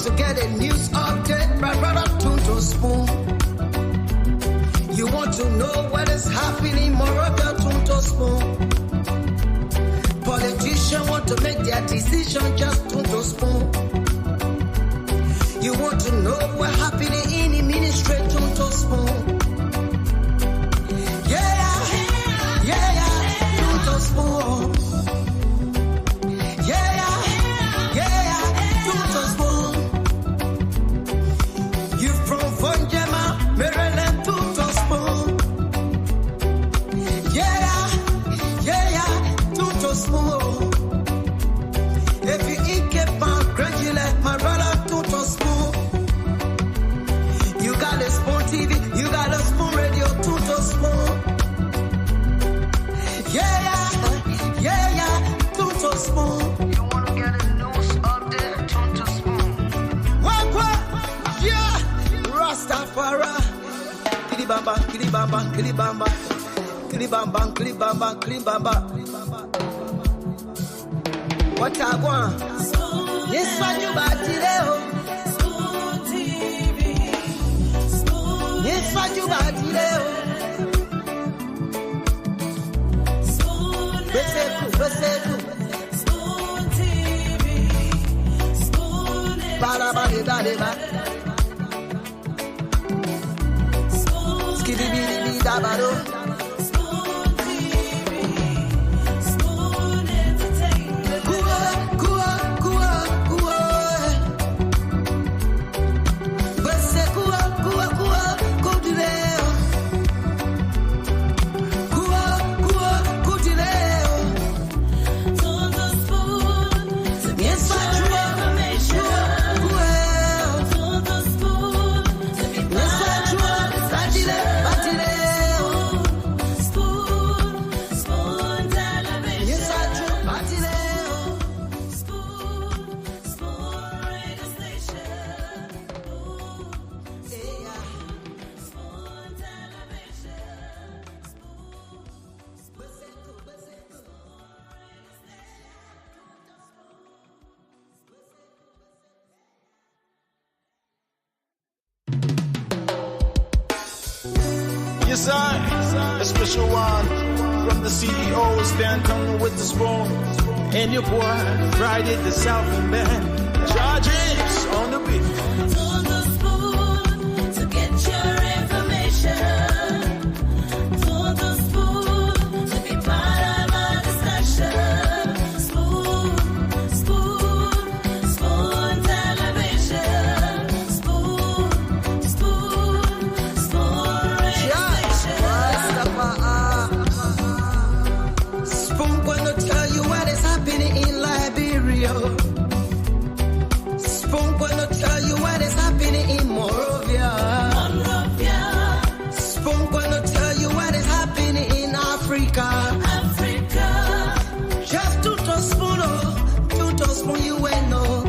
to get a news update, my brother, Tunto Spoon. You want to know what is happening, Moravia, Tunto Spoon. Politicians want to make their decision, just Tunto Spoon. You want to know what's happening in the ministry, Tunto Spoon. Yeah, Tunto Spoon. Yeah, Tunto Spoon. You from Vonjema, Maryland, Tunto Spoon. Yeah, Tunto Spoon. If you eat keep on congratulate my brother, Tunto Spoon. You got a Spoon TV, you got a Spoon Radio, Tunto Spoon. Yeah, Tunto Spoon. You wanna get a news update, Tunto Spoon. What? Yeah, Rastafari. Kilibamba, kilibamba, kilibamba. Kilibamba, kilibamba, kilibamba. What I want? Yes, what you about today? Spoon TV. Spoon. Yes, what you about today? Spoon. Spoon TV. Spoon. Ba. Spoon. Skidibidi dabado. Spoon TV. Spoon Entertainment. Kua. Bese kua, kudileo. Kua, kudileo. Tunto Spoon. To get your information. Tunto Spoon. To be part of the Spoon television. Spoon radio station. Spoon television. Yes, I, a special one from the CEO, stand coming with the spoon. And your boy, Friday the Southern Band, charges on the beat. Tunto Spoon to get your information. Tunto Spoon to be part of our discussion. Spoon television. Spoon radio station. Spoon gonna tell you what is happening in Liberia. Spoon gonna tell you what is happening in Moravia. Spoon gonna tell you what is happening in Africa. Just Tunto Spoon, you ain't know.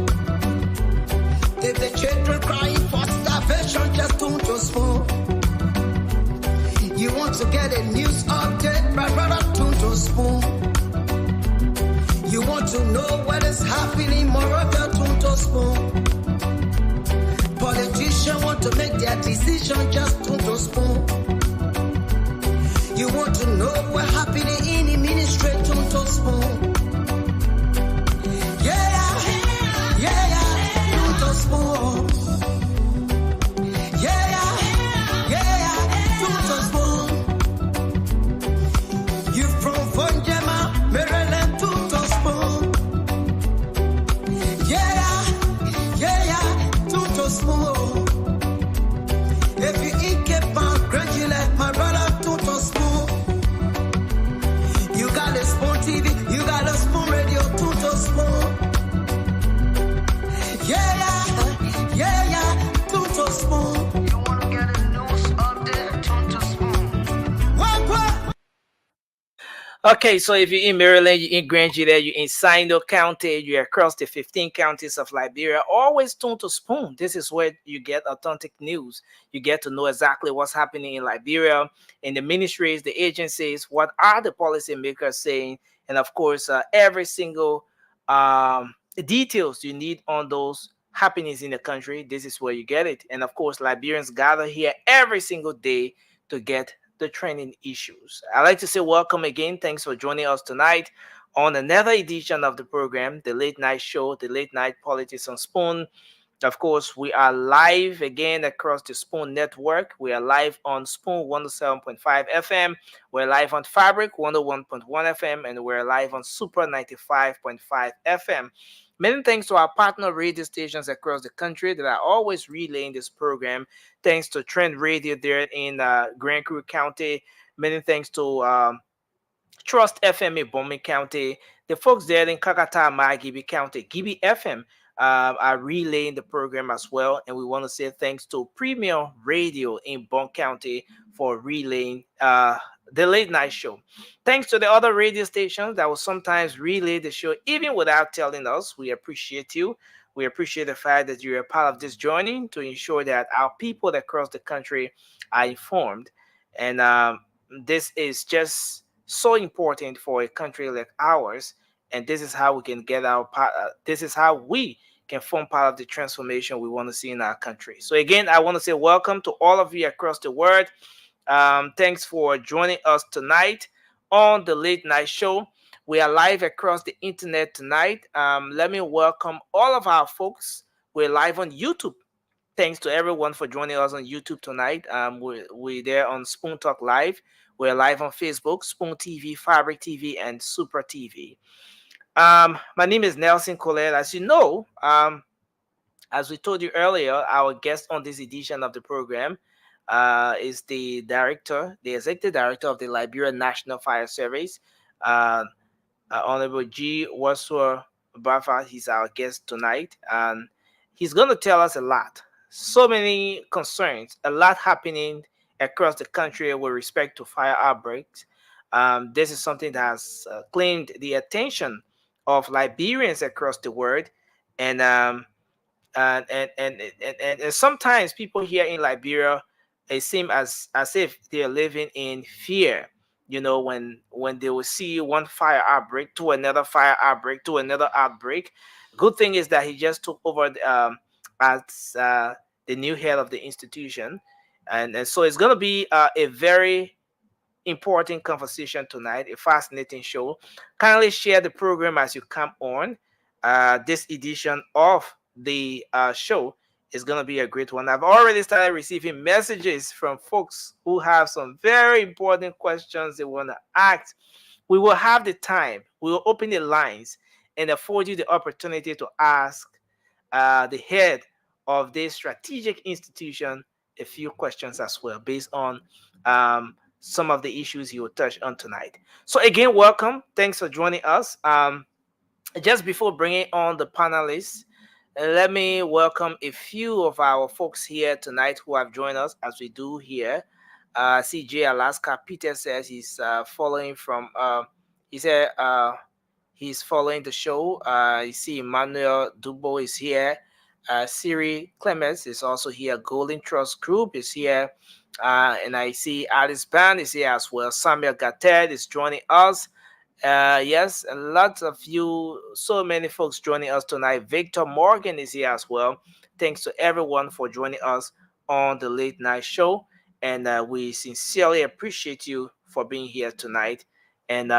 If the children crying for starvation, just Tunto Spoon. You want to get a news update, my brother, Tunto Spoon. You want to know what is happening, Moravia, Tunto Spoon. Politicians want to make their decision, just Tunto Spoon. You want to know what's happening in the ministry, Tunto Spoon. Yeah, Tunto Spoon. Yeah, Tunto Spoon. You from Vonjema, Maryland, Tunto Spoon. Yeah, Tunto Spoon. If you eat keep on congratulate my brother, Tunto Spoon. You got a Spoon TV, you got a Spoon Radio, Tunto Spoon. Yeah, Tunto Spoon. You wanna get a news update, Tunto Spoon. What? Okay, so if you're in Maryland, you're in Granger, you're in Sino County, you're across the 15 counties of Liberia, always Tunto Spoon. This is where you get authentic news. You get to know exactly what's happening in Liberia, in the ministries, the agencies, what are the policymakers saying, and of course, every single details you need on those happenings in the country, this is where you get it. And of course, Liberians gather here every single day to get the trending issues. I'd like to say welcome again. Thanks for joining us tonight on another edition of the program, the Late Night Show, the Late Night Politics on Spoon. Of course, we are live again across the Spoon Network. We are live on Spoon 107.5 FM. We're live on Fabric 101.1 FM, and we're live on Super 95.5 FM. Many thanks to our partner radio stations across the country that are always relaying this program. Thanks to Trend Radio there in Grand Creek County. Many thanks to Trust FM in Bowman County. The folks there in Kakata, Gibi County, Gibi FM are relaying the program as well. And we want to say thanks to Premium Radio in Bond County for relaying the late night show. Thanks to the other radio stations that will sometimes relay the show even without telling us. We appreciate you. We appreciate the fact that you're a part of this journey to ensure that our people across the country are informed. And this is just so important for a country like ours. And this is how we can get our part. This is how we can form part of the transformation we want to see in our country. So again, I want to say welcome to all of you across the world. Thanks for joining us tonight on the Late Night Show. We are live across the internet tonight. Let me welcome all of our folks. We're live on YouTube. Thanks to everyone for joining us on YouTube tonight. We're there on Spoon Talk Live. We're live on Facebook, Spoon TV, Fabric TV, and Super TV. My name is Nelson Colette. As you know, as we told you earlier, our guest on this edition of the program is the executive director of the Liberia National Fire Service, Honorable G. Wasua Bafa. He's our guest tonight, and he's going to tell us a lot. So many concerns, a lot happening across the country with respect to fire outbreaks. This is something that has claimed the attention of Liberians across the world, and sometimes people here in Liberia, it seems as if they're living in fear. You know, when they will see one fire outbreak to another fire outbreak to another outbreak. Good thing is that he just took over as the new head of the institution, and so it's going to be a very important conversation tonight, a fascinating show. Kindly share the program as you come on. This edition of the show is going to be a great one. I've already started receiving messages from folks who have some very important questions they want to ask. We will have the time. We will open the lines and afford you the opportunity to ask the head of this strategic institution a few questions as well, based on some of the issues you will touch on tonight. So again, welcome. Thanks for joining us. Just before bringing on the panelists, let me welcome a few of our folks here tonight who have joined us as we do here. CJ Alaska Peter says he's following from. He said he's following the show. You see Emmanuel Dubo is here. Siri Clements is also here. Golden Trust Group is here. And I see Alice Band is here as well. Samuel Gatted is joining us. Yes, a lot of you, so many folks joining us tonight. Victor Morgan is here as well. Thanks to everyone for joining us on the Late Night Show. And we sincerely appreciate you for being here tonight and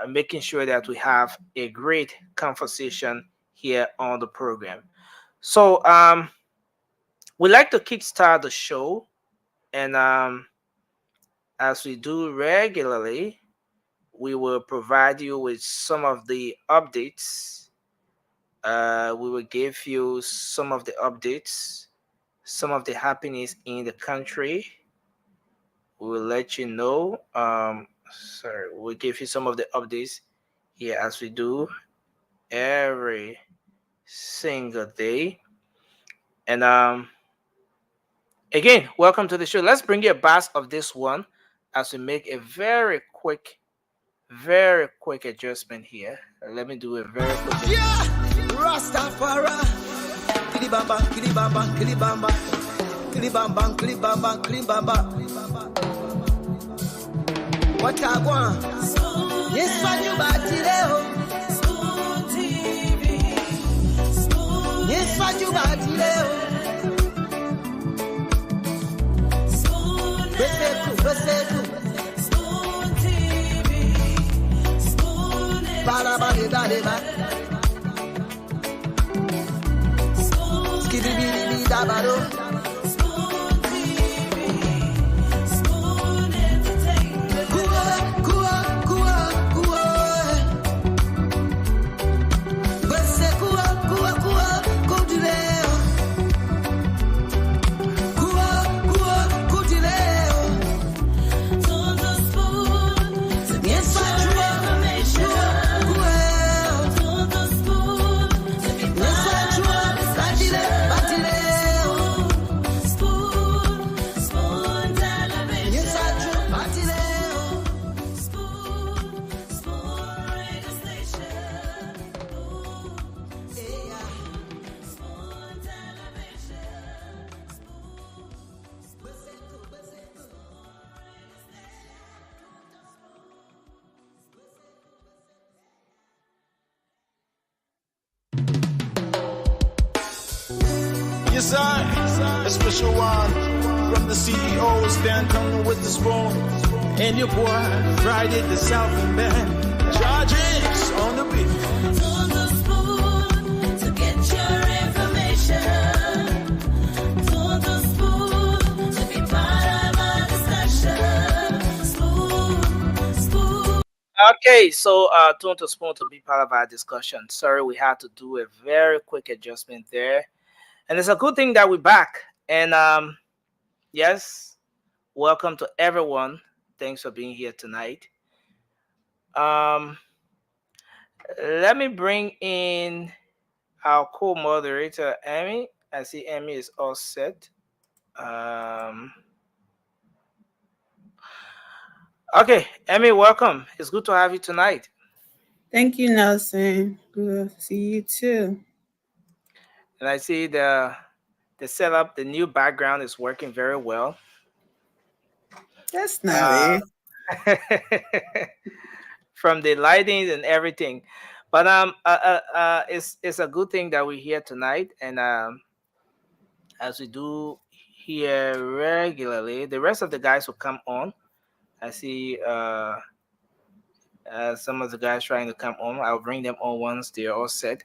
making sure that we have a great conversation here on the program. So we like to kickstart the show. And as we do regularly, we will provide you with some of the updates. We will give you some of the updates, some of the happenings in the country. We will let you know. We'll give you some of the updates here as we do every single day. And again, welcome to the show. Let's bring you a buzz of this one as we make a very quick adjustment here. Let me do a very quick adjustment. Yeah, Rastafari. Kilibamba, kilibamba, kilibamba. Kilibamba, kilibamba, kilibamba. What I want? Yes, when you batty leo. Spoon TV. Spoon. Yes, Bada bada bada bada. Skibidi bidi da bado. Kua kua kua kua. Bese kua kua kua kudileo. Kua kua kudileo. Yes, I Yes, I, a special one from the CEO, stand coming with the spoon. And your boy, Friday the Southern Band, charges on the beat. To the spoon to get your information. To the spoon to be part of our discussion. Spoon. Okay, so tune to spoon to be part of our discussion. Sorry, we had to do a very quick adjustment there, and it's a good thing that we're back. And yes, welcome to everyone. Thanks for being here tonight. Um, let me bring in our co-moderator, Amy. I see Amy is all set. Um, okay, Amy, welcome. It's good to have you tonight. Thank you, Nelson. Good to see you too. And I see the setup, the new background is working very well. That's not Uh, it. from the lighting and everything. But it's a good thing that we're here tonight, and as we do here regularly, the rest of the guys will come on. I see some of the guys trying to come on. I'll bring them on once they're all set.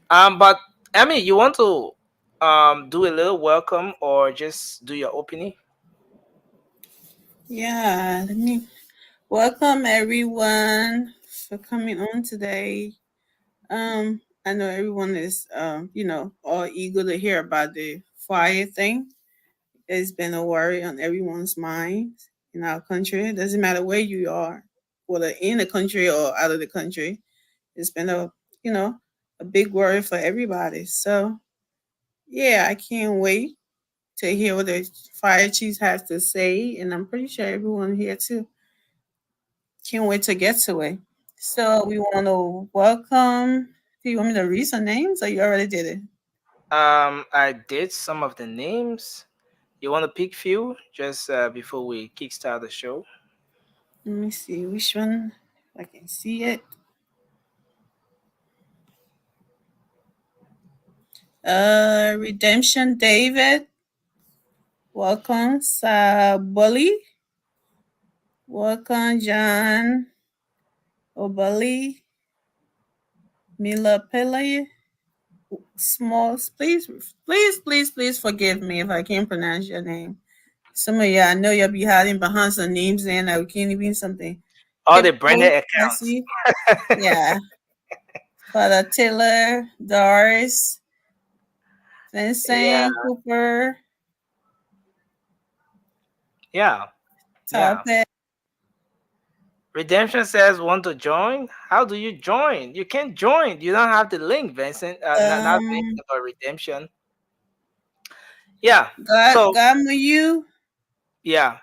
But Emmy, you want to do a little welcome or just do your opening? Yeah, let me welcome everyone for coming on today. I know everyone is all eager to hear about the fire thing. It's been a worry on everyone's mind in our country. It doesn't matter where you are, whether in the country or out of the country. It's been you know, a big worry for everybody. So yeah, I can't wait to hear what the fire chief has to say, and I'm pretty sure everyone here too can't wait to get to it. So we want to welcome. Do you want me to read some names, or you already did it? I did some of the names. You want to pick few just before we kickstart the show? Let me see which one if I can see it. Redemption David, welcome. Sabuli, welcome. John Obali, Mila Pele, Smalls. Please forgive me if I can't pronounce your name. Some of y'all, I know you'll be hiding behind some names and I can't even something. All the Kipko, branded I accounts. see. Yeah. Father Taylor, Doris, Yeah, Vincent, Cooper, yeah, yeah. Topic. Redemption says want to join. How do you join? You can't join. You don't have the link, Vincent. Not Um, Vincent or Redemption. Yeah. So Gamayu, yeah.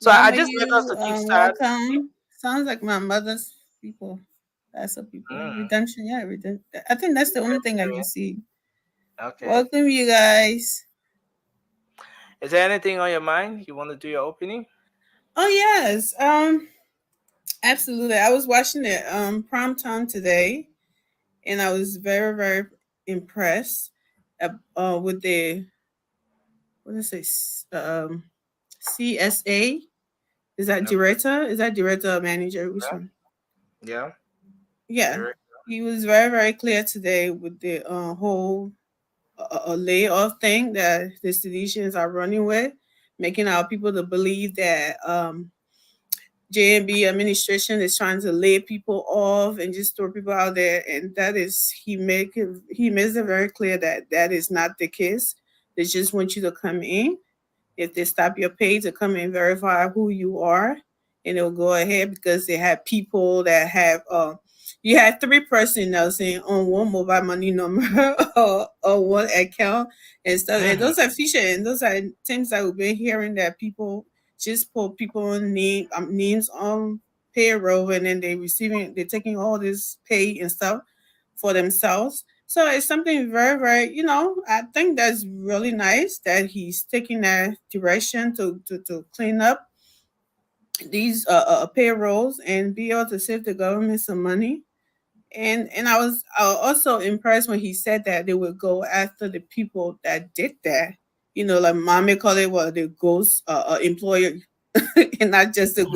So I just let us to kickstart. welcome. Sounds like my mother's people. That's what people. Mm, Redemption, yeah, redemption. I think that's the only thing I can see. okay. Welcome, you guys. Is there anything on your mind? You want to do your opening? Oh yes, absolutely. I was watching it prime time today, and I was very impressed with the what is it CSA. Is that Okay. director? Is that director or manager? Which one? Yeah. Yeah, Very- he was very, very clear today with the whole layoff thing that the seditions are running with, making our people to believe that JNB administration is trying to lay people off and just throw people out there, and that is he makes it very clear that that is not the case. They just want you to come in. If they stop your pay to come and verify who you are, and they'll go ahead because they have people that have you had three-person now saying on one mobile money number or one account and stuff. And Mhm. those are features and those are things that we've been hearing that people just put people on names on payroll and then they're taking all this pay and stuff for themselves. So it's something very, very, I think that's really nice that he's taking that direction to clean up these payrolls and be able to save the government some money. And I was also impressed when he said that they would go after the people that did that. Like mommy call it what the ghost employer, and not just the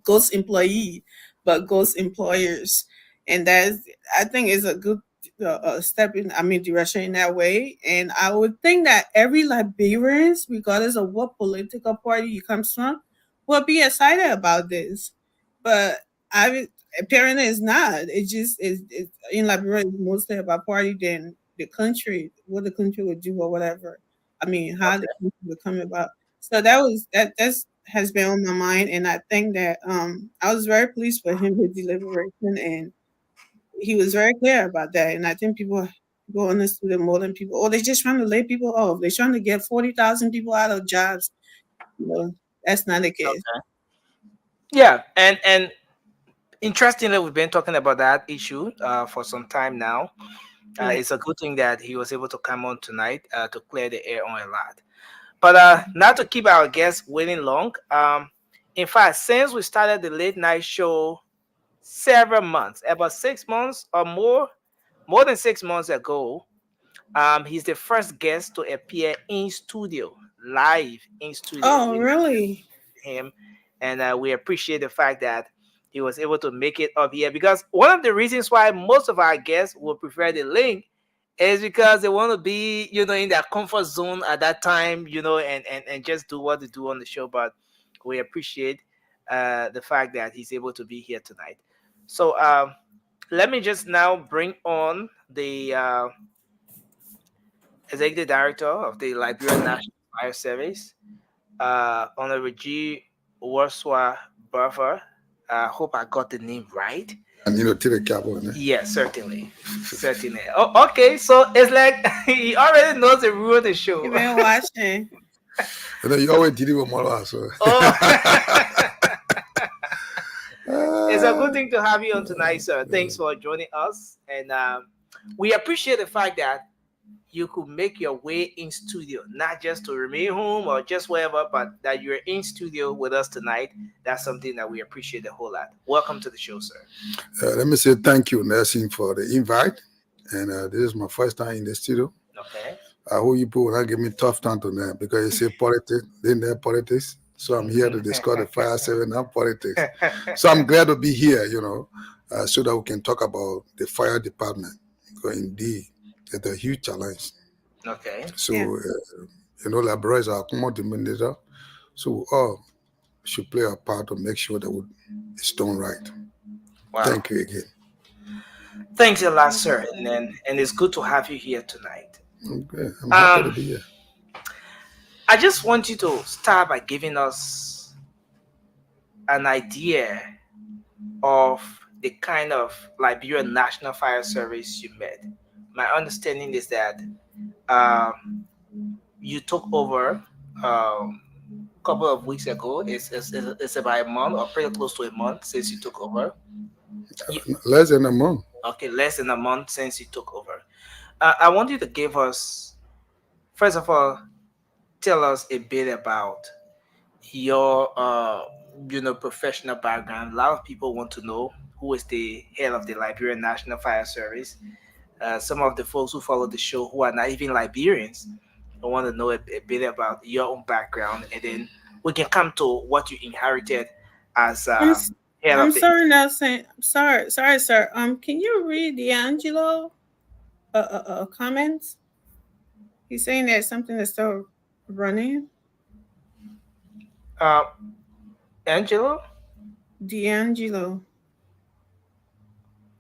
ghost employee, but ghost employers. And that's I think is a good step in direction in that way. And I would think that every Liberians, regardless of what political party you comes from, will be excited about this. But I apparently it's not. It just is. In Liberia, it's mostly about party than the country, what the country would do or whatever. How the Okay. country would come about. So that's has been on my mind, and I think that I was very pleased for him his deliberation, and he was very clear about that. And I think people understood it more than people. Oh, they're just trying to lay people off. They're trying to get 40,000 people out of jobs. No, that's not the case. Okay. Yeah, and interestingly, we've been talking about that issue for some time now. Yeah. It's a good thing that he was able to come on tonight to clear the air on a lot. But not to keep our guests waiting long. In fact, since we started the late night show several months, about 6 months or more than 6 months ago, he's the first guest to appear in studio, live in studio. Oh, really? Him, and we appreciate the fact that he was able to make it up here because one of the reasons why most of our guests would prefer the link is because they want to be, in their comfort zone at that time, and just do what they do on the show. But we appreciate the fact that he's able to be here tonight. So let me just now bring on the executive director of the Liberian National Fire Service, Honorable G. Worswa Buffer. I hope I got the name right. And to the cabo. Yes, certainly. Certainly. Oh, okay. So it's like he already knows the rule of the show. You've been watching. You always did it with more so. Oh. It's a good thing to have you on tonight, sir. Thanks for joining us. And we appreciate the fact that you could make your way in studio, not just to remain home or just wherever, but that you're in studio with us tonight. That's something that we appreciate a whole lot. Welcome to the show, sir. Let me say thank you, Nelson, for the invite. And this is my first time in the studio. Okay. I hope you people will not give me tough time tonight because you say politics, then there politics. So I'm here to discuss the fire service and politics. So I'm glad to be here, so that we can talk about the fire department. Because indeed, it's a huge challenge. Okay. So, Yeah. Liberia is our co-moderator. So we all should play our part to make sure that it's done right. Wow. Thank you again. Thanks a lot, sir. And it's good to have you here tonight. Okay. I'm happy to be here. I just want you to start by giving us an idea of the kind of Liberian National Fire Service you met. My understanding is that you took over a couple of weeks ago. It's about a month or pretty close to a month since you took over. Less than a month. Okay, less than a month since you took over. I want you to give us, first of all, tell us a bit about your professional background. A lot of people want to know who is the head of the Liberian National Fire Service. Some of the folks who follow the show who are not even Liberians, I want to know a bit about your own background, and then we can come to what you inherited as I'm s- head head I'm of the. sorry, Nelson. Sorry, sir. Can you read D'Angelo comments? He's saying that something is still running. Uh, Angelo. D'Angelo.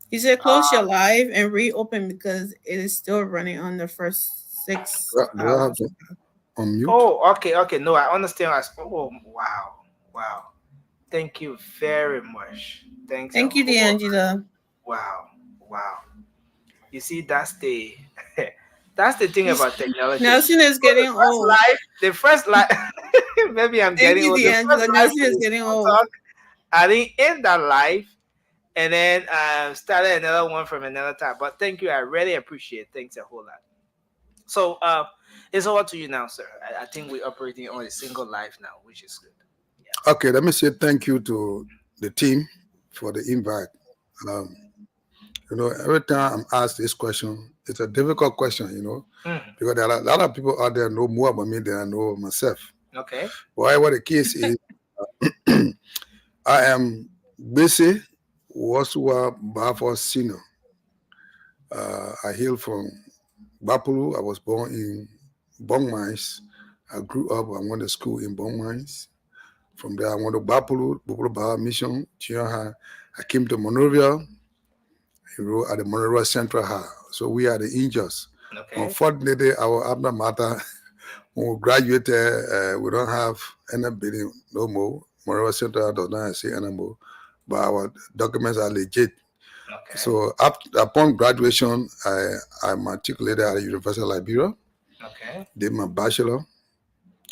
He said close your Uh, live and reopen because it is still running on the first six Do I have hours. to unmute? oh, okay, okay. No, I understand. Oh, wow, wow. Thank you very much. Thanks a Thank you, whole lot. D'Angelo. Wow, wow. You see, that's the that's the thing about technology. Nelson is So getting old. the first life, maybe I'm Thank getting you, old. The first D'Angelo. life Nelson is we getting old. talk, I didn't end that life, and then started another one from another time. But thank you, I really appreciate it. Thanks a whole lot. So it's over to you now, sir. I think we're operating on a single life now, which is good. Okay, let me say thank you to the team for the invite. Um, every time I'm asked this question, it's a difficult question, Mhm. because there are a lot of people out there know more about me than I know myself. Okay. Whatever the case is, I am busy Wasua Bafo Senior. I hail from Bapulu. I was born in Bong Mines. I grew up, I went to school in Bong Mines. From there, I went to Bapulu Baha Mission, Junior High. I came to Monrovia, enrolled at the Monrovia Central High. So we are the angels. Okay. Unfortunately, our alma mater, when we graduated, we don't have any building no more. Monrovia Central High does not exist anymore, but our documents are legit. Okay. So upon graduation, I matriculated at the University of Liberia, Okay. did my bachelor.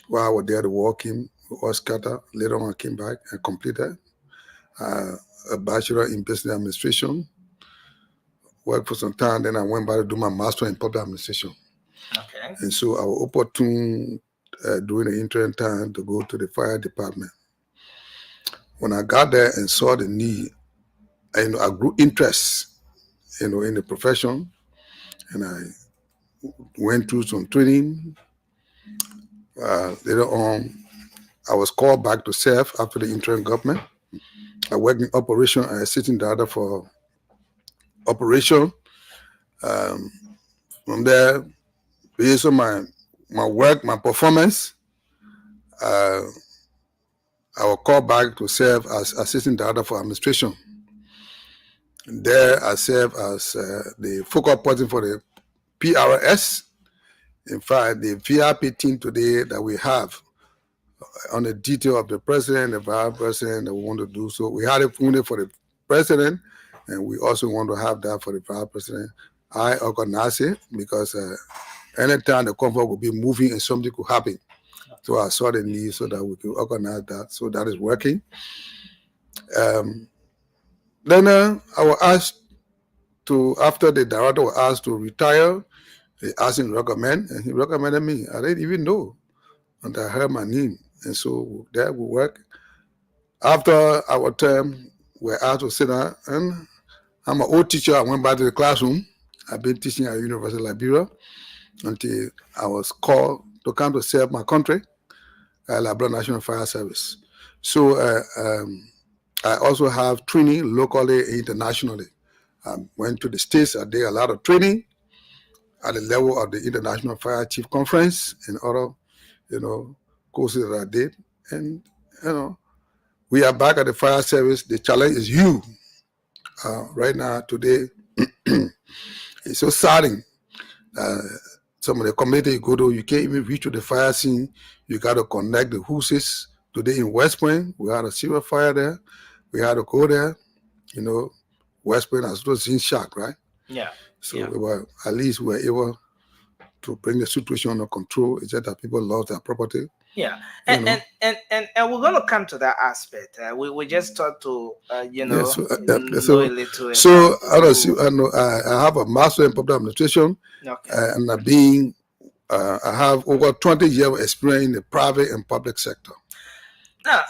While I was there working, was scattered. Later on, I came back and completed uh, a bachelor in business administration. Worked for some time, then I went back to do my master in public administration. Okay. And so I was opportune during the interim time to go to the fire department. When I got there and saw the need, I grew interest, in the profession, and I went through some training. Later on, I was called back to serve after the interim government. I worked in operation as assistant director for operation. Um, from there, based on my work, my performance, uh, I was called back to serve as assistant director for administration. There, I serve as the focal person for the PRS. In fact, the VIP team today that we have on the detail of the president, the vice president that we want to do. So we had it only for the president, and we also want to have that for the vice president. I organize it because anytime the conference will be moving and something could happen. So I saw the need so that we could organize that. So that is working. Then I was asked after the director was asked to retire, he asked him to recommend, and he recommended me. I didn't even know until I heard my name. And so that would work. After our term, we're asked to sit down, and I'm an old teacher. I went back to the classroom. I've been teaching at University of Liberia until I was called to come to serve my country at Liberia National Fire Service. So I also have training locally and internationally. I went to the States. I did a lot of training at the level of the International Fire Chief Conference and other, courses that I did. And, we are back at the fire service. The challenge is huge. Right now, today, it's so saddening. Some of the community you go to, you can't even reach to the fire scene. You got to connect the hoses. Today in West Point, we had a serious fire there. We had to go there. West Point has just seen shock, right? Yeah. So Yeah. we were able to bring the situation under control. It's just that people lost their property. Yeah, You and know. and we're gonna come to that aspect. We just start to Yeah. So, know a little so about I don't see. who. I know. I have a master in public administration, Okay. and I have over 20 years of experience in the private and public sector. Now,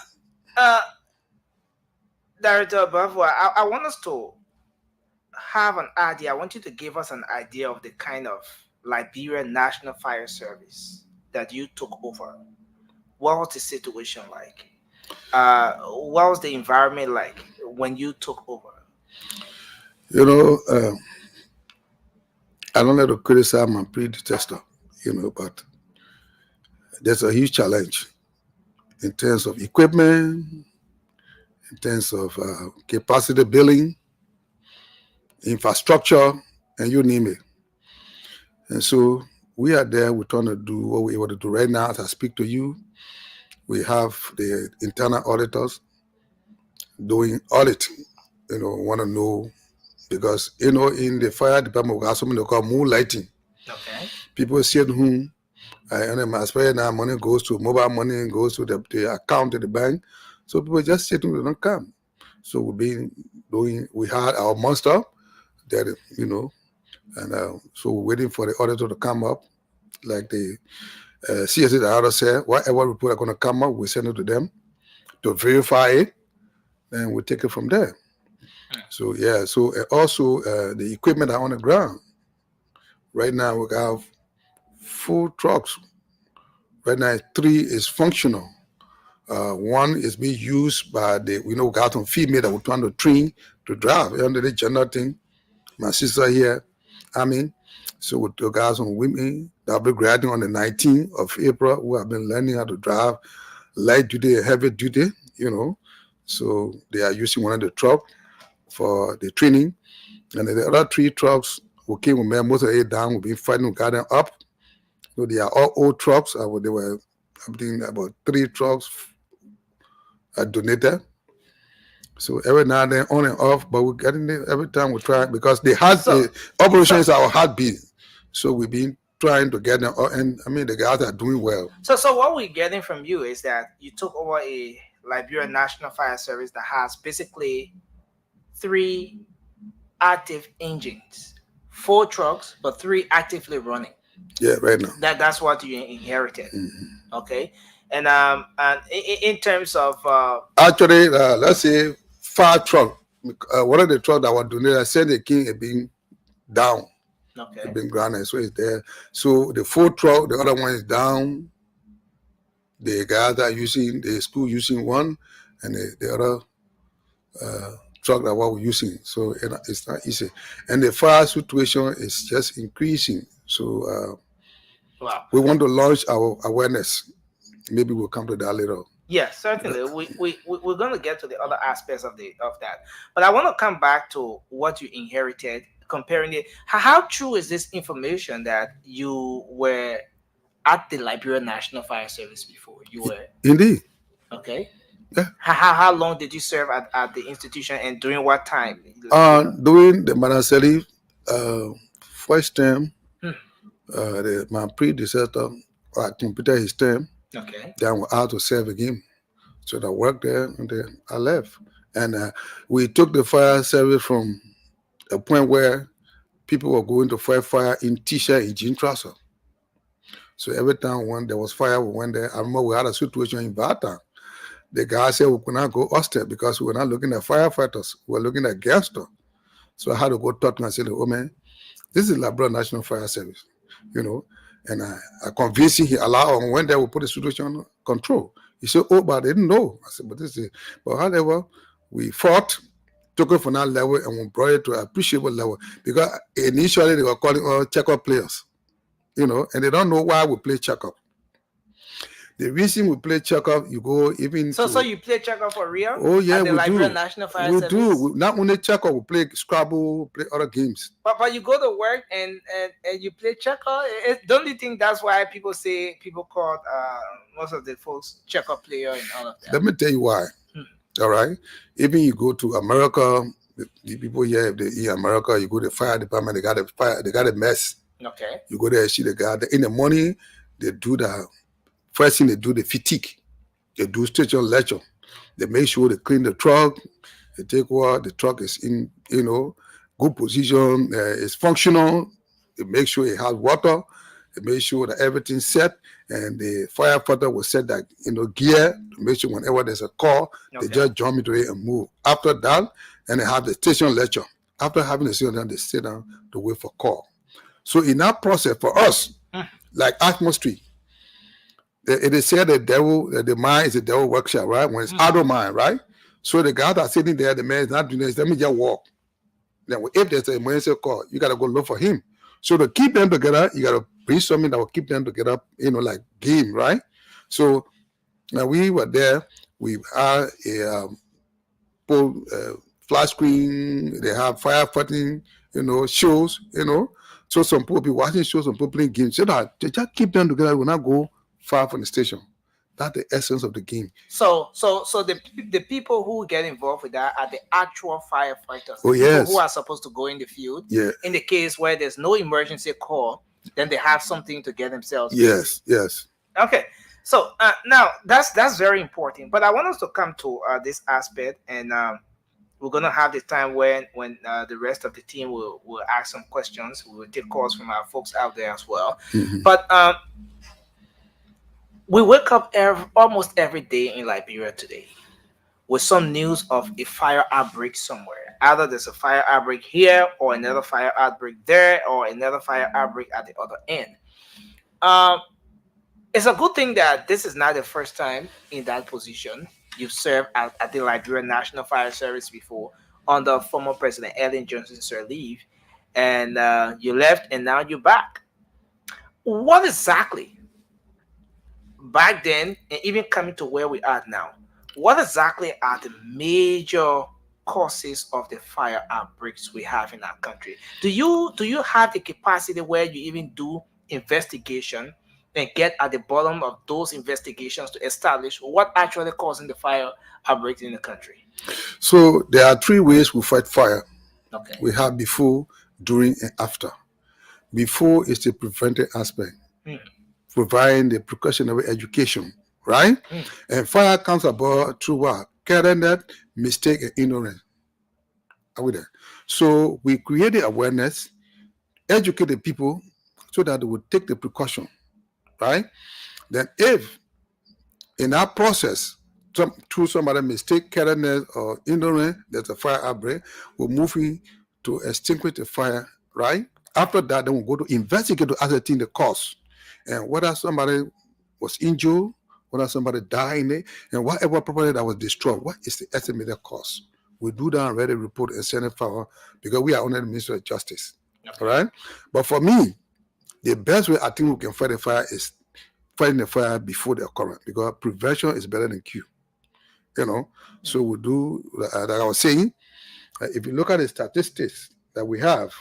uh, Director Bavua, I want us to have an idea. I want you to give us an idea of the kind of Liberia National Fire Service that you took over. What was the situation like? What was the environment like? when you took over? You know, I don't like to criticize my predecessor, but there's a huge challenge in terms of equipment, in terms of capacity building, infrastructure, and you name it. And so we are there. We're trying to do what we want to do right now. As I speak to you, we have the internal auditors doing audit. Want to know, because in the fire department we have something they call moonlighting. Okay. People sit home. As far now, money goes to mobile money, goes to the account at the bank. So people just sit home, they don't come. So we had our monster that, and so we're waiting for the auditor to come up. Like the CSA, the auditor said, whatever report are going to come up, we send it to them to verify it, and we take it from there. So, yeah, so also the equipment are on the ground. Right now, we have 4 trucks. Right now, 3 is functional. 1 is being used by we got some female that we're trying to train to drive. Under the gender thing, my sister here, so with the guys on women that will be graduating on the 19th of April, who have been learning how to drive light duty and heavy duty, So they are using one of the trucks for the training. And the other 3 trucks who came with me, most of it down, we've been fighting to get them up. So they are all old trucks. They were, I think, about 3 trucks donated. So every now and then, on and off, but we're getting it every time we try, because the operation is our heartbeat. So we've been trying to get them, and the guys are doing well. So what we're getting from you is that you took over a Liberia National Fire Service that has basically 3 active engines, 4 trucks, but 3 actively running. Yeah, right now. That's what you inherited. Mm-hmm. Okay. And in terms of actually, let's say 5 trucks. One of the trucks that were donated, I said the king had been down. Okay. It's been grounded, so it's there. So the 4 truck, the other one is down. The guys are using the school using one, and the other truck that we're using. So it's not easy, and the fire situation is just increasing. So wow. We want to launch our awareness. Maybe we'll come to that later. Yeah, certainly. We're going to get to the other aspects of that, but I want to come back to what you inherited. Comparing it, how true is this information that you were at the Liberia National Fire Service before? You were indeed. Okay. Yeah. How long did you serve at the institution, and during what time? During the Manaseli first term, my predecessor completed his term. Okay. Then we had to serve again. So I worked there, and then I left. And we took the fire service from a point where people were going to fight fire in t-shirt and jean trouser. So every time when there was fire, we went there. I remember we had a situation in Bata. The guy said we could not go upstairs because we were not looking at firefighters. We were looking at gangsters. So I had to go talk to him and say, oh man, this is Liberia National Fire Service, And I convinced him, he allowed, and when there we put the situation under control. He said, oh, but I didn't know. I said, but however, we fought, took it from that level, and we brought it to an appreciable level. Because initially they were calling us check-up players, and they don't know why we play check-up. The reason we play check-up, you go even So you play check-up for real? Oh yeah, we Liberia do. National Fire we Service? do. Not only check-up, we play Scrabble, we play other games. But you go to work and you play check-up? Don't you think that's why people call most of the folks check-up player and all of that? Let me tell you why. All right? Even you go to America, the people here, if they're in America, you go to the fire department, they got a mess. Okay. You go there and see the guy. In the morning, they do first thing they do the fatigue. They do station lecture. They make sure they clean the truck. They take what the truck is in, good position. It's functional. They make sure it has water. They make sure that everything's set. And the firefighter will set that, gear to make sure whenever there's a call, they just jump into it and move. After that, and they have the station lecture. After having the station lecture, they sit down to wait for call. So in that process, for us, like atmosphere, it is said the mind is a devil workshop, right? When it's out of mind, right? So the guy that's sitting there, the man is not doing this. Let me just walk. Then if there's an emergency call, you gotta go look for him. So to keep them together, you gotta bring something that will keep them together. Like game, right? So we were there. We had a flash screen. They have firefighting, shows. So some people be watching shows, some people playing games. So that they just keep them together. Will not go far from the station. That's the essence of the game. So the people who get involved with that are the actual firefighters. Oh, The people yes. who are supposed to go in the field. Yeah. In the case where there's no emergency call, then they have something to get themselves. Yes. busy. Yes. Okay. So now that's very important. But I want us to come to this aspect, and we're gonna have the time when the rest of the team will ask some questions. We will take calls from our folks out there as well. Mhm. But we wake up almost every day in Liberia today with some news of a fire outbreak somewhere. Either there's a fire outbreak here, or another fire outbreak there, or another fire outbreak at the other end. It's a good thing that this is not the first time in that position. You've served at the Liberian National Fire Service before under former President Ellen Johnson Sirleaf, and you left and now you're back. What exactly back then, and even coming to where we are now, what exactly are the major causes of the fire outbreaks we have in our country? Do you have the capacity where you even do investigation and get at the bottom of those investigations to establish what actually causing the fire outbreaks in the country? So there are three ways we fight fire. Okay. We have before, during, and after. Before is the preventive aspect, providing the precautionary education, right? And fire comes about through what? Carelessness, mistake, and ignorance. Are we there? So we create the awareness, educate the people so that they will take the precaution, right? Then if in that process, through somebody mistake, carelessness, or ignorance, there's a fire outbreak, we're moving to extinguish the fire, right? After that, then we'll go to investigate to ascertain the cause. And whether somebody was injured, whether somebody died in it, and whatever property that was destroyed, what is the estimated cost? We do that and ready report and send it forward because we are under the Ministry of Justice. All right? But for me, the best way I think we can fight the fire is fighting the fire before the occurrence, because prevention is better than cure. So we do, like I was saying, if you look at the statistics that we have,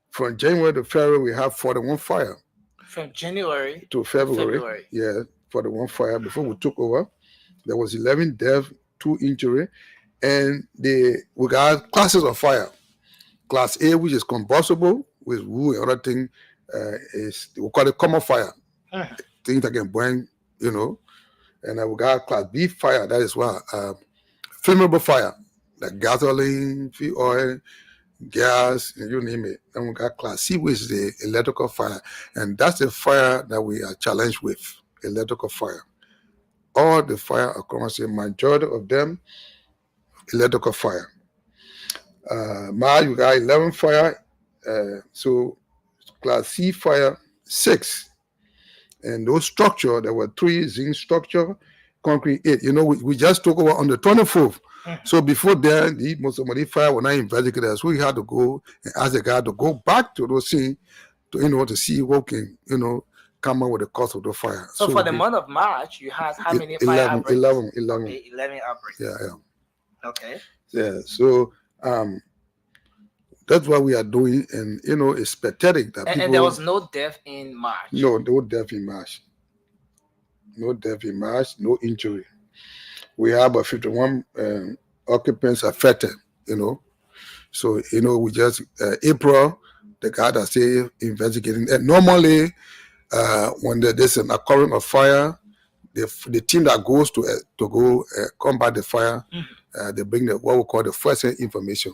from January to February, we have 41 fire. From January to February. Yeah, 41 fire. Before we took over, there was 11 deaths, 2 injury, and we got classes of fire. Class A, which is combustible, with wood and other thing, is we call it common fire. Things that can burn, And we got Class B fire. That is what flammable fire, like gasoline, fuel oil, gas, and you name it. And we got Class C, which is the electrical fire. And that's the fire that we are challenged with, electrical fire. All the fire occurrences, majority of them, electrical fire. You got 11 fire. So Class C fire, 6. And those structure, there were 3 zinc structure, concrete 8. We just took over on the 24th. So before that, most of the fire were not investigated. So we had to go and ask the guy to go back to those scenes to see what can, come up with the cause of the fire. So for the month of March, you had how many fire outbreaks? 11. Okay, 11 outbreaks. Yeah. Okay. Yeah. So that's what we are doing, and it's pathetic that people. And there was no death in March. No death in March. No death in March. No injury. We have about 51 occupants affected. So we just April, the guy that say investigating. And normally, when there's an occurrence of fire, the team that goes to go combat the fire, they bring what we call the first hand information.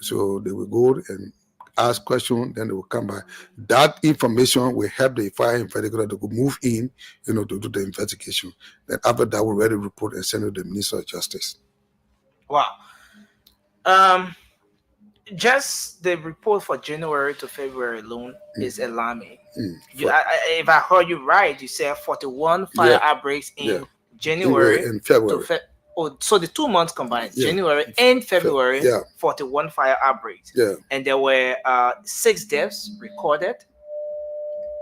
So they will go and ask questions, then they will come back. That information will help the fire investigator to move in, to do the investigation. Then after that, we'll ready report and send it to the Minister of Justice. Wow. Just the report for January to February alone is alarming. If I heard you right, you said 41 fire outbreaks in January and February. Oh, so the 2 months combined, Yeah. January and February, Yeah. 41 fire outbreaks, Yeah. and there were 6 deaths recorded.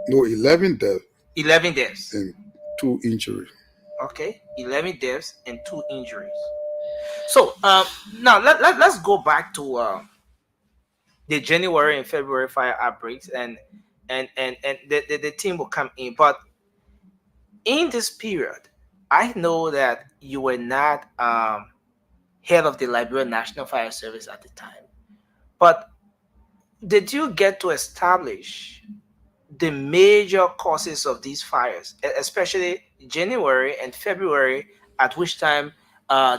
No, 11 deaths 11 deaths. and 2 injuries. Okay, 11 deaths and 2 injuries. So now let's go back to the January and February fire outbreaks, and the team will come in. But in this period, I know that you were not head of the Liberia National Fire Service at the time. But did you get to establish the major causes of these fires, especially January and February, at which time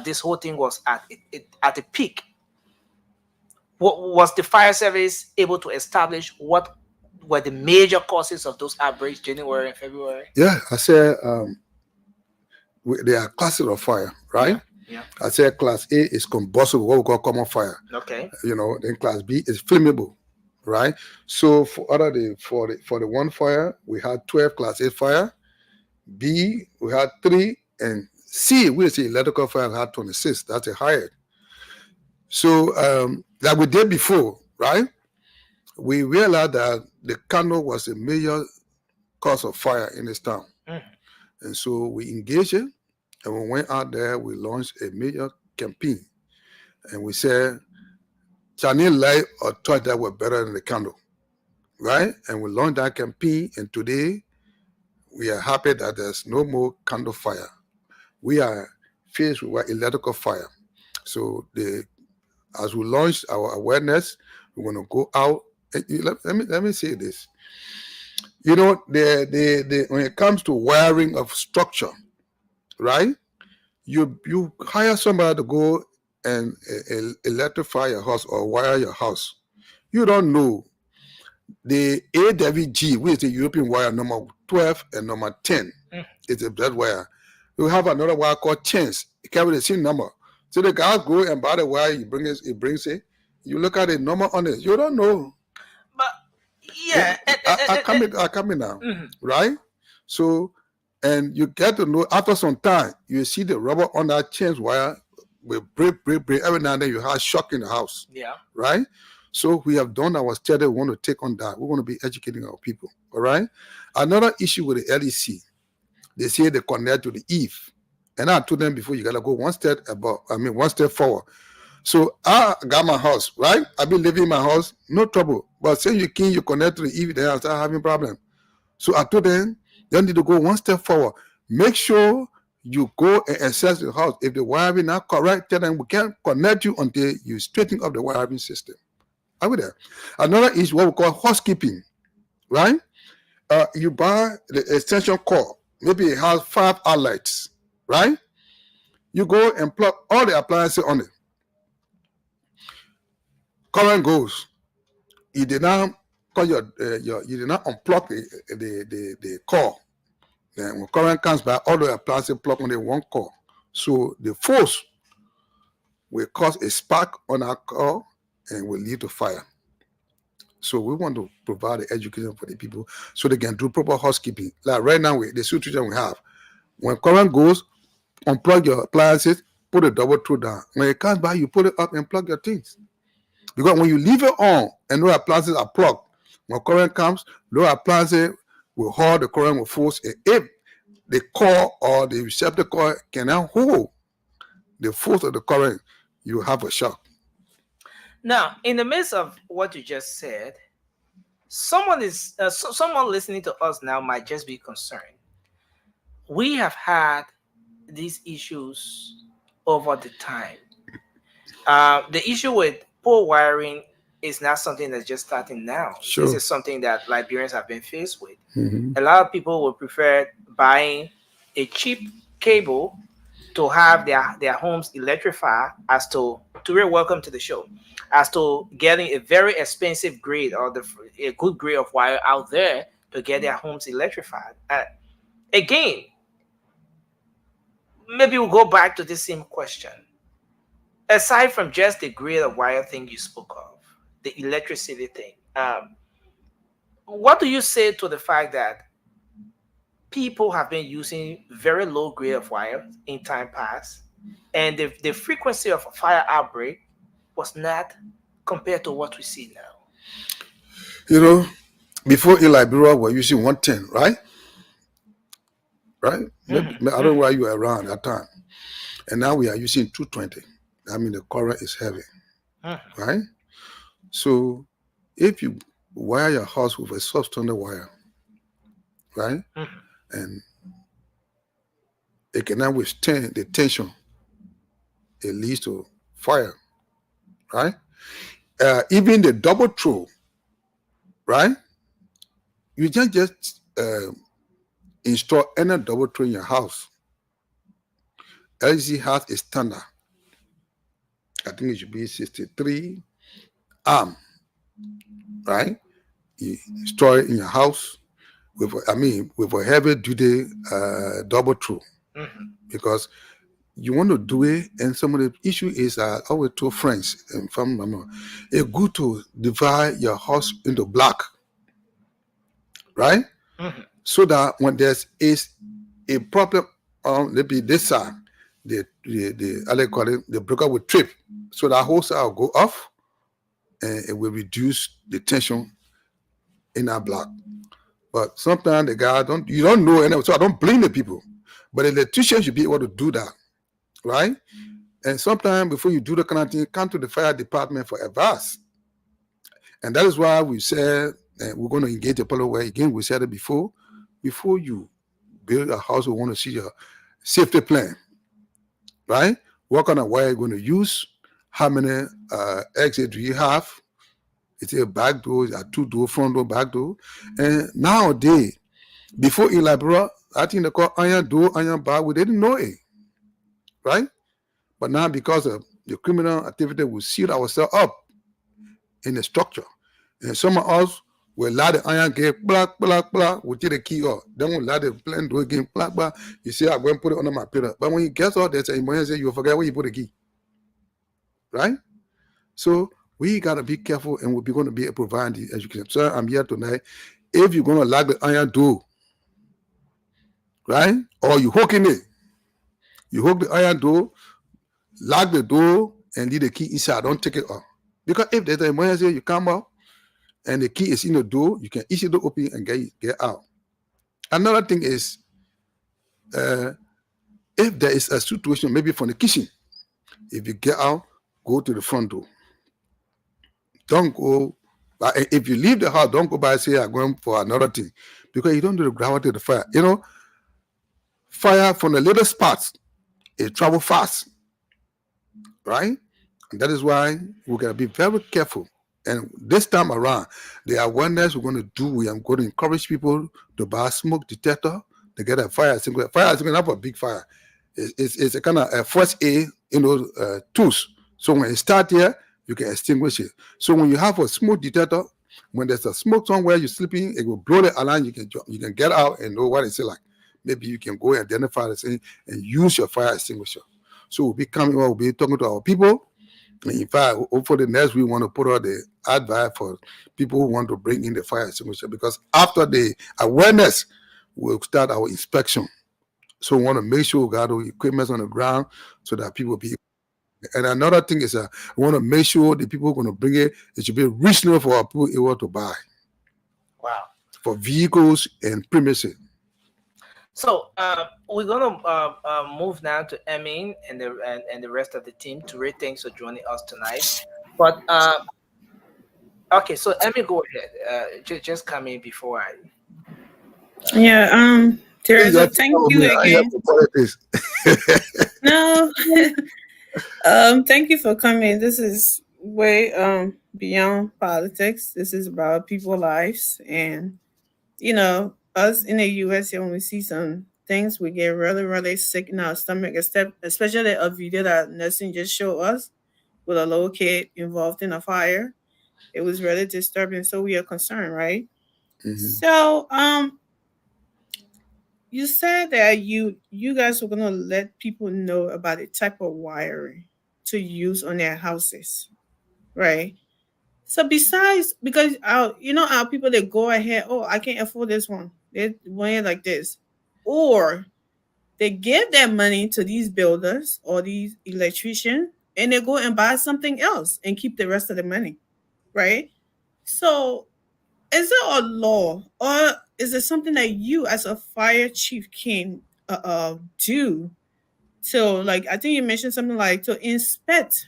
this whole thing was at a peak? Was the fire service able to establish what were the major causes of those outbreaks, January and February? Yeah, I said there are classes of fire, right? Yeah. I said class A is combustible, what we call common fire. Okay. Then class B is flammable, right? So for the one fire, we had 12 class A fire. B, we had 3, and C, which is electrical fire, we had 26. That's a higher. So like we did before, right? We realized that the candle was a major cause of fire in this town. And so we engaged it, and we went out there, we launched a major campaign. And we said, Chinese light or torch that were better than the candle, right? And we launched that campaign, and today we are happy that there's no more candle fire. We are faced with electrical fire. So as we launch our awareness, we're going to go out. Let me say this. When it comes to wiring of structure, right? You hire somebody to go and electrify your house or wire your house. You don't know the AWG, which is the European wire number 12 and number 10. It's a blood wire. You have another wire called chains. It carries the same number. So the guy go and buy the wire, he brings it. You look at the number on it. You don't know. But yeah, I come in now, right? So, and you get to know after some time, you see the rubber on that chains wire will break. Every now and then you have shock in the house. Yeah. Right? So we have done our study. We want to take on that. We want to be educating our people. All right? Another issue with the LEC, they say they connect to the Eve. And I told them before, you got to go one step forward. So I got my house, right? I've been living in my house, no trouble. But say you connect to the EV, then I start having problem. So I told them, they need to go one step forward. Make sure you go and assess the house. If the wiring not correct, tell them we can't connect you until you straighten up the wiring system. Are we there? Another is what we call housekeeping, right? You buy the extension cord. Maybe it has 5 outlets, right? You go and plug all the appliances on it. Current goes. You did not you did not unplug the core. Then when current comes back, all the appliances plug on the one core. So the force will cause a spark on our core and will lead to fire. So we want to provide the education for the people so they can do proper housekeeping. Like right now, the situation we have, when current goes, unplug your appliances, put a double throw down. When it comes back, you put it up and plug your things. Because when you leave it on and no appliances are plugged, when current comes, no appliances will hold the current with force. And if the core or the receptacle cannot hold the force of the current, you have a shock. Now, in the midst of what you just said, someone listening to us now might just be concerned. We have had these issues over the time. The issue with poor wiring is not something that's just starting now. Sure. This is something that Liberians have been faced with. Mm-hmm. A lot of people would prefer buying a cheap cable to have their homes electrified as to welcome to the show, as to getting a very expensive grade or a good grade of wire out there to get their homes electrified. Again, maybe we'll go back to this same question. Aside from just the grade of wire thing you spoke of, the electricity thing, what do you say to the fact that people have been using very low grade of wire in time past, and the frequency of a fire outbreak was not compared to what we see now. You know, before in Liberia, we're using 110, right? Right? Maybe, I don't know why you were around that time. And now we are using 220. I mean, the current is heavy, right? So if you wire your house with a substandard wire, right, and it cannot withstand the tension, it leads to fire, right? Even the double throw, right? You can't just install any double throw in your house. LG has a standard. I think it should be 63 arm, right? You install it in your house with, with a heavy duty double throw, because you want to do it. And some of the issue is I always told friends and family members, it's good to divide your house into block, right? So that when there's is a problem on maybe this side, the how they call it, the breaker will trip, so that whole side will go off, and it will reduce the tension in that block. But sometimes the guy you don't know, and so I don't blame the people, but the electrician should be able to do that, right? And sometimes before you do the kind of thing, come to the fire department for advice. And that is why we said, and we're going to engage the public way. Again, we said it before you build a house, we want to see your safety plan, right? What kind of wire you're going to use, how many exits do you have? Is it a back door, is it a two door, front door, back door? And nowadays, before in Liberia, I think they call iron door, iron bar, we didn't know it, right? But now because of the criminal activity, we seal ourselves up in the structure. And some of us will let the iron get black, black, black, we take the key off. Then we'll let the plan do again, black, black. You say, I'm going to put it under my pillow. But when you get out, there's an emergency, you forget where you put the key, right? So we got to be careful, and we're going to be providing the education. So I'm here tonight. If you're going to lock the iron door, right, or you hooking it, you hook the iron door, lock the door, and leave the key inside. Don't take it off. Because if there's an emergency, you come out, and the key is in the door, you can easily open and get out. Another thing is, if there is a situation, maybe from the kitchen, if you get out, go to the front door. Don't go, if you leave the house, don't go by and say, I'm going for another thing, because you don't do the gravity of the fire. You know, fire from the little spots, it travel fast, right? And that is why we got to be very careful. And this time around, the awareness we're going to do, we are going to encourage people to buy a smoke detector, to get a fire extinguisher. Fire extinguisher, not for a big fire. It's a kind of a first aid, tools. So when it start here, you can extinguish it. So when you have a smoke detector, when there's a smoke somewhere you're sleeping, it will blow the alarm. You can get out and know what it's like. Maybe you can go identify the thing and use your fire extinguisher. So we'll be coming, we'll be talking to our people. In fact, hopefully next we want to put out the advice for people who want to bring in the fire extinguisher, because after the awareness, we'll start our inspection. So we want to make sure we got the equipment on the ground so that people be. And another thing is, we want to make sure the people who are going to bring it, it should be reasonable for our people able to buy. Wow. For vehicles and premises. So we're gonna move now to Emin and the rest of the team. To Ray, thanks for joining us tonight. But okay, so Emin, go ahead. Just come in before I. Yeah, Teresa, thank you again. No, thank you for coming. This is way beyond politics. This is about people's lives, and us in the US here, when we see some things, we get really, really sick in our stomach, especially a video that nursing just showed us with a little kid involved in a fire. It was really disturbing, so we are concerned, right? Mhm. So you said that you guys were gonna let people know about the type of wiring to use on their houses, right? So besides, because our people, they go ahead, oh, I can't afford this one. They want it like this, or They give their money to these builders or these electricians, and they go and buy something else and keep the rest of the money, right? So, is there a law, or is it something that you, as a fire chief, can do to, like, I think you mentioned something like to inspect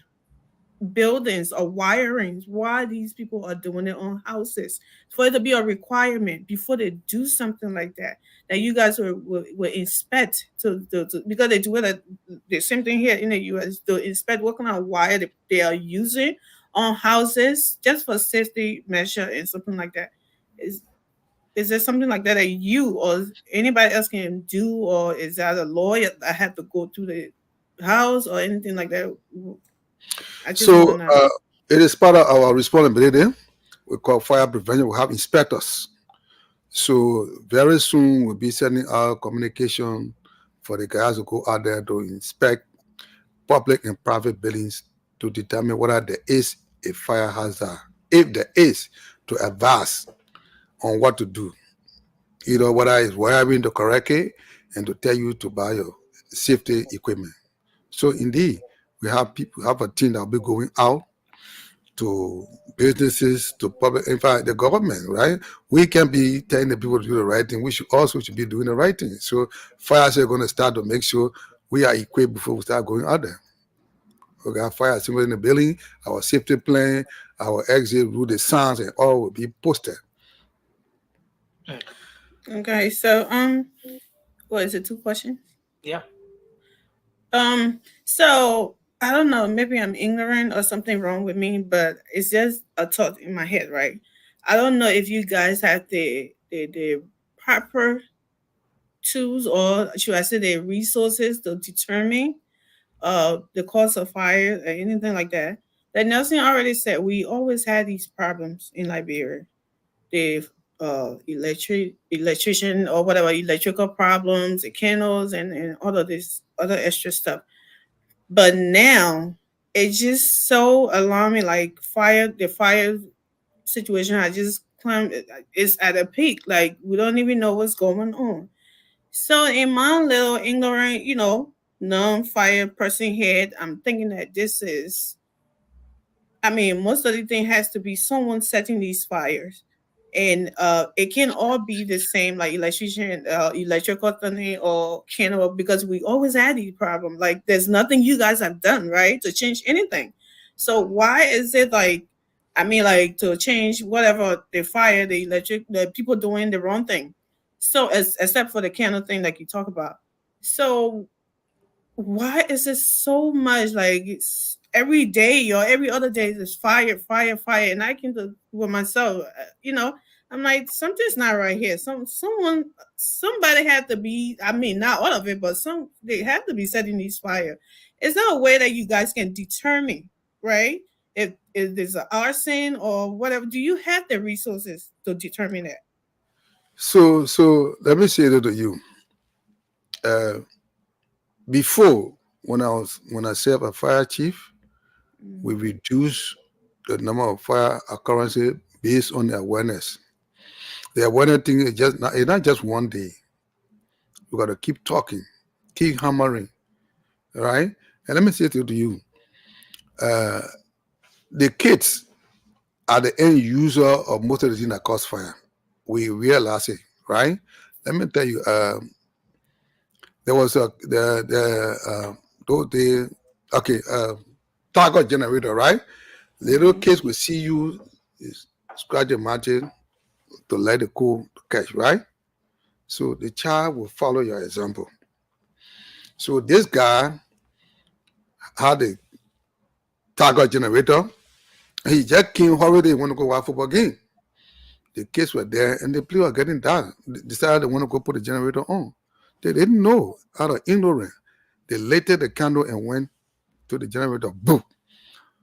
buildings or wirings why these people are doing it on houses, for it to be a requirement before they do something like that, that you guys will inspect to because they do it the same thing here in the US, to inspect what kind of wire they are using on houses just for safety measure and something like that. Is there something like that that you or anybody else can do, or is that a lawyer that have to go to the house or anything like that? I just want So to know. it is part of our responsibility. We call fire prevention. We have inspectors. So very soon we'll be sending out communication for the guys to go out there to inspect public and private buildings to determine whether there is a fire hazard. If there is, to advise on what to do. Whether it's wiring the correctly and to tell you to buy your safety equipment. So indeed, we have a team that will be going out to businesses, to public, in fact, the government, right? We can be telling the people to do the right thing. We should be doing the right thing. So fires are going to start to make sure we are equipped before we start going out there. We got fire symbol in the building, our safety plan, our exit route, the signs, and all will be posted. Okay, so what is it? Two questions. Yeah. So I don't know. Maybe I'm ignorant or something wrong with me, but it's just a thought in my head, right? I don't know if you guys have the proper tools, or should I say the resources, to determine the cause of fire or anything like that. That Nelson already said we always had these problems in Liberia. The electrician or whatever, electrical problems, the candles, and all of this other extra stuff. But now it's just so alarming. Like the fire situation has just climbed. It's at a peak. Like we don't even know what's going on. So in my little ignorant, non-fire person head, I'm thinking that this is, I mean, most of the thing has to be someone setting these fires. And it can all be the same, like electrician, electrical company or candle, because we always had these problems. Like there's nothing you guys have done, right, to change anything. So why is it like, I mean, like to change whatever the fire, the electric, the people doing the wrong thing. So except for the candle thing like you talk about. So why is it so much like it's every day or every other day there's fire, fire, fire, and I can do with myself, I'm like something's not right here. Somebody had to be. I mean, not all of it, but they have to be setting these fire. Is there a way that you guys can determine, right? If there's an arson or whatever, do you have the resources to determine that? So let me say that to you. Before, when I served as fire chief, we reduced the number of fire occurrences based on the awareness. The awareness thing is it's not just one day. You got to keep talking, keep hammering, right? And let me say to you, the kids are the end user of most of the things that cause fire. We realize it, right? Let me tell you, there was target generator, right? Little kids will see you scratch your margin to let it cool to catch, right? So the child will follow your example. So this guy had a target generator. He just came holiday, want to go watch football game. The kids were there and the people were getting down. They decided they want to go put the generator on. They didn't know, out of ignorance. They lighted the candle and went to the generator. Boom.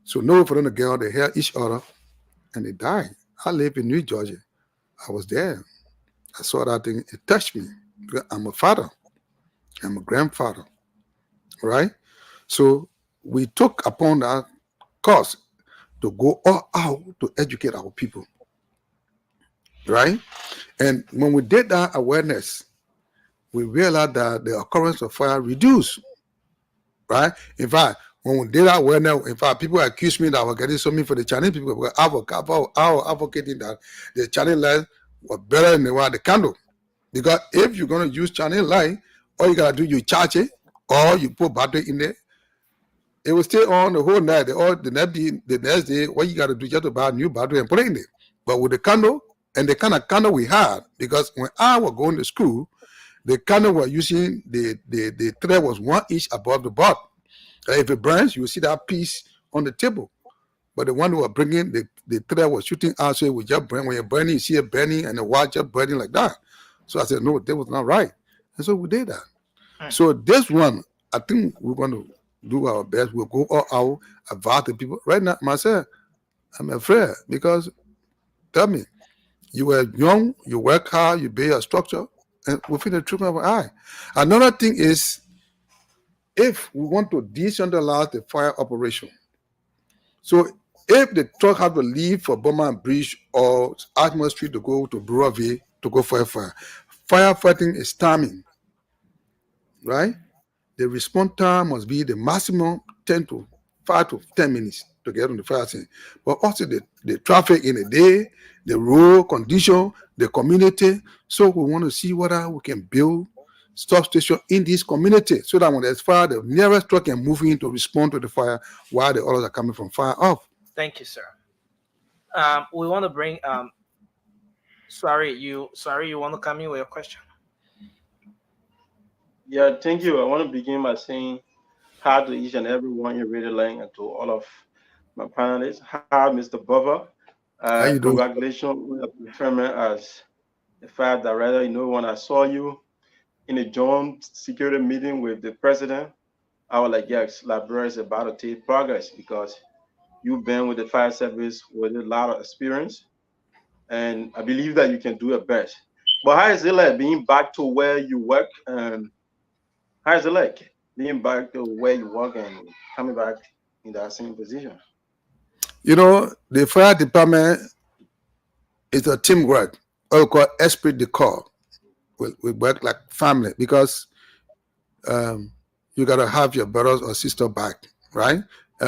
So no for them to get out, they hear each other and they died. I live in New Georgia. I was there. I saw that thing. It touched me. Because I'm a father. I'm a grandfather. Right? So we took upon that cause to go all out to educate our people. Right? And when we did that awareness, we realized that the occurrence of fire reduced, right? In fact, when we did that, in fact, people accused me that I was getting something for the Chinese people, because I was advocating that the Chinese light was better than the candle. Because if you're going to use Chinese light, all you got to do, you charge it, or you put battery in there. It will stay on the whole night. Or the next day, what you got to do, you have to buy a new battery and put it in there. But with the candle, and the kind of candle we had, because when I was going to school, the candle we're using, the thread was 1 inch above the butt. If it burns, you will see that piece on the table. But the one who were bringing, the thread was shooting out, so it would just burn. When you're burning, you see it burning, and the wire just burning like that. So I said, no, that was not right. And so we did that. So this one, I think we're going to do our best. We'll go all out, advise the people. Right now, myself, I'm afraid, because tell me, you were young, you work hard, you build a structure, and within the twinkling of an eye. Another thing is, if we want to decentralize the fire operation, so if the truck have to leave for Burma Bridge or Ashmore Street to go to Brewerville to go for a fire, firefighting is timing, right? The response time must be the maximum 5 to 10 minutes to get on the fire scene. But also the traffic in the day, the road condition, the community. So we want to see whether we can build substation in this community, so that when there's fire, the nearest truck can move in to respond to the fire while the others are coming from fire off. Thank you, sir. We want to bring sorry, you want to come in with your question? Yeah, thank you. I want to begin by saying hi to each and every one in Radio Line, and to all of my panelists. Hi, Mr. Bova. How you doing? Congratulations on your preferment as the fire director. When I saw you in a joint security meeting with the president, I was like, yes, Liberia is about to take progress, because you've been with the fire service with a lot of experience, and I believe that you can do it best. But how is it like being back to where you work? How is it like being back to where you work and coming back in that same position? The fire department is a teamwork, or we call esprit de corps. We work like family, because you got to have your brothers or sister back, right?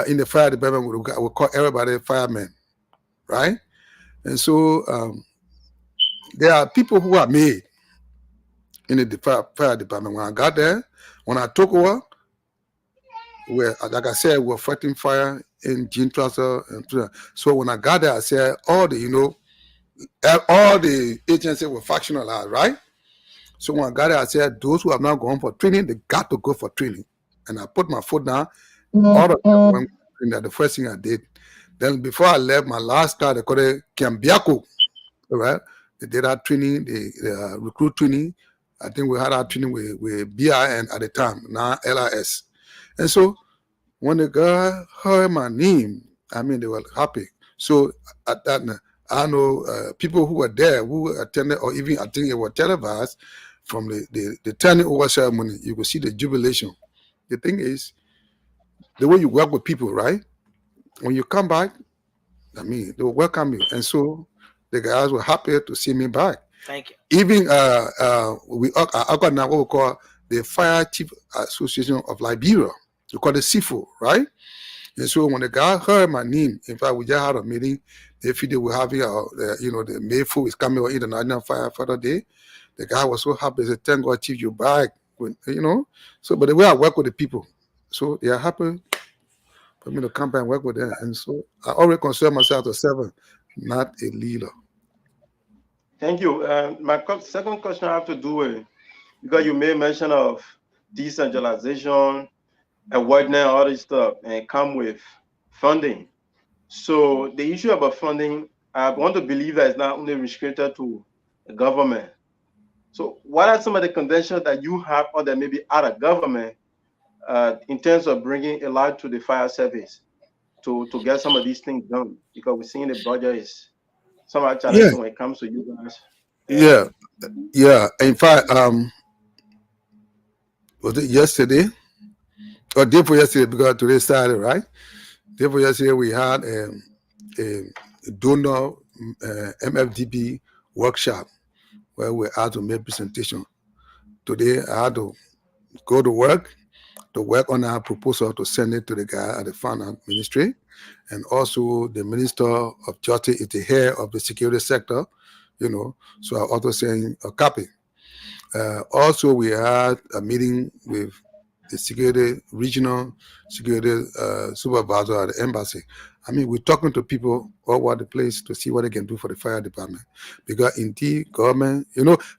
In the fire department, we call everybody firemen, right? And so there are people who are made in the fire department. When I got there, when I took over, like I said, we were fighting fire in Jean Plaza. So when I got there, I said all the agencies were factionalized, right? So when I got there, I said those who have not gone for training, they got to go for training. And I put my foot down. All of them went for training. That's the first thing I did. Then before I left, my last car, they called it Cambiaco, right? They did that training, the recruit training. I think we had our training with BIN at the time, now LIS. And so when the guy heard my name, they were happy. So at that, I know people who were there, who attended, or even I think it was televised, from the turning over ceremony, you could see the jubilation. The thing is, the way you work with people, right? When you come back, they will welcome you. And so the guys were happy to see me back. Thank you. Even I got now what we call the Fire Chief Association of Liberia. We call it CIFO, right? And so when the guy heard my name, in fact, we just had a meeting. They feel they were having, the May 4th is coming, or International Firefighter Day. The guy was so happy. He said, "Thank God, Chief, you're back." So, but the way I work with the people, so they are happy for me to come back and work with them. And so I already consider myself a servant, not a leader. Thank you. My second question I have to do with, because you made mention of decentralization, avoiding all this stuff, and come with funding. So the issue about funding, I want to believe that it's not only restricted to the government. So what are some of the conventions that you have, or that maybe out of government, in terms of bringing a lot to the fire service to get some of these things done? Because we're seeing the budget is somewhat challenging when it comes to you guys. Yeah. In fact, was it yesterday? Or day before yesterday, because today started, right? Day before yesterday, we had a donor MFDB workshop where we had to make presentation. Today I had to go to work on our proposal to send it to the guy at the finance ministry, and also the minister of justice is the head of the security sector, So I also send a copy. Also, we had a meeting with the regional security supervisor at the embassy. I mean, we're talking to people all over the place to see what they can do for the fire department. Because indeed, government,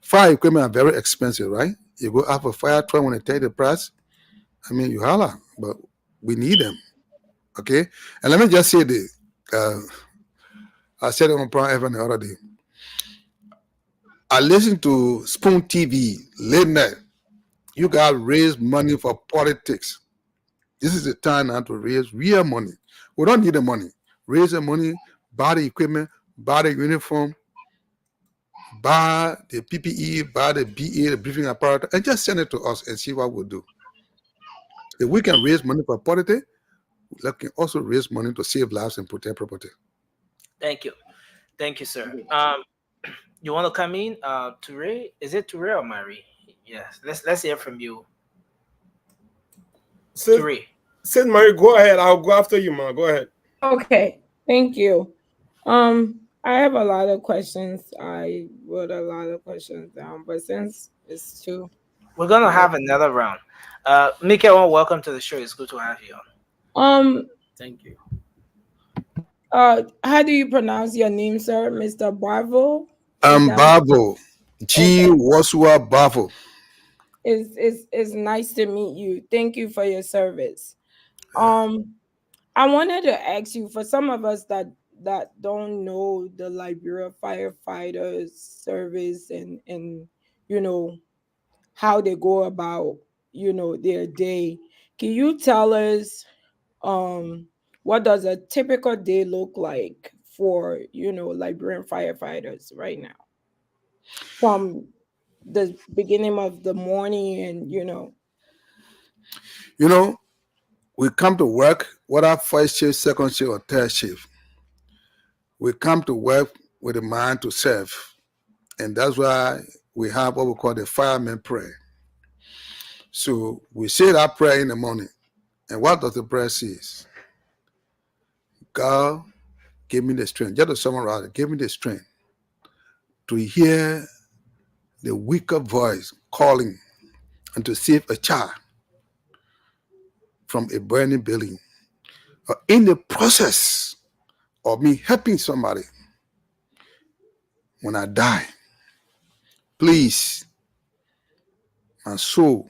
fire equipment are very expensive, right? You go out for fire truck when they take the price, I mean, you holla, but we need them, okay? And let me just say this. I said it on Prime FM the other day. I listened to Spoon TV late night. You got to raise money for politics. This is the time now to raise real money. We don't need the money. Raise the money, buy the equipment, buy the uniform, buy the PPE, buy the BA, the briefing apparatus, and just send it to us and see what we'll do. If we can raise money for politics, we can also raise money to save lives and protect property. Thank you, sir. You want to come in, Toure? Is it Toure or Marie? Yes, let's hear from you, Toure. Sid Marie, go ahead. I'll go after you, man. Go ahead. Okay, thank you. I have a lot of questions. I wrote a lot of questions down, but since it's two, we're gonna have another round. Mikael, welcome to the show. It's good to have you on. Thank you. How do you pronounce your name, sir? Mr. Bravo? Bravo. G. Wasua Bravo. It's nice to meet you. Thank you for your service. I wanted to ask you, for some of us that don't know the Liberia Firefighters service and how they go about their day, can you tell us what does a typical day look like for Liberian firefighters right now, from the beginning of the morning and we come to work, whether first shift, second shift, or third shift. We come to work with a mind to serve. And that's why we have what we call the fireman prayer. So we say that prayer in the morning. And what does the prayer say? God, give me the strength. Just to summarize, give me the strength to hear the weaker voice calling and to save a child from a burning building, or in the process of me helping somebody when I die. Please, my soul,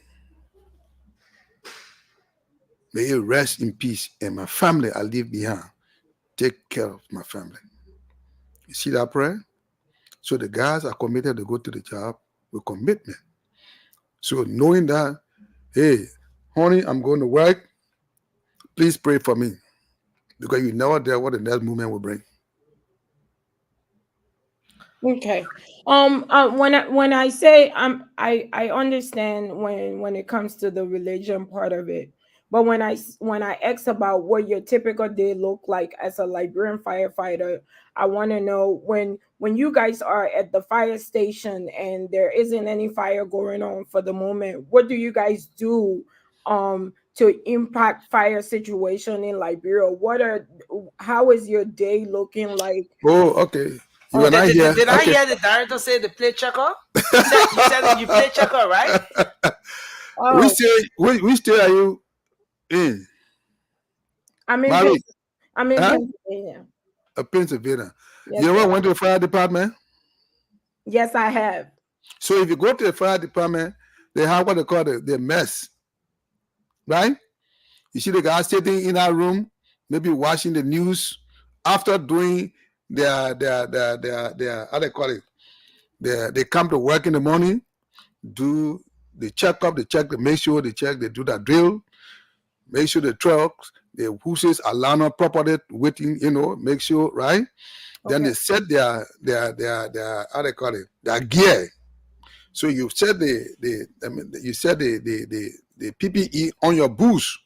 may it rest in peace, and my family I leave behind, take care of my family. You see that prayer? So the guys are committed to go to the job with commitment. So knowing that, hey, honey, I'm going to work, please pray for me, because you never know what the next movement will bring. Okay. When I say I understand when it comes to the religion part of it, but when I ask about what your typical day look like as a Liberian firefighter, I want to know when you guys are at the fire station and there isn't any fire going on for the moment, what do you guys do to impact fire situation in Liberia? How is your day looking like? Oh, okay. Did I hear the director say the play checker? You said that you play checker, right? Which state are you in? I'm in Pennsylvania. Pennsylvania. Yes, you ever went to the fire department? Yes, I have. So if you go to the fire department, they have what they call the mess, right? You see the guys sitting in that room, maybe watching the news after doing their how they call it? They come to work in the morning, do the checkup, they make sure they do that drill, make sure the trucks, the horses are lined up properly, waiting, make sure, right? Okay. Then they set their how they call it, their gear. So you set the PPE on your boots,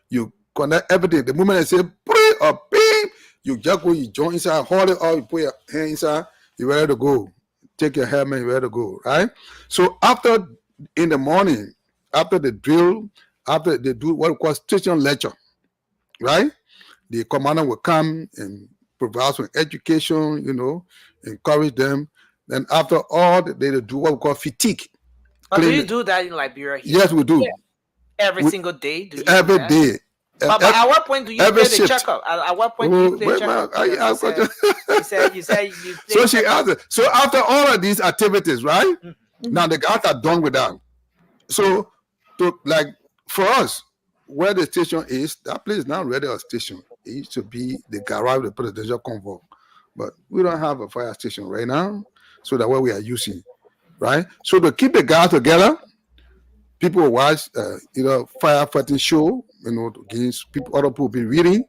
you connect everything. The moment I say put or beep, you just go, you join inside, hold it up, you put your hand inside, you're ready to go. Take your helmet, you're ready to go, right? So after in the morning, after the drill, after they do what we call station lecture, right? The commander will come and provide some education, encourage them. Then after all, they do what we call fatigue. But do you Cleaning. do that in Liberia here? Yes, we do. Every We- single day? Do you Every do that? day. But at what point do you every play the shift. checkup? At what point do you play Wait, checkup? man, You said you play So she checkup. asked. So after all of these activities, right? Now the guys are done with that. So, for us, where the station is, that place is not really a station. It used to be the garage of the presidential convoy, but we don't have a fire station right now. So that's what we are using, right? So to keep the guys together, people will watch, firefighting show. Against people, other people be reading,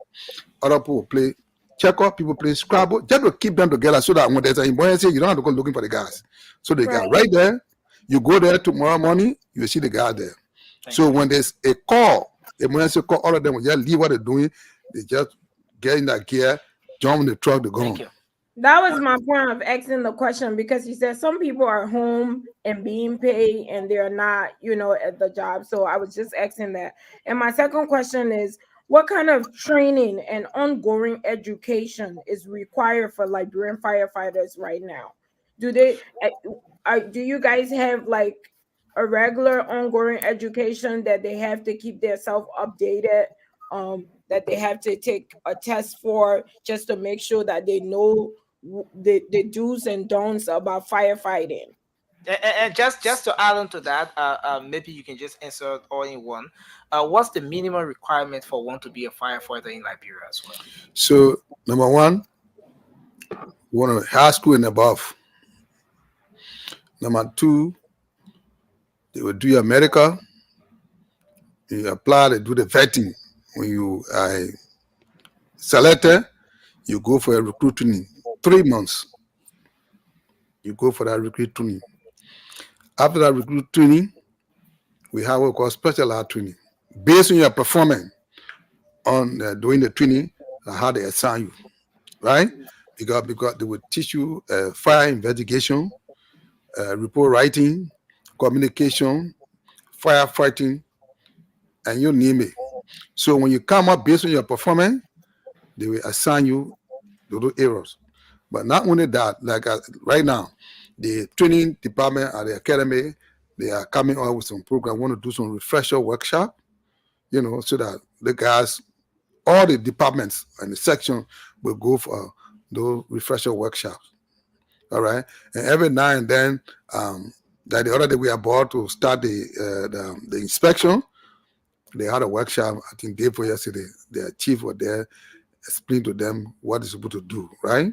other people play check-up, people play Scrabble, just to keep them together so that when there's an emergency, you don't have to go looking for the guys. So they got right there. You go there tomorrow morning, you see the guy there. So when there's a call, emergency call, all of them will just leave what they're doing. They just get in that gear, jump in the truck, they're gone. That was my point of asking the question, because you said some people are home and being paid and they're not, at the job. So I was just asking that. And my second question is, what kind of training and ongoing education is required for Liberian firefighters right now? Do you guys have like a regular ongoing education that they have to keep themselves updated? That they have to take a test for, just to make sure that they know the do's and don'ts about firefighting. And just to add on to that, maybe you can just answer it all in one. What's the minimum requirement for one to be a firefighter in Liberia as well? So number one, want to high school and above. Number two, they will do your medical. You apply, they do the vetting. When you are selected, you go for a recruit training. 3 months. You go for that recruit training. After that recruit training, we have what we call specialized training. Based on your performance on doing the training, how they assign you, right? Because they will teach you fire investigation, report writing, communication, firefighting, and you name it. So when you come up based on your performance, they will assign you to those areas. But not only that, like right now, the training department at the academy, they are coming up with some program, want to do some refresher workshop, so that the guys, all the departments and the section will go for those refresher workshops. All right. And every now and then, that the other day we are about to start the inspection. They had a workshop, I think day before yesterday. Their chief was there, explain to them what they're supposed to do, right?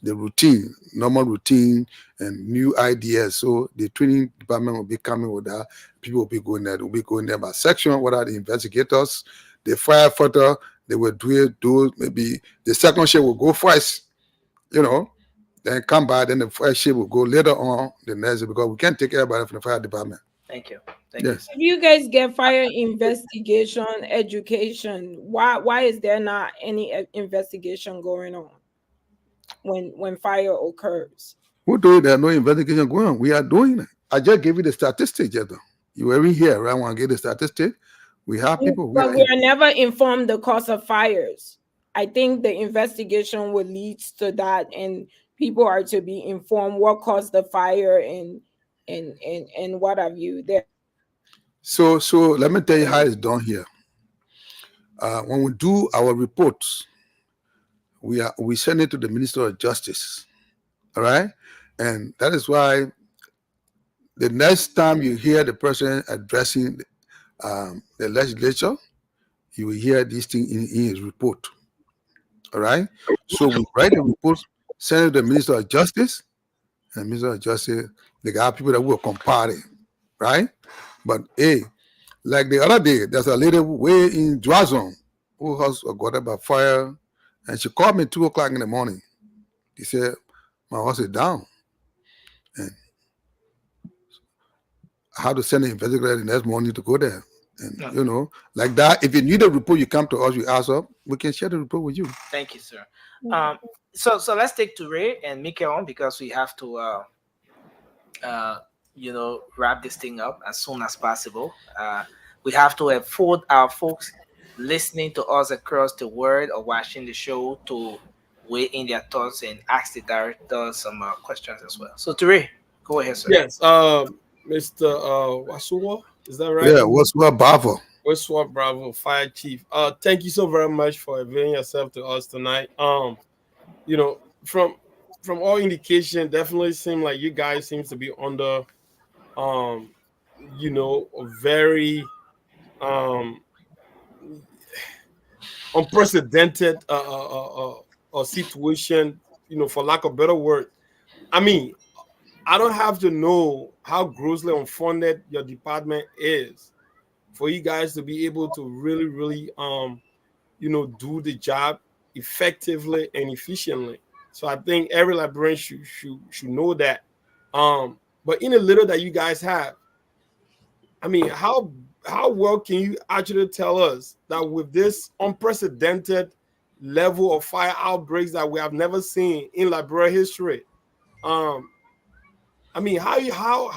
The routine, normal routine, and new ideas. So the training department will be coming with that. People will be going there. They'll be going there by section. What are the investigators? The firefighter, they will do maybe the second shift will go first, then come back, then the first shift will go later on the next, because we can't take everybody from the fire department. Thank you. Yes. If you guys get fire investigation education, why is there not any investigation going on when fire occurs? Who told you there's no investigation going on? We are doing it. I just gave you the statistics, Jetta. You were in here, right? I want to get the statistics. We have people. But we are never informed the cause of fires. I think the investigation will lead to that, and people are to be informed what caused the fire and what have you there. So let me tell you how it's done here. When we do our reports, we send it to the Minister of Justice. All right, and that is why the next time you hear the person addressing the legislature, you will hear this thing in his report. All right, so we write a report, send it to the Minister of Justice, and Minister of Justice, they got people that will compare it, right? But hey, like the other day, there's a lady way in Dwazon who house got up by fire, and she called me 2 o'clock in the morning. She said, my house is down. And I had to send an investigator the next morning to go there. And like that, if you need a report, you come to us, you ask us, we can share the report with you. Thank you, sir. So let's take to Ray and Mikael on, because we have to wrap this thing up as soon as possible. We have to afford our folks listening to us across the world or watching the show to weigh in their thoughts and ask the director some questions as well. So, Ture, go ahead, sir. Yes, Mr. Wasuwa, is that right? Yeah, what's what Bravo? Westward Bravo, Fire Chief. Thank you so very much for availing yourself to us tonight. You know, from all indication, definitely seem like you guys seems to be under um, a very um unprecedented situation, for lack of better word. I mean, I don't have to know how grossly unfunded your department is for you guys to be able to really, really, do the job effectively and efficiently. So I think every librarian should know that. But in a little that you guys have, I mean, how well can you actually tell us that with this unprecedented level of fire outbreaks that we have never seen in library history? Um, I mean, how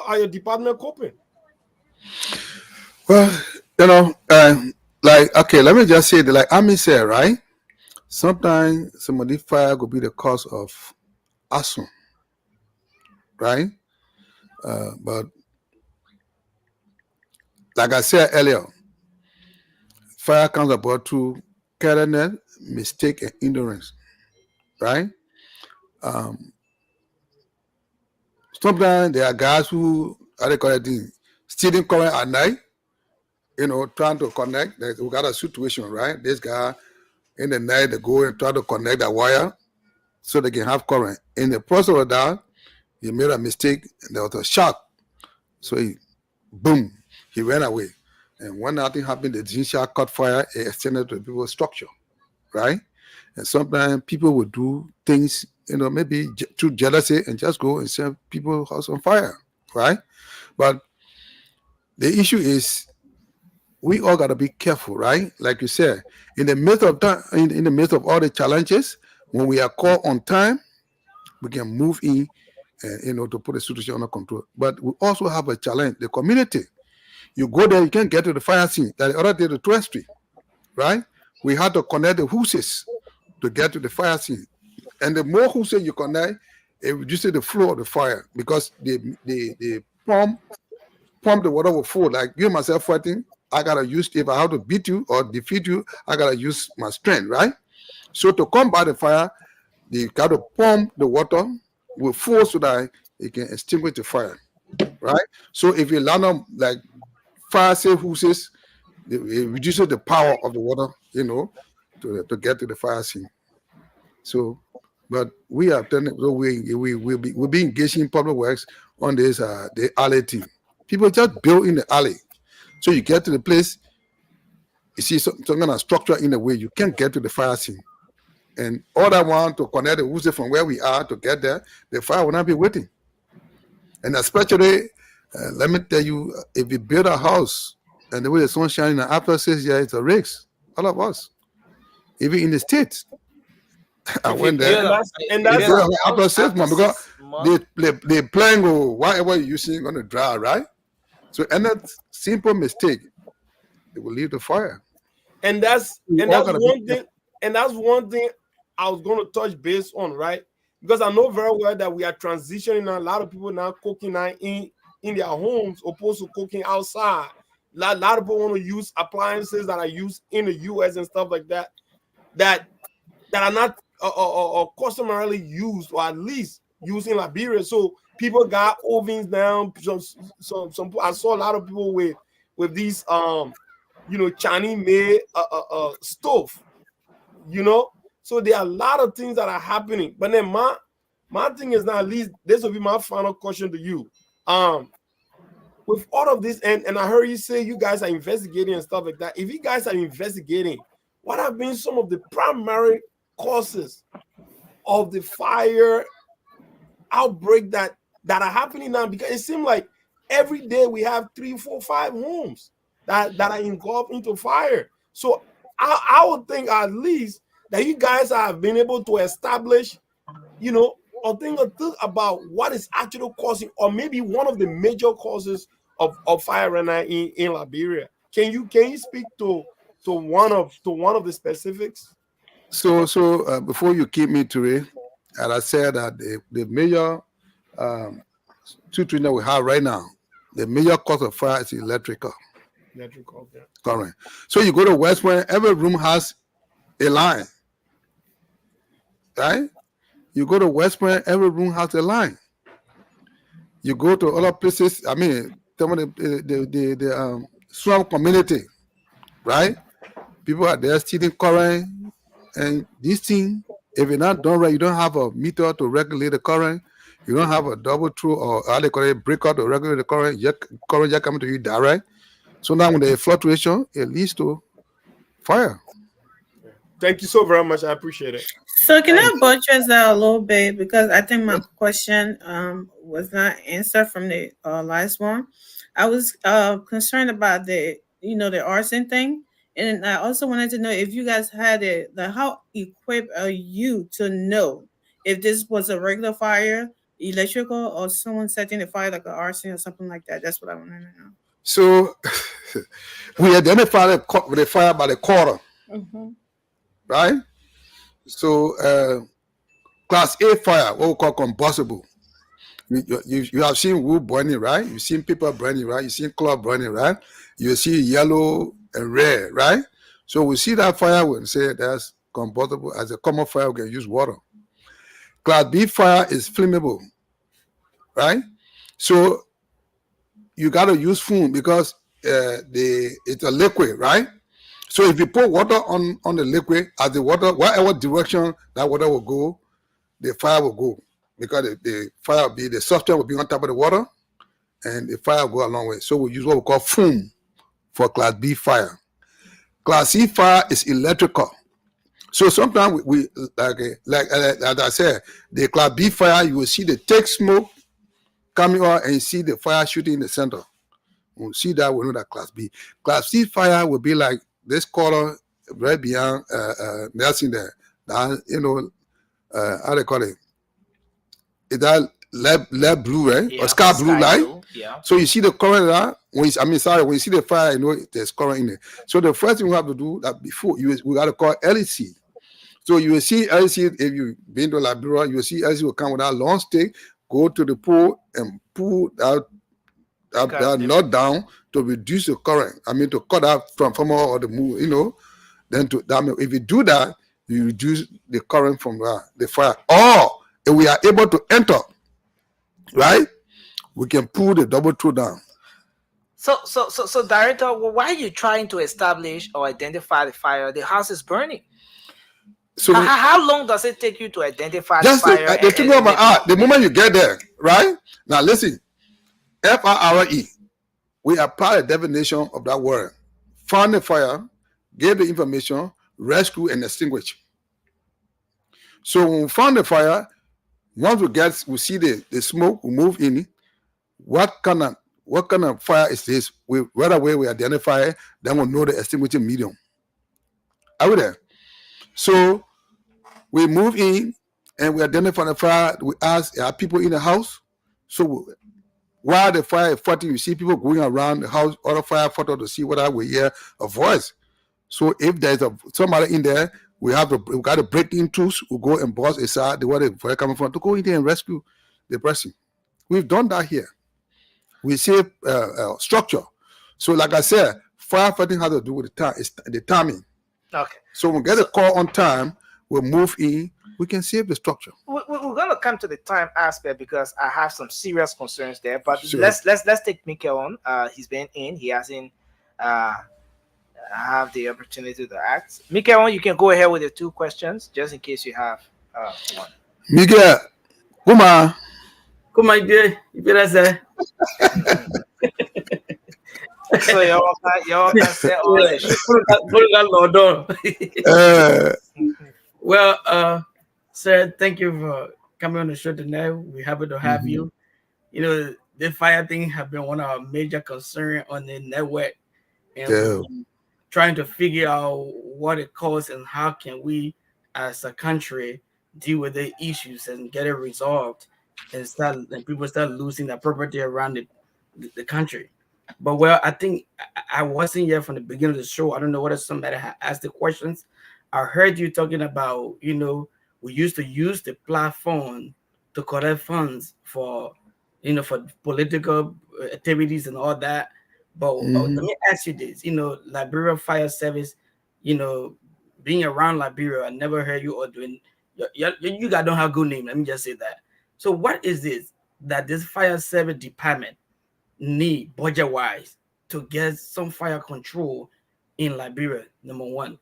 are your department coping? Well, like okay, let me just say that, like Ami said, right? Sometimes some of the fire could be the cause of asthma, right? But like I said earlier, fire comes about through carelessness, mistake, and ignorance, right? Um, Sometimes there are guys who are they call it stealing current at night, trying to connect. We got a situation, right? This guy in the night they go and try to connect the wire so they can have current. In the process of that, he made a mistake and there was a shock. So boom, he ran away. And when nothing happened, the gunshot caught fire, it extended to people's structure, right? And sometimes people will do things, maybe through jealousy and just go and set people's house on fire, right? But the issue is we all got to be careful, right? Like you said, in the midst of that, in the midst of all the challenges, when we are called on time, we can move in and to put the situation under control. But we also have a challenge: the community. You go there, you can't get to the fire scene. That the other day, the 12th Street, right? We had to connect the hoses to get to the fire scene, and the more hoses you connect, it reduces the flow of the fire because the pump the water will flow. Like you and myself fighting, I gotta use, if I have to beat you or defeat you, I gotta use my strength, right? So to combat the fire, you gotta pump the water with force so that it can extinguish the fire, right? So if you land on like fire safe hoses, it reduces the power of the water, to get to the fire scene. So, but we are telling, so we'll be engaging in public works on this the alley team. People just build in the alley. So you get to the place, you see some kind of structure in the way you can't get to the fire scene. And all I want to connect the hoses from where we are to get there, the fire will not be waiting. And especially, let me tell you, if you build a house and the way the sun shining after 6 years, it's a risk. All of us, even in the States. I If you went there. build a- and They that's build a house after 6 months because 6 months. they plan go whatever you're using going to dry, right? So any simple mistake, it will lead to fire. and that's We and all that's gotta be one thing and that's one thing I was going to touch base on, right? Because I know very well that we are transitioning now. A lot of people now cooking now in their homes opposed to cooking outside. A lot of people want to use appliances that are used in the US and stuff like that that are not customarily used, or at least used in Liberia. So people got ovens now. Some I saw a lot of people with these Chinese made stove. So there are a lot of things that are happening. But then my thing is now, at least this will be my final question to you. With all of this, and I heard you say you guys are investigating and stuff like that. If you guys are investigating, what have been some of the primary causes of the fire outbreak that are happening now? Because it seems like every day we have 3, 4, 5 homes that are engulfed into fire. So I would think at least that you guys have been able to establish, think about what is actually causing, or maybe one of the major causes of fire right now in Liberia. Can you speak to one of the specifics? So before you keep me to it, as I said that the major two things that we have right now, the major cause of fire is electrical Electrical, okay. current. So you go to West Point, every room has a line, right? You go to West Point, every room has a line. You go to other places. I mean, some of the swamp community, right? People are there stealing current, and this thing, if it's not done right, you don't have a meter to regulate the current. You don't have a double through or how they call it breaker to regulate the current. Current just coming to you direct. So now when there's fluctuation, it leads to fire. Thank you so very much. I appreciate it. So can I buttress that a little bit, because I think my question was not answered from the last one. I was concerned about the the arson thing, and I also wanted to know if you guys had it. How equipped are you to know if this was a regular fire, electrical, or someone setting the fire like an arson or something like that? That's what I wanted to know. So we identify the fire by the quarter, right? So class A fire, what we call combustible. You have seen wood burning, right? You've seen paper burning, right? You've seen cloth burning, right? You see yellow and red, right? So we see that fire, we say that's combustible. As a common fire, we can use water. Class B fire is flammable, right? So you got to use foam because it's a liquid, right? So if you put water on the liquid, as the water, whatever direction that water will go, the fire will go, because the fire will be, the substance will be on top of the water, and the fire will go a long way. So we use what we call foam for class B fire. Class C fire is electrical. So sometimes we like as I said, the class B fire, you will see the thick smoke coming out and you see the fire shooting in the center. We'll see that, we know that class B. Class C fire will be like this color right beyond Nelson there. That, how they call it? Is that lead blue, right? Yeah, or sky blue light? blue, yeah. So you see the current there. When you see the fire, you know there's current in there. So the first thing we have to do that before we got to call LEC. So you will see LEC, if you've been to Liberia, you will see LEC will come with that long stick, go to the pool and pull that nut down to reduce the current. I mean, to cut out from all the move, then if you do that, you reduce the current from the fire. Or if we are able to enter, right, we can pull the double through down. So, Director, why are you trying to establish or identify the fire? The house is burning. So how long does it take you to identify the fire? The thing about the moment you get there, right? Now listen, FIRE, we apply the definition of that word. Find the fire, get the information, rescue and extinguish. So when we find the fire, once we see the smoke, we move in. What kind of fire is this? Right away we identify it, then we'll know the extinguishing medium. Are we there? So we move in and we identify the fire. We ask, are people in the house? So while the fire is fighting, you see people going around the house, other firefighters to see whether we hear a voice. So if there's somebody in there, we got to break into, we go and bust aside where the fire coming from to go in there and rescue the person. We've done that here. We save structure. So like I said, firefighting has to do with the time. It's the timing. Okay. So when we get a call on time, we'll move in, we can save the structure. We're going to come to the time aspect because I have some serious concerns there. But Sure. let's take Mikael on. He's been in. He hasn't have the opportunity to act. Mikael, you can go ahead with the two questions just in case you have one. Miguel, come on. Come on, dear. You better say. So y'all can say all this. Well, sir, thank you for coming on the show tonight. We're happy to have you. The fire thing have been one of our major concerns on the network, and trying to figure out what it causes and how can we, as a country, deal with the issues and get it resolved, and people start losing their property around the country. But well, I think I wasn't here from the beginning of the show. I don't know whether somebody asked the questions. I heard you talking about, we used to use the platform to collect funds for, for political activities and all that. But let me ask you this, Liberia Fire Service, being around Liberia, I never heard you all doing, you guys don't have good name. Let me just say that. So what is this that this fire service department need budget-wise to get some fire control in Liberia? Number one,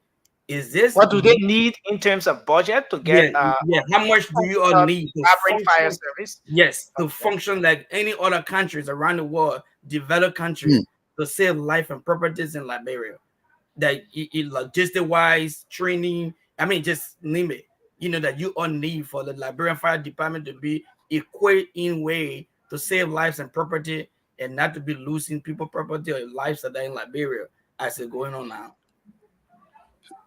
is this What do they need in terms of budget to get? yeah? How much do you all need to average fire function? service? Yes, to function like any other countries around the world, developed countries, to save life and properties in Liberia. That logistic-wise, training, I mean, just name it. That you all need for the Liberian Fire Department to be equipped in way to save lives and property, and not to be losing people property or lives that are in Liberia as it's going on now.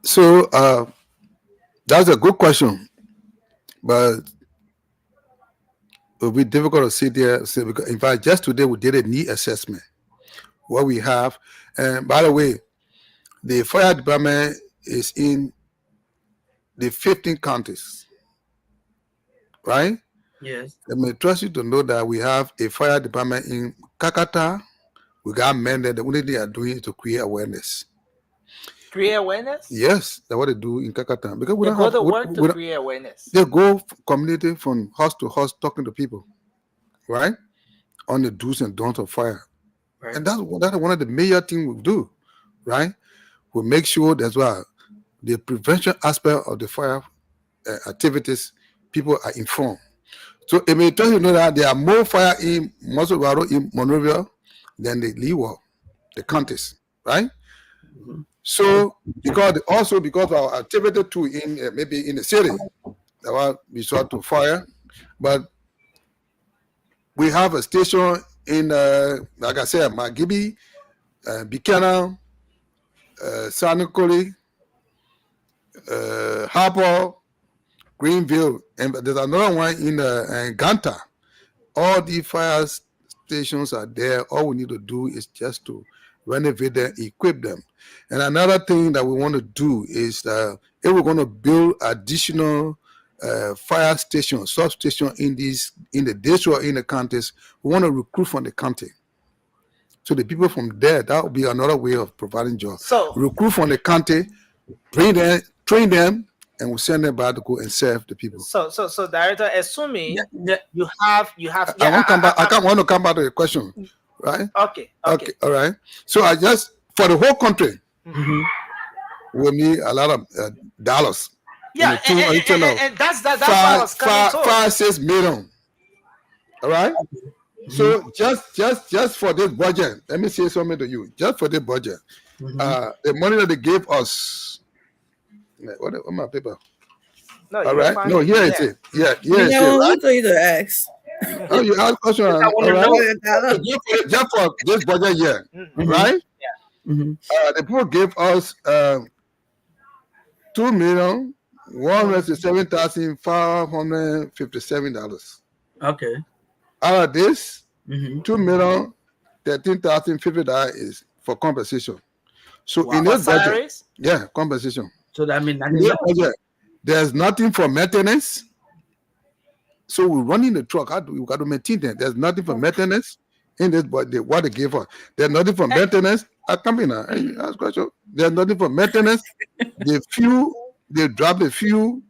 So that's a good question, but it will be difficult to sit there. Because in fact, just today we did a need assessment. What we have, and by the way, the fire department is in the 15 counties, right? Yes. Let me trust you to know that we have a fire department in Kakata. We got men that the only thing they are doing is to create awareness. Create awareness? Yes, that's what they do in Kakata. Because we They don't go have to work to create awareness. They go community from house to house talking to people, right? On the do's and don'ts of fire. Right. And that's one of the major things we do, right? We make sure that's why the prevention aspect of the fire activities, people are informed. So it may tell you know that there are more fire in Mosovaro, in Monrovia, than the Leeward, the counties, right? Mm-hmm. So because of our activity too in maybe in the city, that was resort to fire, but we have a station in like I said, Magibi, Buchanan, Sanukoli, Harper, Greenville, and there's another one in Ganta. All the fire stations are there. All we need to do is just to renovate them, equip them. And another thing that we want to do is if we're going to build additional fire station, substation in the district or in the counties, we want to recruit from the county. So the people from there, that would be another way of providing jobs. So recruit from the county, bring them, train them, and we'll send them back to go and serve the people. So, Director, assuming you have. I want to come back to the question, right? Okay, all right. So I just for the whole country, we need a lot of dollars. Yeah, and that's what I was coming to. 5-6 million. All right. So just for this budget, let me say something to you. Just for this budget, the money that they gave us. What my paper? No, all right. No, here it is. Yeah, here it is. Who told you to ask? Oh, you ask question. All right. Just for this budget year, right? Yeah. The people gave us $2,167,557. Okay. Out of this, $2,013,050 is for compensation. So in this budget, compensation. So that means there's nothing for maintenance. So we're running the truck. We got to maintain them. There's nothing for maintenance in this budget. What they gave us. There's nothing for maintenance. I come in now. Ask question. There's nothing for maintenance. The fuel, they drop the fuel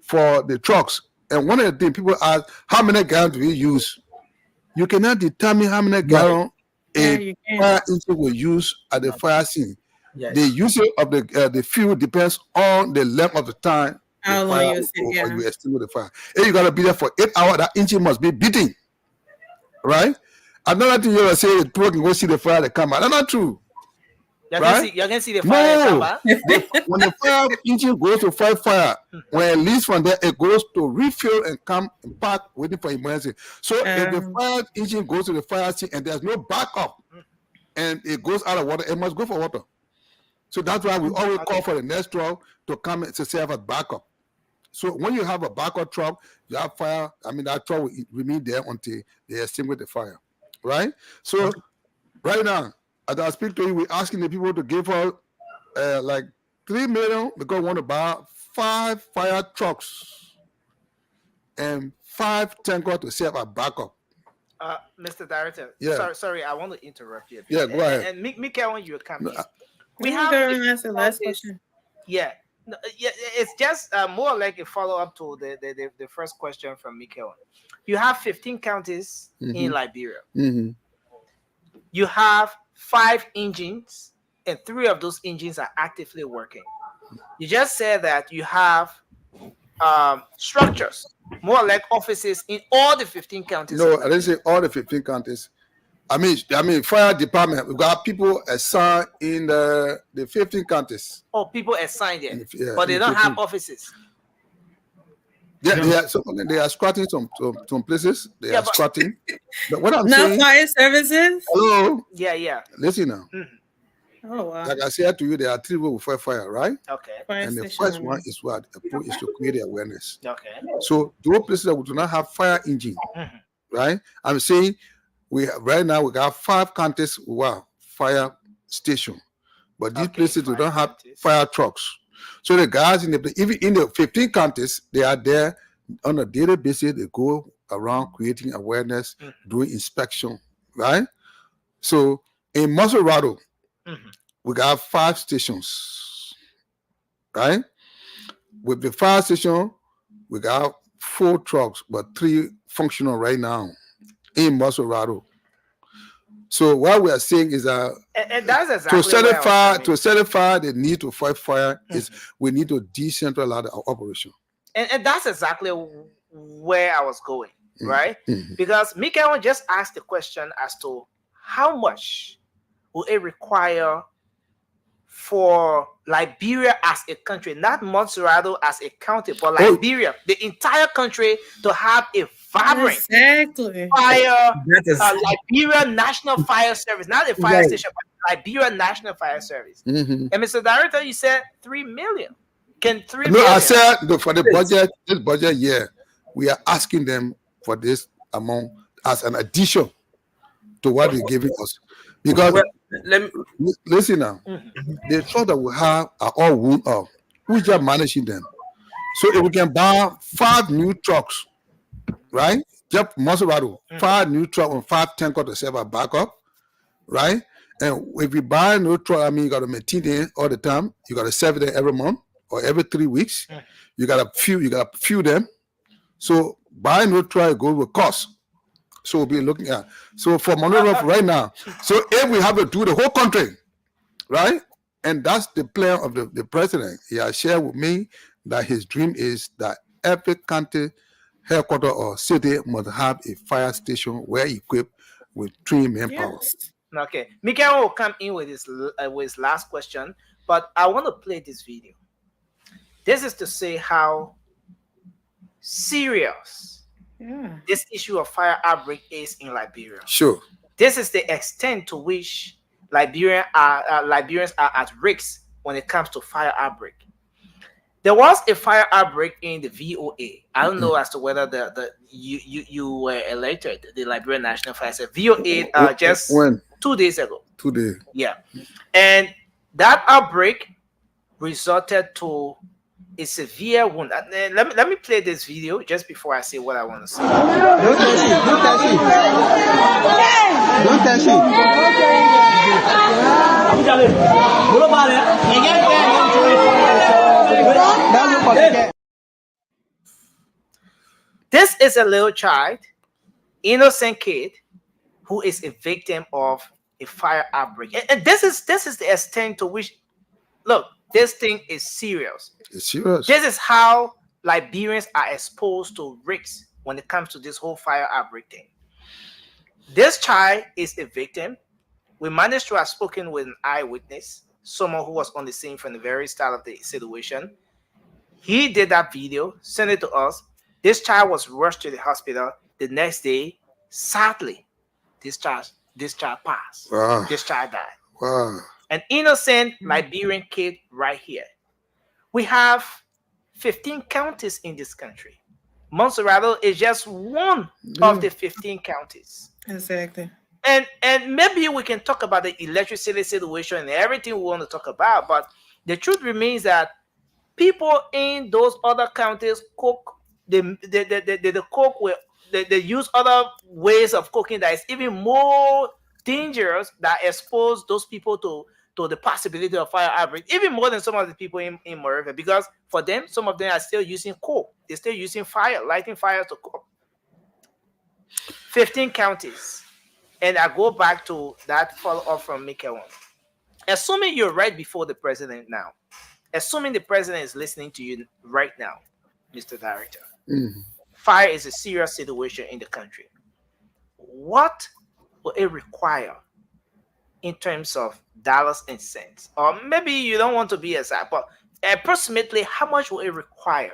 for the trucks. And one of the things people ask, how many gallons do we use? You cannot determine how many gallons a fire engine will use at the fire scene. Yes. The usage of the fuel depends on the length of the time how long you extinguish the fire. If you gotta be there for 8 hours, that engine must be beating, right? Another thing you ever say is people can go see the fire that come out. That's not true. You can see the fire that come out. When the fire engine goes to fight fire, when it leaves from there, it goes to refill and come and park waiting for emergency. So if the fire engine goes to the fire scene and there's no backup and it goes out of water, it must go for water. So that's why we always call for the next truck to come to serve as backup. So when you have a backup truck, you have fire. I mean, that truck will remain there until they extinguish the fire, right? So right now, as I speak to you, we're asking the people to give us like 3 million because we want to buy 5 fire trucks and 5 tankers to serve a backup. Mr. Director, Yeah. sorry, I want to interrupt you. Yeah, go ahead. And Mikael, when you come in, we I'm have gonna answer the last this- question. Yeah, no, yeah, it's just more like a follow up to the first question from Mikael. You have 15 counties in Liberia. Mm-hmm. You have 5 engines, and 3 of those engines are actively working. You just said that you have structures, more like offices in all the 15 counties. No, I didn't say all the 15 counties. I mean, fire department. We got people assigned in the 15 counties. Oh, people assigned there, Yeah, but they in don't 15. have offices. Yeah, they are squatting some places. They Yeah, are but- squatting. But what I'm Not saying, fire services. hello, Yeah. listen now. Oh wow. Like I said to you, there are 3 ways for fire, right? Okay. Fire And the station first owner. one is what? Is to create awareness. Okay. So those places that we do not have fire engine, Mhm. right? I'm saying right now we got 5 counties with fire station, but these Okay, places do 5 not have counties. fire trucks. So the guys even in the 15 counties, they are there on a daily basis. They go around creating awareness, doing inspection, right? So in Maserado, we got 5 stations, right? With the fire station, we got 4 trucks, but 3 functional right now in Maserado. So what we are saying is that And that's exactly to where I was coming. satisfy the need to fight fire is we need to decentralize our operation. And that's exactly where I was going, right? Mhm. Because Mikael just asked the question as to how much will it require for Liberia as a country, not Montserrat as a county, but Oh. Liberia, the entire country, to have a vibrant Exactly. fire, That is Liberia National Fire Service, not a fire Right. station, but Liberia National Fire Service. Mhm. And Mr. Director, you said 3 million. Can 3 No, million? I said for the budget, this budget year, we are asking them for this amount as an addition to what they're giving us. Because well, let me, listen now, the trucks that we have are all wound up. Who's just managing them? So if we can buy 5 new trucks, right? Just Maserati, 5 new trucks and 5 tankers to serve our backup, right? And if you buy a new truck, I mean, you got to maintain it all the time. You got to serve it every month or every 3 weeks. You got to fuel them. So buying a new truck goes with cost. So we'll be looking at. So for Monroe right now, so if we have to do the whole country, right? And that's the plan of the president. He has shared with me that his dream is that every county headquarters or city must have a fire station well equipped with trained manpower. Yes. Okay, Mikael will come in with his last question, but I want to play this video. This is to say how serious Yeah. this issue of fire outbreak is in Liberia. Sure. This is the extent to which Liberians are at risk when it comes to fire outbreak. There was a fire outbreak in the VOA. I don't know as to whether you were elected the Liberian National Fire Service. VOA just When? 2 days ago. Today. Yeah, and that outbreak resulted to a severe wound. Let me play this video just before I say what I want to say. Don't touch it. This is a little child, innocent kid, who is a victim of a fire outbreak, and this is the extent to which, look, this thing is serious. It's serious. This is how Liberians are exposed to risks when it comes to this whole fire outbreak thing. This child is a victim. We managed to have spoken with an eyewitness, someone who was on the scene from the very start of the situation. He did that video, sent it to us. This child was rushed to the hospital. The next day, sadly, this child passed. Wow. This child died. Wow. An innocent Liberian kid right here. We have 15 counties in this country. Montserrat is just one of the 15 counties. Exactly. And maybe we can talk about the electricity situation and everything we want to talk about, but the truth remains that people in those other counties cook the cook with they use other ways of cooking that is even more dangerous, that expose those people to the possibility of fire outbreak, even more than some of the people in Moreover, because for them, some of them are still using coal. They're still using fire, lighting fires to cook. 15 counties. And I go back to that follow-up from Mikael. Assuming you're right before the president now, assuming the president is listening to you right now, Mr. Director, fire is a serious situation in the country. What will it require in terms of dollars and cents? Or maybe you don't want to be exact, but approximately how much will it require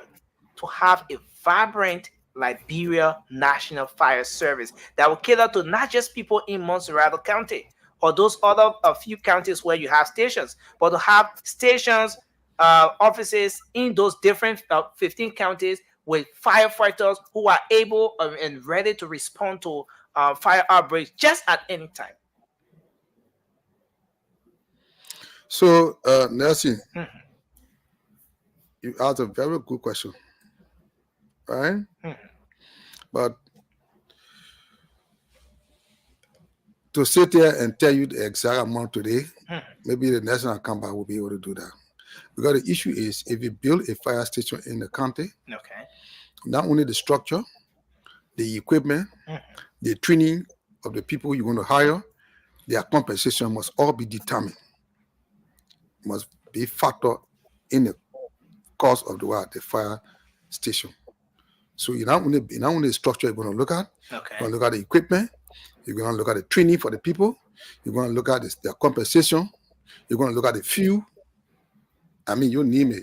to have a vibrant Liberia National Fire Service that will cater to not just people in Montserrat County or those other a few counties where you have stations, but to have stations, offices in those different 15 counties with firefighters who are able and ready to respond to fire outbreaks just at any time. So, Nelson, you asked a very good question, right? But to sit here and tell you the exact amount today, maybe the next time I come back will be able to do that. Because the issue is, if you build a fire station in the county, not only the structure, the equipment, the training of the people you're going to hire, their compensation must all be determined, must be factored in the cost of the fire station. So you're not only the structure you're going to look at, you're going to look at the equipment, you're going to look at the training for the people, you're going to look at their compensation, you're going to look at the fuel. I mean, you name it.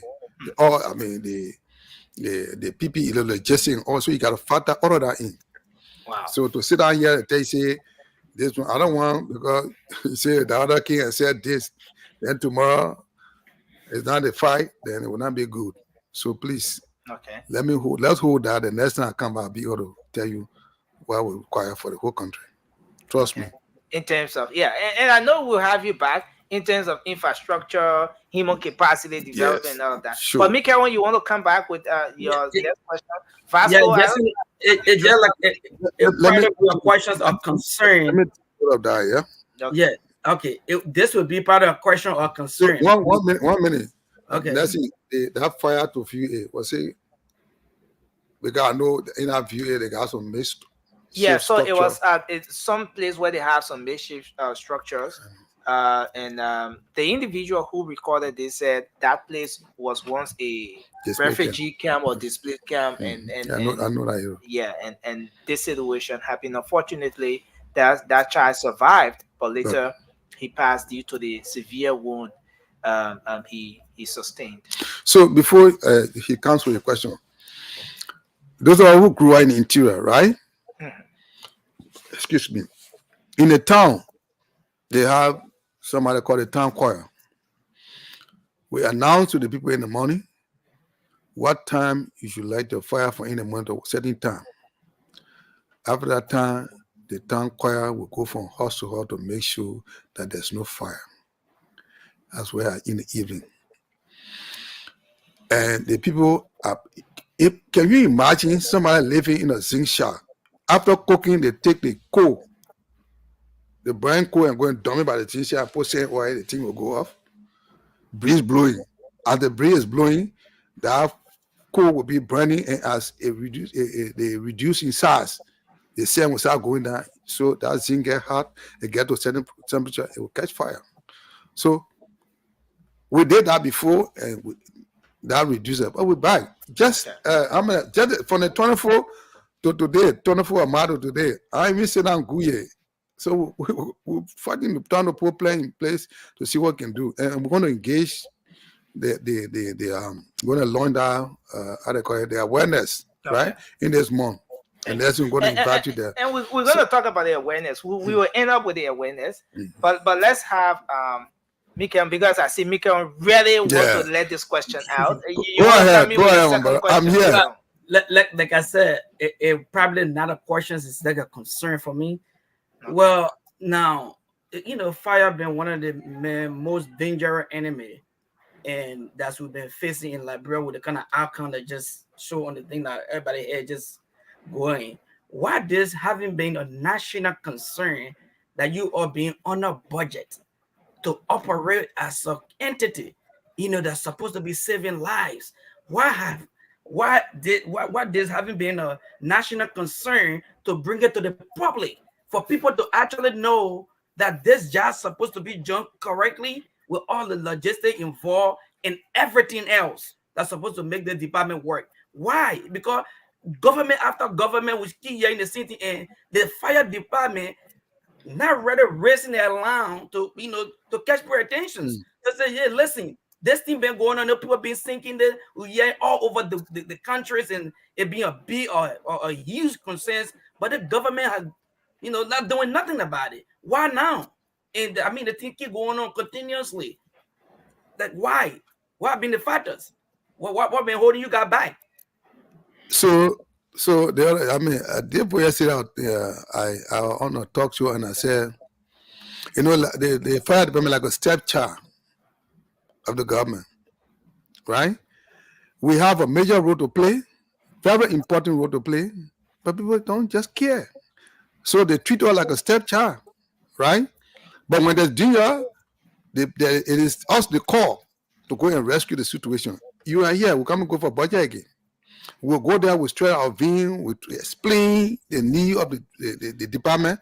The PPE, the logistics, also you got to factor all of that in. Wow. So to sit down here and they say, this one, I don't want, because you say the other king and said this, then tomorrow it's not a fight, then it will not be good. So please, let's hold that. The next time I come back, I'll be able to tell you what we require for the whole country. Trust me. In terms of, and I know we'll have you back in terms of infrastructure, human capacity development, and all of that. Sure. But Mikael, you want to come back with your next question? Vasco, it's just like part of your questions of concern. Let me put up that, yeah. Okay. This would be part of a question of concern. So one minute. Okay. That's it. That fire to view A was it? Because I know in our view A they got some mixed. Yeah, so it was it's some place where they have some makeshift structures. And the individual who recorded this said that place was once a refugee camp or displaced camp, and I know that. Yeah, and this situation happened. Unfortunately, that child survived, but later he passed due to the severe wound he sustained. So before he comes with a question, those are who grew up in the interior, right? Excuse me. In the town, they have somebody called a town choir. We announce to the people in the morning what time you should light the fire for in the morning, to a certain time. After that time, the town choir will go from house to house to make sure that there's no fire. As well as in the evening. And the people are, can you imagine somebody living in a zinc shack? After cooking, they take the coal, the brine coal, and go and dump it by the zinc shack, put sand oil, the thing will go off. Breeze blowing. As the breeze is blowing, that coal will be burning, and as they reduce in size, the sand will start going down. So that zinc get hot, it get to a certain temperature, it will catch fire. So we did that before, and that reduced it. But we're back. Just just from the 24 to today, 24 of March to today, I even sit down Guye. So we're fighting trying to put plan in place to see what we can do, and we're going to engage we're going to launch down how they call it, the awareness right in this month, and that's we're going to invite you there. And we're going to talk about the awareness. We will end up with the awareness, but let's have Mika, because I see Mika really want Yeah. to let this question out. You Go want to come ahead, in go with the ahead, second but I'm question, here. Mika? Like I said, it probably not a question. It's like a concern for me. Well, now fire been one of the most dangerous enemy, and that's what we've been facing in Liberia with the kind of outcome that just show on the thing that everybody here just going. Why this having been a national concern that you are being on a budget to operate as an entity, that's supposed to be saving lives? Why this having been a national concern to bring it to the public for people to actually know that this job supposed to be done correctly with all the logistics involved and everything else that's supposed to make the department work? Why? Because government after government was key here in the city, and the fire department not rather raising their alarm to catch their attentions. They say, yeah, listen, this thing been going on. People been sinking there, yeah, all over the countries, and it being a big or a huge concern. But the government has, not doing nothing about it. Why now? And I mean, the thing keep going on continuously. Like, why? What have been the factors? What been holding you guys back? So the other, I mean, did yesterday out there, I on a talk show and I said, the fire department like a stepchild of the government, right? We have a major role to play, very important role to play, but people don't just care. So they treat us like a stepchild, right? But when there's danger, it is us the call to go and rescue the situation. You are here, we come and go for budget again. We'll go there, we'll straight our vein, we'll explain the need of the department.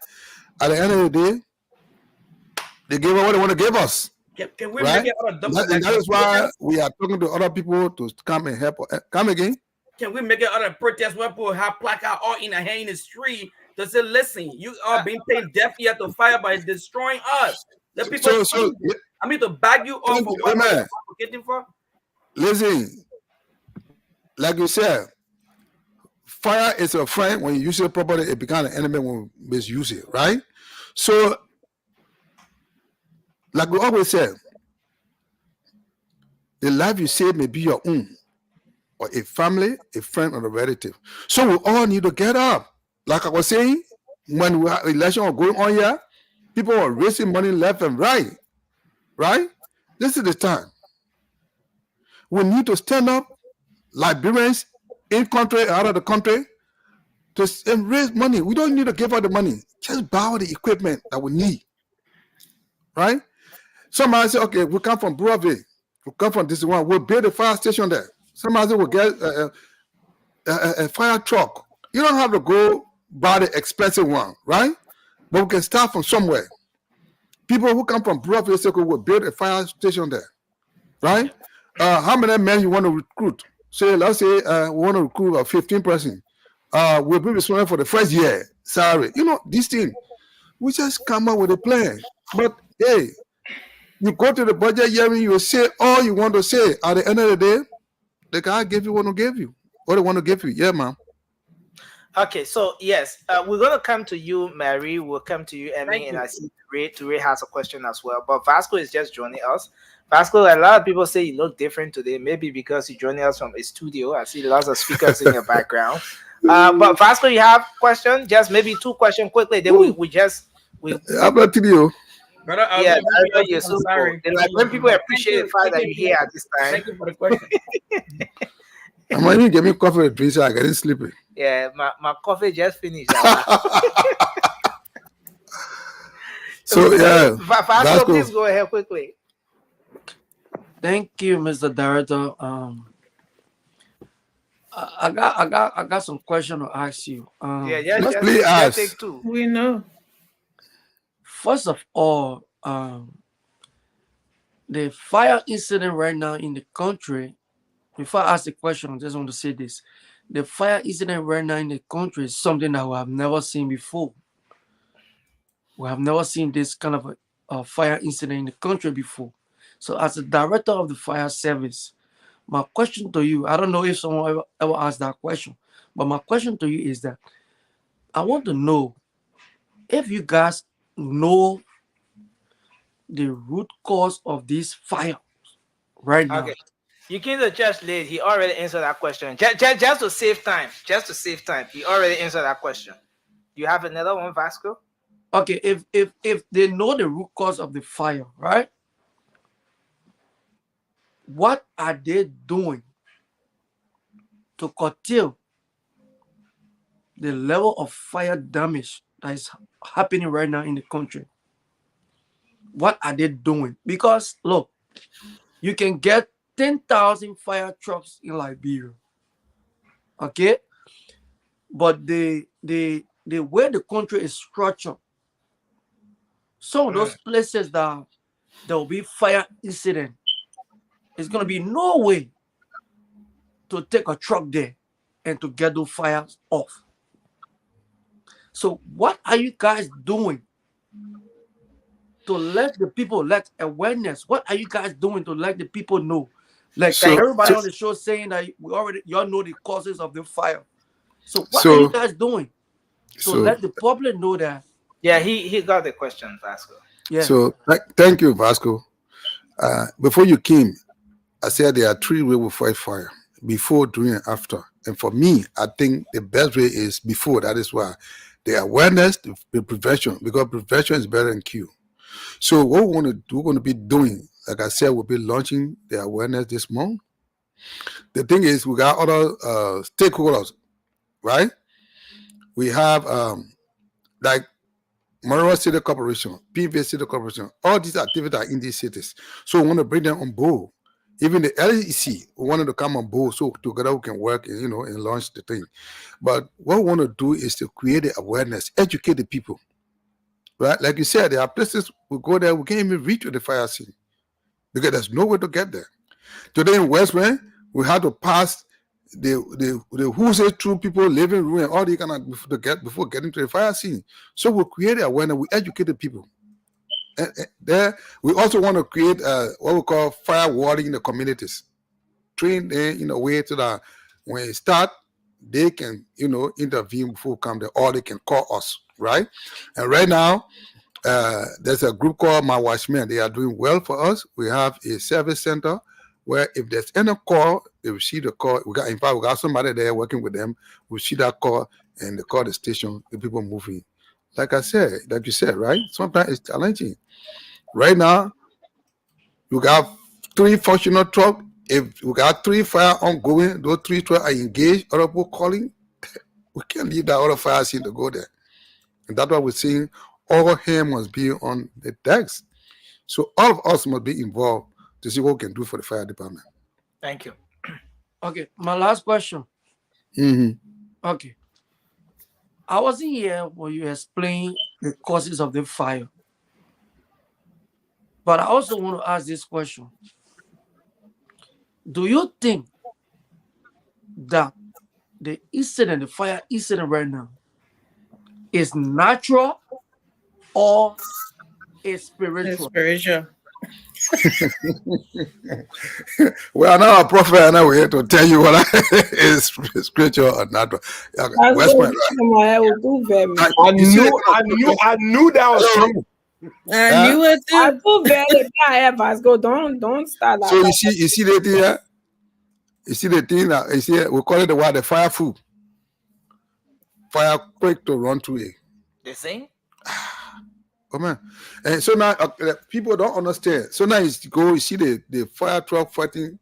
At the end of the day, they give us what they want to give us. Can we right? make it out of And that is why we are talking to other people to come and help. Come again? Can we make it out of protest where people have placard all in the hand in the street to say, listen, you are being paid deaf ear to fire by destroying us. The people to bag you off for what you're advocating for. Listen, like you said, fire is a friend when you use it properly, it becomes an enemy when you misuse it, right? So, like we always say, the life you save may be your own, or a family, a friend, or a relative. So we all need to get up. Like I was saying, when we have election are going on here, people are raising money left and right, right? This is the time. We need to stand up, Liberians in country, out of the country, to raise money. We don't need to give out the money. Just buy the equipment that we need, right? Somebody say, okay, we come from Broadway. We come from this one. We'll build a fire station there. Somebody say, we'll get a fire truck. You don't have to go buy the expensive one, right? But we can start from somewhere. People who come from Broadway say, okay, we'll build a fire station there, right? How many men you want to recruit? Say, let's say we want to recruit a 15 person. We'll be responsible for the first year salary. This thing, we just come up with a plan. But hey, you go to the budget hearing, you say all you want to say. At the end of the day, the guy give you what to give you. What they want to give you. Yeah, ma'am. Okay, so yes, we're gonna come to you, Mary. We'll come to you, Emmy, and I see Ray has a question as well. But Vasco is just joining us. Vasco, a lot of people say you look different today. Maybe because you're joining us from a studio. I see lots of speakers in your background. But Vasco, you have question? Just maybe two questions quickly. Then we I'm not to you. Brother, yeah, you're so sorry. Cool. Like when people appreciate the fact that you're here at this time. Thank you for the question. I'm going to give me coffee to drink so I get sleepy. Yeah, my coffee just finished. So yeah, Vasco, please go ahead quickly. Thank you, Mr. Director. I got some question to ask you. Just take two. We know. First of all, the fire incident right now in the country. Before I ask the question, I just want to say this: the fire incident right now in the country is something that we have never seen before. We have never seen this kind of a fire incident in the country before. So, as the director of the fire service, my question to you, I don't know if someone ever asked that question, but my question to you is that I want to know if you guys know the root cause of this fire right now? Okay. You can just lead. He already answered that question. Just to save time. Just to save time. He already answered that question. You have another one, Vasco? Okay, if they know the root cause of the fire, right? What are they doing to curtail the level of fire damage that is happening right now in the country? What are they doing? Because look, you can get 10,000 fire trucks in Liberia, okay? But the way the country is structured, some of those places that there will be fire incident, it's gonna be no way to take a truck there and to get those fires off. So what are you guys doing to let the people, let awareness? What are you guys doing to let the people know? Like So, everybody so, on the show saying that we already, y'all know the causes of the fire. So what are you so, guys doing to so, let the public know that? Yeah, he got the question, Vasco. Yeah. so thank you, Vasco. Before you came, I said there are three ways we fight fire: before, during, and after. And for me, I think the best way is before. That is why the awareness, the prevention, because prevention is better than cure. So what we're going to be doing, like I said, we'll be launching the awareness this month. The thing is, we got other stakeholders, right? We have like Monroe City Corporation, PV City Corporation, all these activities are in these cities. So we want to bring them on board. Even the LEC, we wanted to come on board so together we can work and, and launch the thing. But what we want to do is to create the awareness, educate the people, right? Like you said, there are places we go there, we can't even reach to the fire scene because there's no way to get there. Today in West Bend, we had to pass the who's it through people living room and all the kind of before getting to the fire scene. So we create awareness, we educate the people. And there we also want to create what we call fire warding in the communities. Train them in a way to that when it start, they can intervene before we come there, or they can call us, right? And right now, there's a group called My Watchmen. They are doing well for us. We have a service center where if there's any call, they receive the call. We got somebody there working with them. We see that call and they call the station, the people moving. Like I said, like you said, right? Sometimes it's challenging. Right now, you got 3 functional trucks. If we got 3 fire ongoing, those 3 trucks are engaged, other people calling, we can't leave that other fire scene to go there. And that's why we're saying all hands must be on the decks. So all of us must be involved to see what we can do for the fire department. Thank you. Okay, my last question. Mm-hmm. Okay. I wasn't here when you explained the causes of the fire. But I also want to ask this question. Do you think that the incident, the fire incident right now, is natural or is spiritual? Spiritual. Well, I'm not a prophet, and we're here to tell you what is spiritual or natural. West Point, I knew that was true. I knew it I too. feel very bad, Vasco. Don't start like So that. you see the thing here? You see the thing that you see, we call it the fire food. Fire quick to run through it. The same? Oh man. And so now people don't understand. So now you see the fire truck fighting,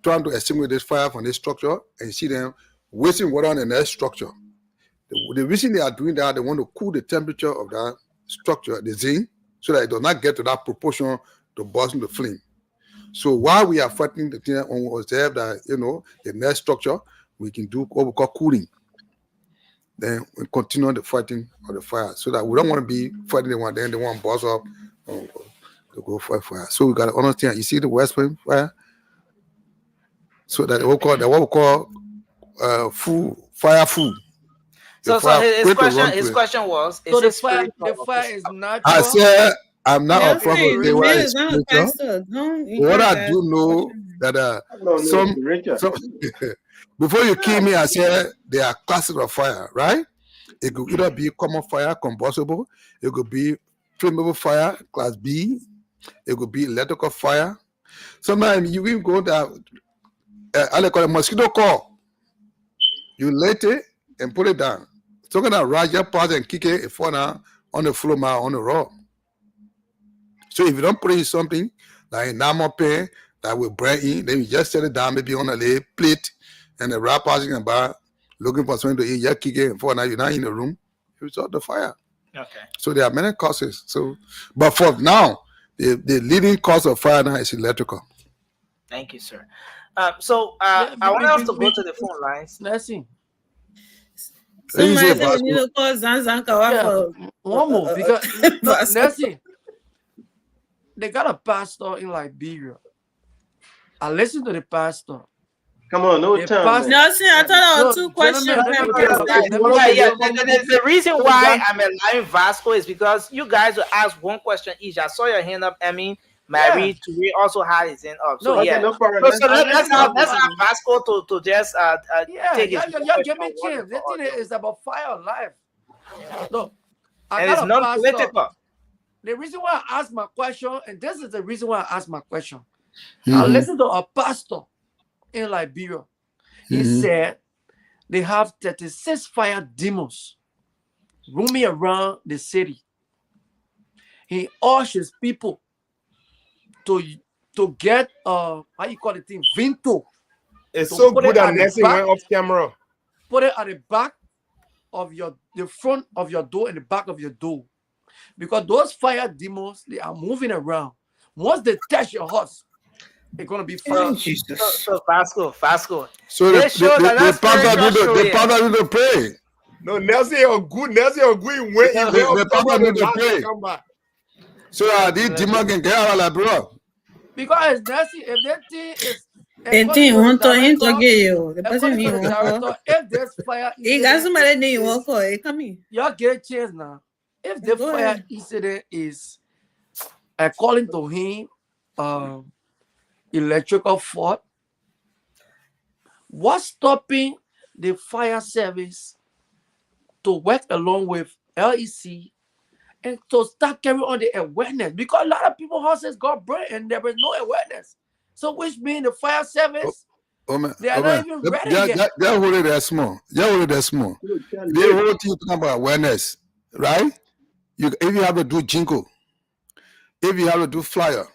trying to extinguish this fire from this structure, and you see them wasting water on the next structure. The reason they are doing that, they want to cool the temperature of that structure, the zinc, so that it does not get to that proportion to burst into flame. So while we are fighting the thing on observe that the next structure, we can do what we call cooling. Then we continue the fighting of the fire, so that we don't want to be fighting the one, then the one burst up to go fight fire. So we got to understand. You see the West Point fire, so that what we call fire food. So his question was, So is the it fire is natural? I said I'm not a prophet. Hey, They the were man is not a spiritual. pastor. Don't What I encourage do know that some before you kill me, I said there are classes of fire, right? It could either be common fire, combustible. It could be flammable fire, class B, It could be electrical fire. Sometimes you even go to I call it mosquito coil. You light it and put it down. So gonna rise your part and kick it fall down on the floor, on the raw. So if you don't put in something like enamel pen that will break in, then you just set it down maybe on a little plate, and the rat passing about looking for something to eat, just kick it and fall. Now you're not in the room, you start the fire. Okay. So there are many causes. So, but for now, the leading cause of fire now is electrical. Thank you, sir. So Yeah, I want us to go to the phone lines. Let's see. Then you say, Somebody said we need to call Zanzan Kawa Yeah, for one more because Vasco. let's see. They got a pastor in Liberia. I listened to the pastor. Come on, no The time. pastor. Man. Nelson, I thought I No, was two questions. gentlemen, let me per get person. let me Yeah, get- yeah. The reason why I'm allowing Vasco is because you guys will ask one question each. I saw your hand up, Emmy. Mary Toure also had his hand up. So No, yeah. Okay, no problem. So let's have Vasco to just Yeah, take his y'all give me question. chance. The thing is about fire life. No, I And it's got a pastor. non-political. The reason why I asked my question, and this is the reason why I asked my question. I Mhm. listened to a pastor in Liberia. He said they have 36 fire demons roaming around the city. He urges people to get how you call it thing, Vinto. It's To so put good it at that the Nelson back. went off camera. Put it at the back of the front of your door and the back of your door. Because those fire demons, they are moving around. Once they touch your house, it's gonna be fire. So Vasco. So This show that the that's spiritual show here. pastor need to pray. No, Nelson, you're good. Nelson, you're good. He went The off pastor camera need to to pray. come back. So these demons can get out of Liberia. Because that's it. If that thing is And according then to the want to director, interview you. The person according to need the one call. director, if there's fire He got somebody incident, need one call. Hey, come here. y'all get a chance now. If the Go fire ahead. incident is according to him, electrical fault, what's stopping the fire service to work along with LEC and to start carrying on the awareness? Because a lot of people's houses got burned and there was no awareness. So which means the fire service, Oh man, they are not even ready yet. They're holding that small. They're holding that small. The whole thing talking about awareness, right? If you have to do jingle, if you have to do flyer,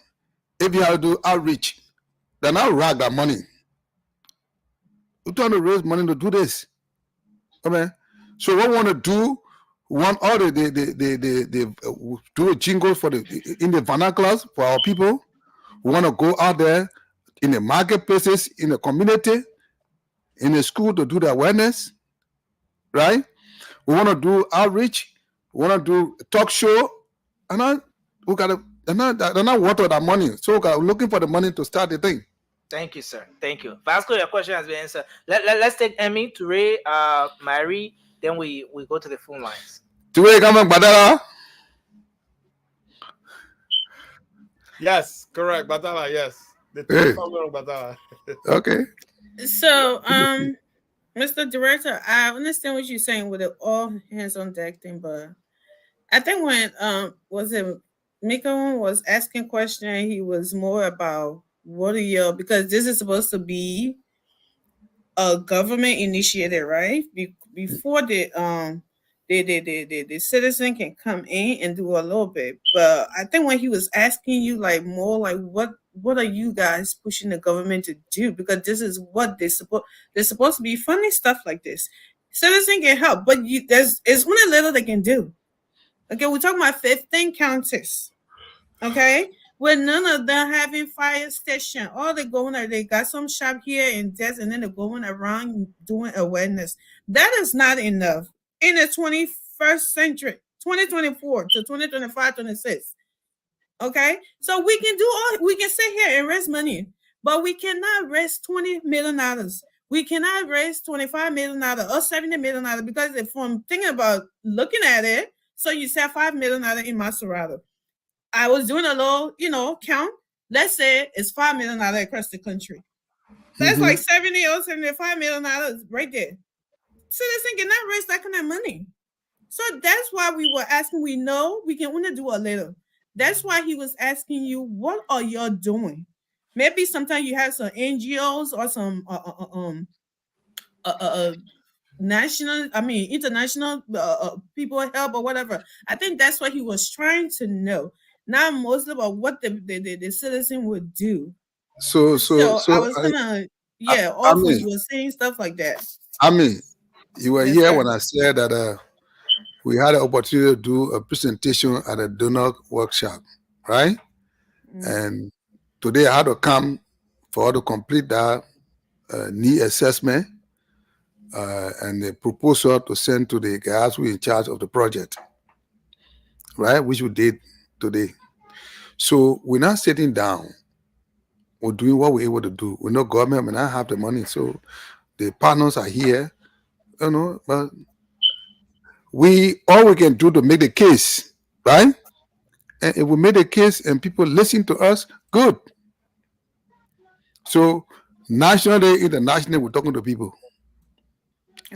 if you have to do outreach, they're not rag that money. We're trying to raise money to do this. Okay. So what we want to do, we want all the do a jingle for in the vernaculars for our people. We want to go out there in the marketplaces, in the community, in the school to do the awareness, right? We want to do outreach. We want to do a talk show, and we got to. They're not worth all that money, so we're looking for the money to start the thing. Thank you, sir. Thank you. Vasco, your question has been answered. Let's take Emmy, Toure, Mary, then we go to the phone lines. Toure, come on, Badala. Yes, correct. Batala, yes. The Hey. family of Batala. Okay. So, Mr. Director, I understand what you're saying with the all hands on deck thing, but I think when was it Miko was asking question, he was more about what are your, because this is supposed to be a government initiated, right? Before the citizen can come in and do a little bit. But I think when he was asking you like more like what are you guys pushing the government to do? Because this is what they're supposed to be funding stuff like this. Citizen can help, but it's only little they can do. Okay, we're talking about 15 counties. Okay, with none of them having fire station. All they going there, they got some shop here and there, and then they're going around doing awareness. That is not enough in the 21st century, 2024 to 2025, 26. Okay, so we can sit here and raise money, but we cannot raise $20 million. We cannot raise $25 million or $70 million because if I'm thinking about looking at it, so you said $5 million in Maserati. I was doing a little, count. Let's say it's $5 million across the country. That's like $70 or $75 million right there. Citizen cannot raise that kind of money. So that's why we were asking. We know we can only do a little. That's why he was asking you, what are y'all doing? Maybe sometimes you have some NGOs or some national, I mean international people help or whatever. I think that's what he was trying to know, not mostly about what the citizen would do. So So I was gonna, yeah, I off when mean, you were saying stuff like that. you were Yes, here sir. when I said that we had an opportunity to do a presentation at a donor workshop, right? And today I had to come for to complete that need assessment and the proposal to send to the guys who are in charge of the project, right? Which we did today. So we're not sitting down. We're doing what we're able to do. We're not government, we not have the money. So the partners are here, but all we can do to make the case, right? And if we make the case and people listen to us, good. So nationally, internationally, we're talking to people.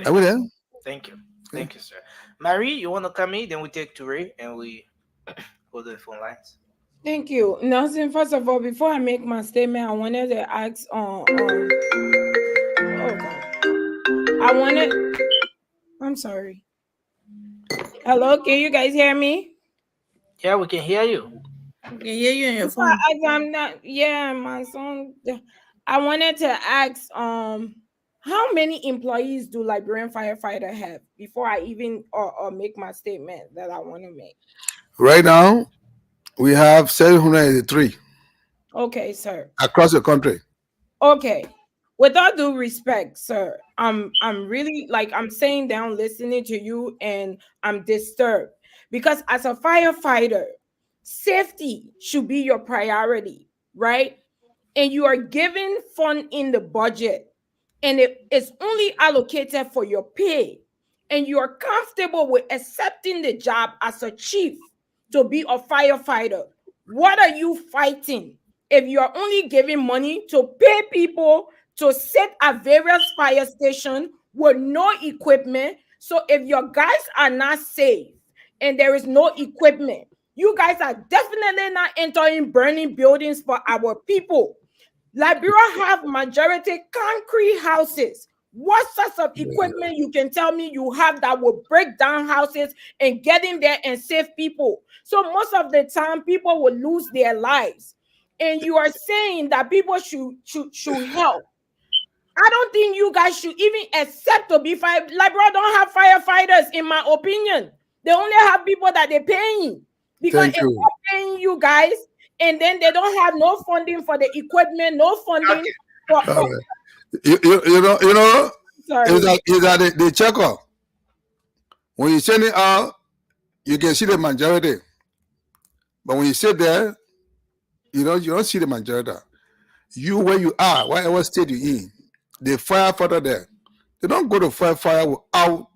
Are we there? Thank you. Thank you, sir. Marie, you want to come in? Then we take Ture and we go to the phone lines. Thank you. Nelson, first of all, before I make my statement, I wanted to ask oh God. I'm sorry. Hello, can you guys hear me? Yeah, we can hear you. I can hear you on your phone. I'm not, yeah, my son. I wanted to ask how many employees do Liberian firefighter have before I even make my statement that I want to make? Right now, we have 783 Okay, sir. across the country. Okay. With all due respect, sir, I'm really, like, I'm sitting down listening to you and I'm disturbed because as a firefighter, safety should be your priority, right? And you are given fund in the budget and it is only allocated for your pay, and you are comfortable with accepting the job as a chief to be a firefighter, what are you fighting if you are only giving money to pay people to sit at various fire stations with no equipment? So if your guys are not safe and there is no equipment, you guys are definitely not entering burning buildings for our people. Liberia have majority concrete houses. What sorts of equipment you can tell me you have that will break down houses and get in there and save people? So most of the time, people will lose their lives. And you are saying that people should help. I don't think you guys should even accept to be fire. Liberia don't have firefighters, in my opinion. They only have people that they're paying. Because if they're paying you guys, and then they don't have no funding for the equipment, no funding for You know, sorry. is that the checker? When you send it out, you can see the majority. But when you sit there, you don't see the majority. You where you are, whatever state you're in, the firefighter there, they don't go to fire without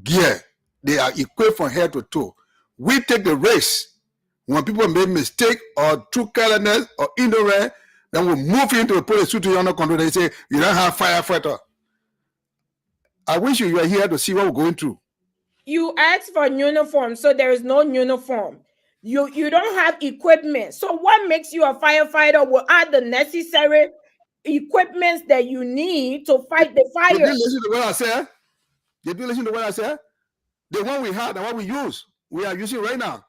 gear. They are equipped from head to toe. We take the risk. When people make mistake or through carelessness or ignorance, then we move into the police to under control. They say you don't have firefighter. I wish you were here to see what we're going through. You asked for uniform, so there is no uniform. You don't have equipment. So what makes you a firefighter will add the necessary equipment that you need to fight the fire. Did you listen to what I said? Did you listen to what I said? The one we had and what we use, we are using right now.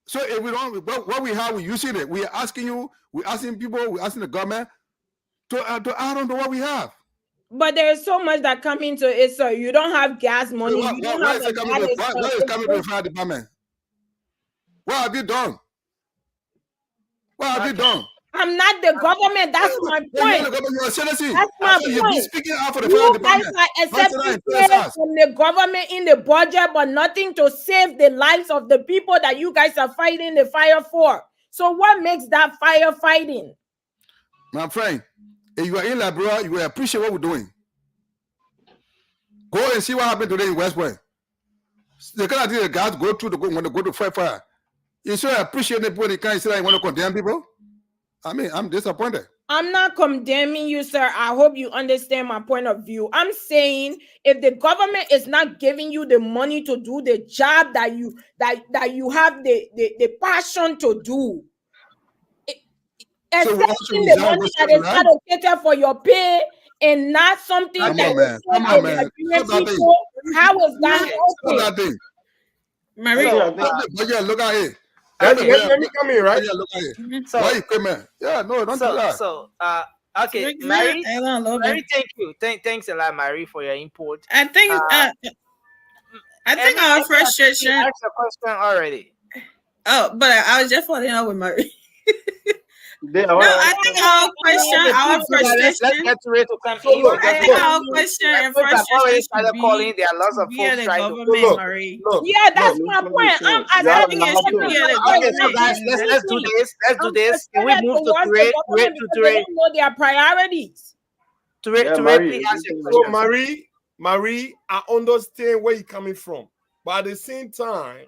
So if we don't, what we have, we're using it. We are asking you, we're asking people, we're asking the government to add on to what we have. But there is so much that come into it, sir. You don't have gas money. So what is coming to the fire department? What have you done? What have you done? I'm not the government. That's my point. That's my point. Speaking out for the fire department. You guys are accepting from the government in the budget, but nothing to save the lives of the people that you guys are fighting the fire for. So what makes that firefighting? My friend, if you are in Liberia, you will appreciate what we're doing. Go and see what happened today in West Point. The kind of thing the guys go through when they go to fight fire. You should appreciate it when they can't say that you want to condemn people. I mean, I'm disappointed. I'm not condemning you, sir. I hope you understand my point of view. I'm saying if the government is not giving you the money to do the job that you have the passion to do, So we all should accepting the resign, go money that straight to is land. allocated for your pay and not something Come that on, is man. for Come the on, man. Nigerian Stop that thing. people, how is that Okay, Stop okay? that thing. Marie. So, Stop the budget. Look at it. Let, Okay. let me come in, right? Budget, look at it. So Why equipment? Yeah, no, don't do that. Okay, Rick, Mary, I don't love Mary, it. thank you. Thanks a lot, Mary, for your input. I think Uh, Emmy, our Emmy, frustration. you asked your question already. Oh, but I was just following up with Marie. they, No, I think our question, our Let's frustration. get to it to come So in look, I because think look, our question and folks have already frustration started calling. There are lots should of be at folks the trying to. government, look, Marie. look, Yeah, that's look. my point. I'm Yeah, I think it should be at the Okay, so government. guys, let's do this. Let's do I'm this. Can we frustrated move to towards Ture? the government because they don't know their priorities. Yeah, Ture, Mary, please ask your So question. Marie, I understand where you're coming from, but at the same time,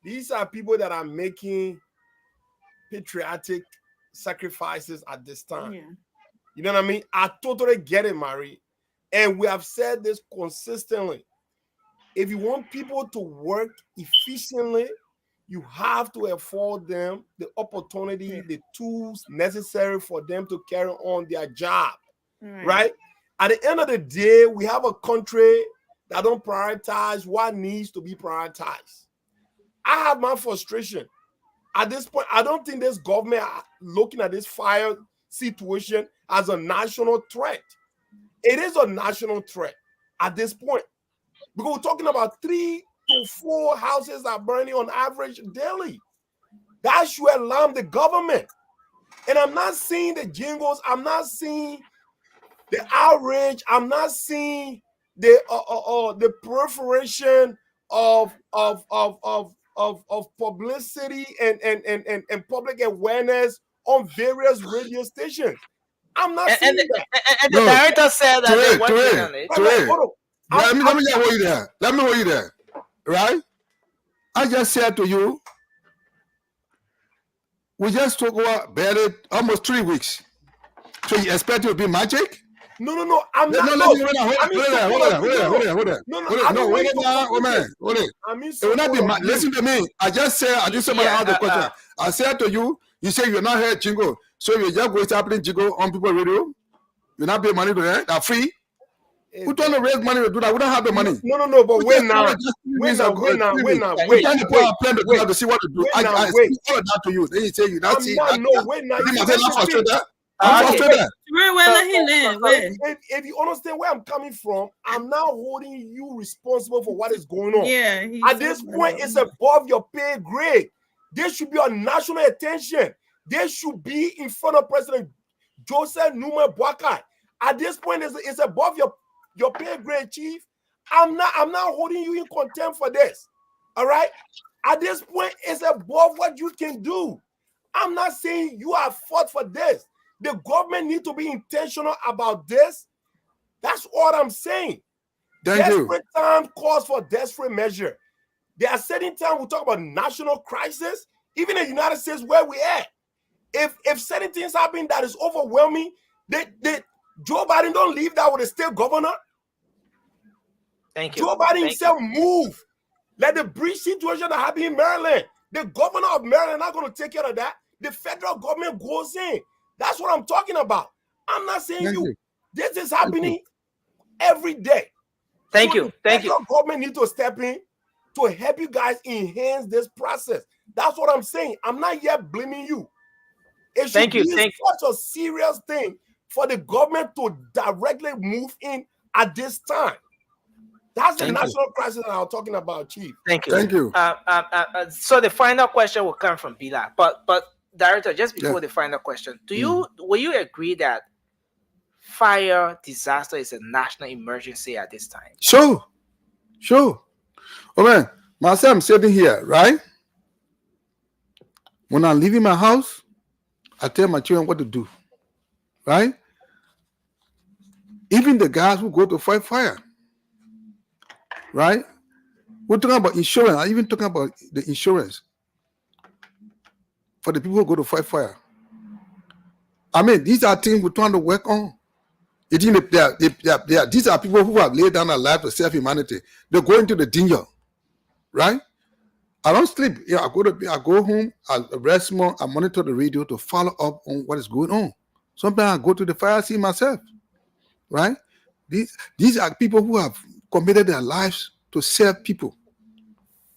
these are people that are making patriotic sacrifices at this time. Yeah. You know what I mean? I totally get it, Marie. And we have said this consistently. If you want people to work efficiently, you have to afford them the opportunity, the tools necessary for them to carry on their job, right? At the end of the day, we have a country that don't prioritize what needs to be prioritized. I have my frustration. At this point, I don't think this government are looking at this fire situation as a national threat. It is a national threat at this point because we're talking about 3 to 4 houses are burning on average daily. That should alarm the government. And I'm not seeing the jingles. I'm not seeing the outrage. I'm not seeing the proliferation of publicity and public awareness on various radio stations. I'm not seeing that. And the director said that they're working Ture, on it. Hold on. let me just hold you there. Let me hold you there. Right? I just said to you, we just talk about barely almost 3 weeks. So you expect it to be magic? No. I'm not. Hold it. It will not be. Listen to me. I just said. I just said the question. I said to you. You say you're not heard jingle, so you just go start jingle on people radio. You not pay money to that. They're free. Who trying to raise money to do that? We don't have the money. No. But wait now. Wait. We're trying to put our plan together to see what to do. I speak all of that to you. Then you say you that's it. Wait now. I'm frustrated. If you understand where I'm coming from, I'm now holding you responsible for what is going on. Yeah. At this point, it's above your pay grade. There should be a national attention. They should be in front of President Joseph Numa Boakai. At this point, it's above your pay grade, Chief. I'm not holding you in contempt for this. All right. At this point, it's above what you can do. I'm not saying you are fought for this. The government need to be intentional about this. That's what I'm saying. Desperate time calls for desperate measure. There are certain times we talk about national crisis, even in the United States where we at. If certain things happen that is overwhelming, Joe Biden don't leave that with the state governor. Thank you. Joe Biden himself move. Let the bridge situation that happened in Maryland. The governor of Maryland not going to take care of that. The federal government goes in. That's what I'm talking about. I'm not saying this is happening every day. Thank you. The federal government need to step in to help you guys enhance this process. That's what I'm saying. I'm not yet blaming you. It should be such a serious thing for the government to directly move in at this time. That's the national crisis that I'm talking about, Chief. Thank you. So the final question will come from Bila, but Director, just before the final question, will you agree that fire disaster is a national emergency at this time? Sure. Oh man, myself, I'm sitting here, right? When I'm leaving my house, I tell my children what to do, right? Even the guys who go to fight fire, right? We're talking about insurance. I'm even talking about the insurance for the people who go to fight fire. I mean, these are things we're trying to work on. These are people who have laid down their life to serve humanity. They go into the danger, right? I don't sleep. Yeah, I go home, I rest more, I monitor the radio to follow up on what is going on. Sometimes I go to the fire scene myself, right? These are people who have committed their lives to serve people,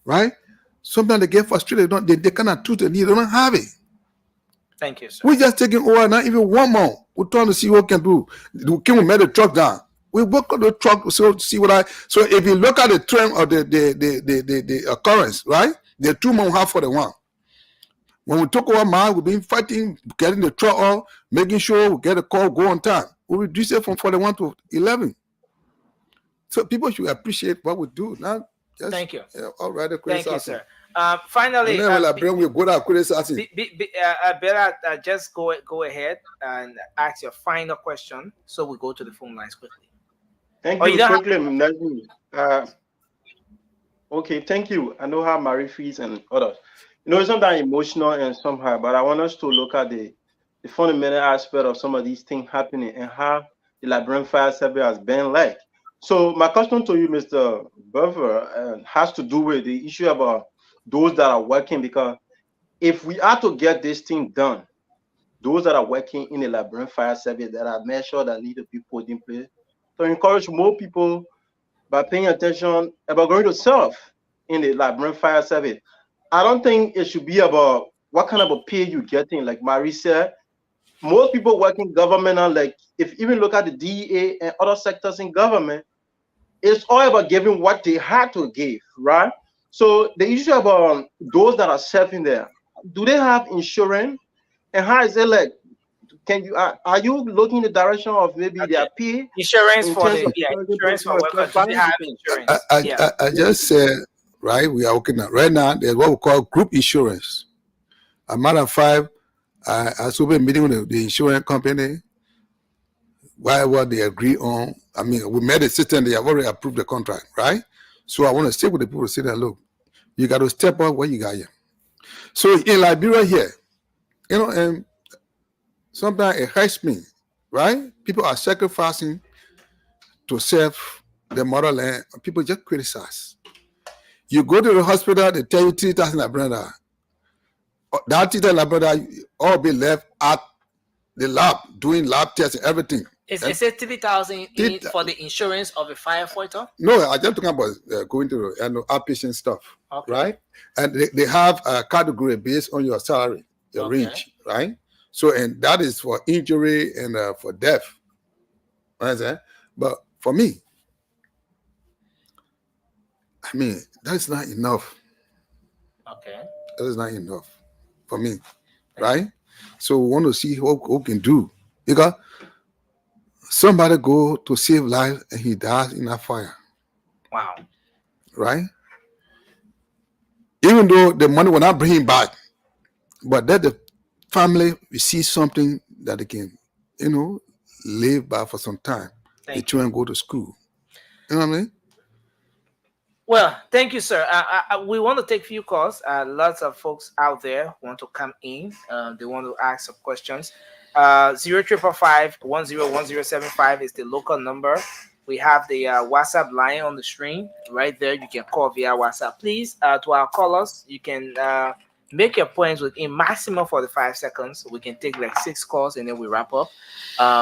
right? Sometimes they get frustrated. They cannot do the need. They don't have it. Thank you, sir. We're just taking over, not even 1 month. We're trying to see what we can do. We can make the truck down. We work on the truck to see what So if you look at the trend of the occurrence, right? The 2 months half for the one. When we took over mine, we've been fighting, getting the truck on, making sure we get a call, go on time. We reduce it from 41 to 11. So people should appreciate what we do. Now, just, thank you. All right, thank you, sir. Finally, Bella, just go ahead and ask your final question, so we go to the phone lines quickly. Thank you. Quickly, okay, thank you. I know how Marie feels and others. You know, it's sometimes emotional and somehow, but I want us to look at the fundamental aspect of some of these things happening and how the Liberian fire service has been like. So my question to you, Mr. Buffer, has to do with the issue about those that are working, because if we are to get this thing done, those that are working in the Liberian fire service, that are measures that need to be put in place to encourage more people by paying attention about going to serve in the Liberian fire service. I don't think it should be about what kind of a pay you're getting. Like Marie said, most people work in government are like, if you even look at the DEA and other sectors in government, it's all about giving what they had to give, right? So the issue about those that are serving there, do they have insurance? And how is it like? Can you are you looking in the direction of maybe their pay? Insurance for insurance for workers. Do they have insurance? I just said, right, we are working right now. There's what we call group insurance. A matter of fact, I was open meeting with the insurance company. Whatever they agree on, I mean, we made a system. They have already approved the contract, right? So I want to stick with the people to say that, look, you got to step up what you got here. So in Liberia here, you know, and sometimes it hurts me, right? People are sacrificing to serve the motherland. People just criticize. You go to the hospital, they tell you 3,000 Liberian. That 3,000 Liberian all be left at the lab doing lab tests and everything. Is it 3,000 for the insurance of a firefighter? No, I'm just talking about going to outpatient stuff, right? And they have a category based on your salary, your range, right? So, and that is for injury and for death. Right? But for me, I mean, that's not enough. Okay. That is not enough for me, right? So we want to see what we can do. Because somebody go to save life and he dies in a fire. Wow. Right? Even though the money will not bring him back, but that the family receives something that they can, you know, live by for some time. The children go to school. You know what I mean? Well, thank you, sir. We want to take a few calls. Lots of folks out there want to come in. They want to ask some questions. 055-101075 is the local number. We have the WhatsApp line on the screen right there. You can call via WhatsApp. Please, to our callers, you can make your points within maximum 45 seconds. We can take like 6 calls and then we wrap up.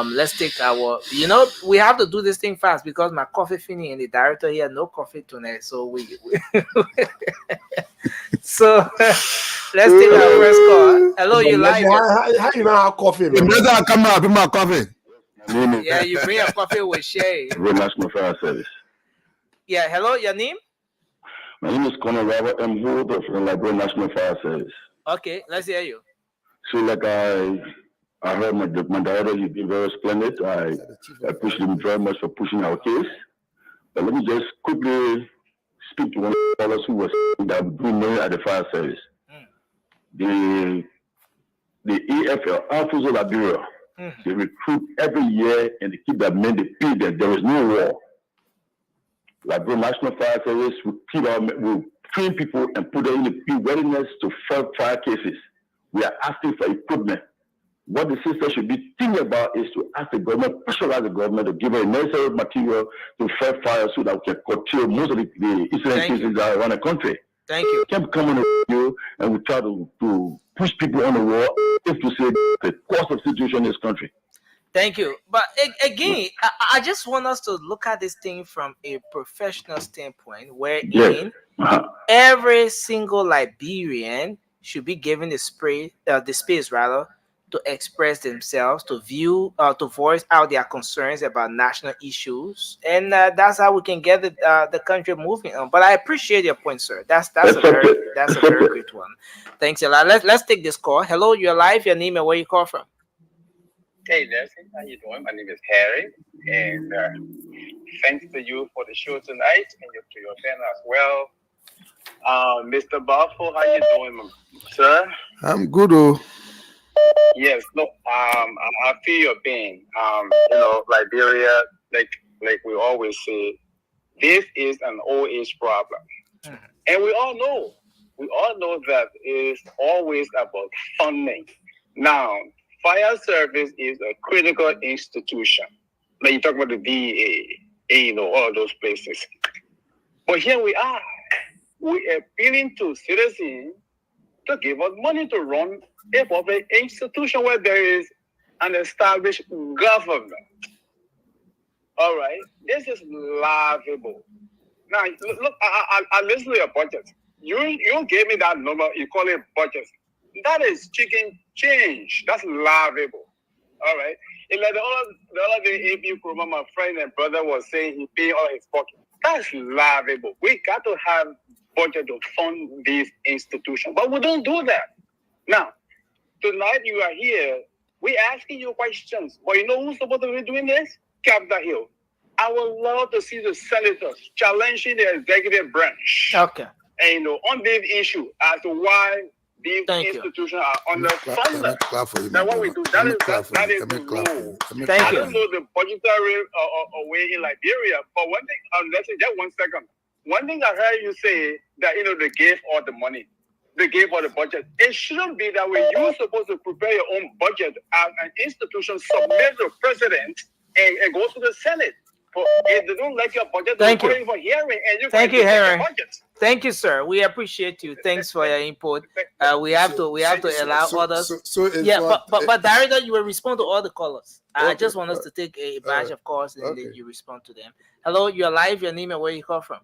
Let's take our, you know, we have to do this thing fast because my coffee finished and the director here no coffee tonight. So so let's take our first call. Hello, you live. How you know how coffee? The brother come out with my coffee. Yeah, you bring a coffee with Shay. National Fire Service. Yeah, hello, your name? My name is Colonel Robert M. Hood from the Liberia National Fire Service. Okay, let's hear you. So, like I heard my director, you've been very splendid. I appreciate him very much for pushing our case. But let me just quickly speak to one of the callers who was saying that we do money at the fire service. The EFL, Armed Forces of Liberia, they recruit every year and they keep their men, they pay them. There is no war. Liberia National Fire Service will train people and put them in the readiness to fight fire cases. We are asking for equipment. what the sister should be thinking about is to ask the government, pressurize the government to give her necessary material to fight fire so that we can curtail most of the incident cases that are around the country. Thank you. Can't come on the radio and we try to push people on the wall if to say the cost of situation in this country. Thank you. But again, I just want us to look at this thing from a professional standpoint, wherein every single Liberian should be given the space rather to express themselves, to voice out their concerns about national issues, and that's how we can get the country moving on. But I appreciate your point, sir. That's a very great one. Thanks a lot. Let's take this call. Hello, you're live. Your name and where you call from? Hey, Leslie, how you doing? My name is Harry, and thanks to you for the show tonight, and to your fan as well. Mr. Buffalo, how you doing, sir? I'm good. Yes, no, I feel your pain. Liberia, like we always say, this is an old age problem, and we all know that it's always about funding. Now, fire service is a critical institution. Like you talk about the VA, all those places. But here we are appealing to citizens to give us money to run a public institution where there is an established government. All right, this is laughable. Now, look, I listen to your budget. You gave me that number. You call it budget. That is chicken change. That's laughable. All right. And like the other day, AP Kuruma, my friend and brother, was saying he paid all his pocket. That's laughable. We got to have budget to fund these institutions, but we don't do that. Now, tonight you are here. We asking you questions, but you know who's supposed to be doing this? Captain Hill. I would love to see the senators challenging the executive branch. Okay. And on this issue as to why these institutions are underfunded. Now, what we do, that is the rule. I don't know the budgetary way in Liberia, but one thing, let's say just 1 second. One thing I heard you say that, they gave all the money. They gave all the budget. It shouldn't be that way. You're supposed to prepare your own budget as an institution, submit to the president, and go to the Senate. But if they don't like your budget, they're going for hearing, and you Thank you, Harry. Thank you, sir. We appreciate you. Thanks for your input. We have to allow others. But Director, you will respond to all the callers. I just want us to take a batch of calls and then you respond to them. Hello, you're live. Your name and where you call from?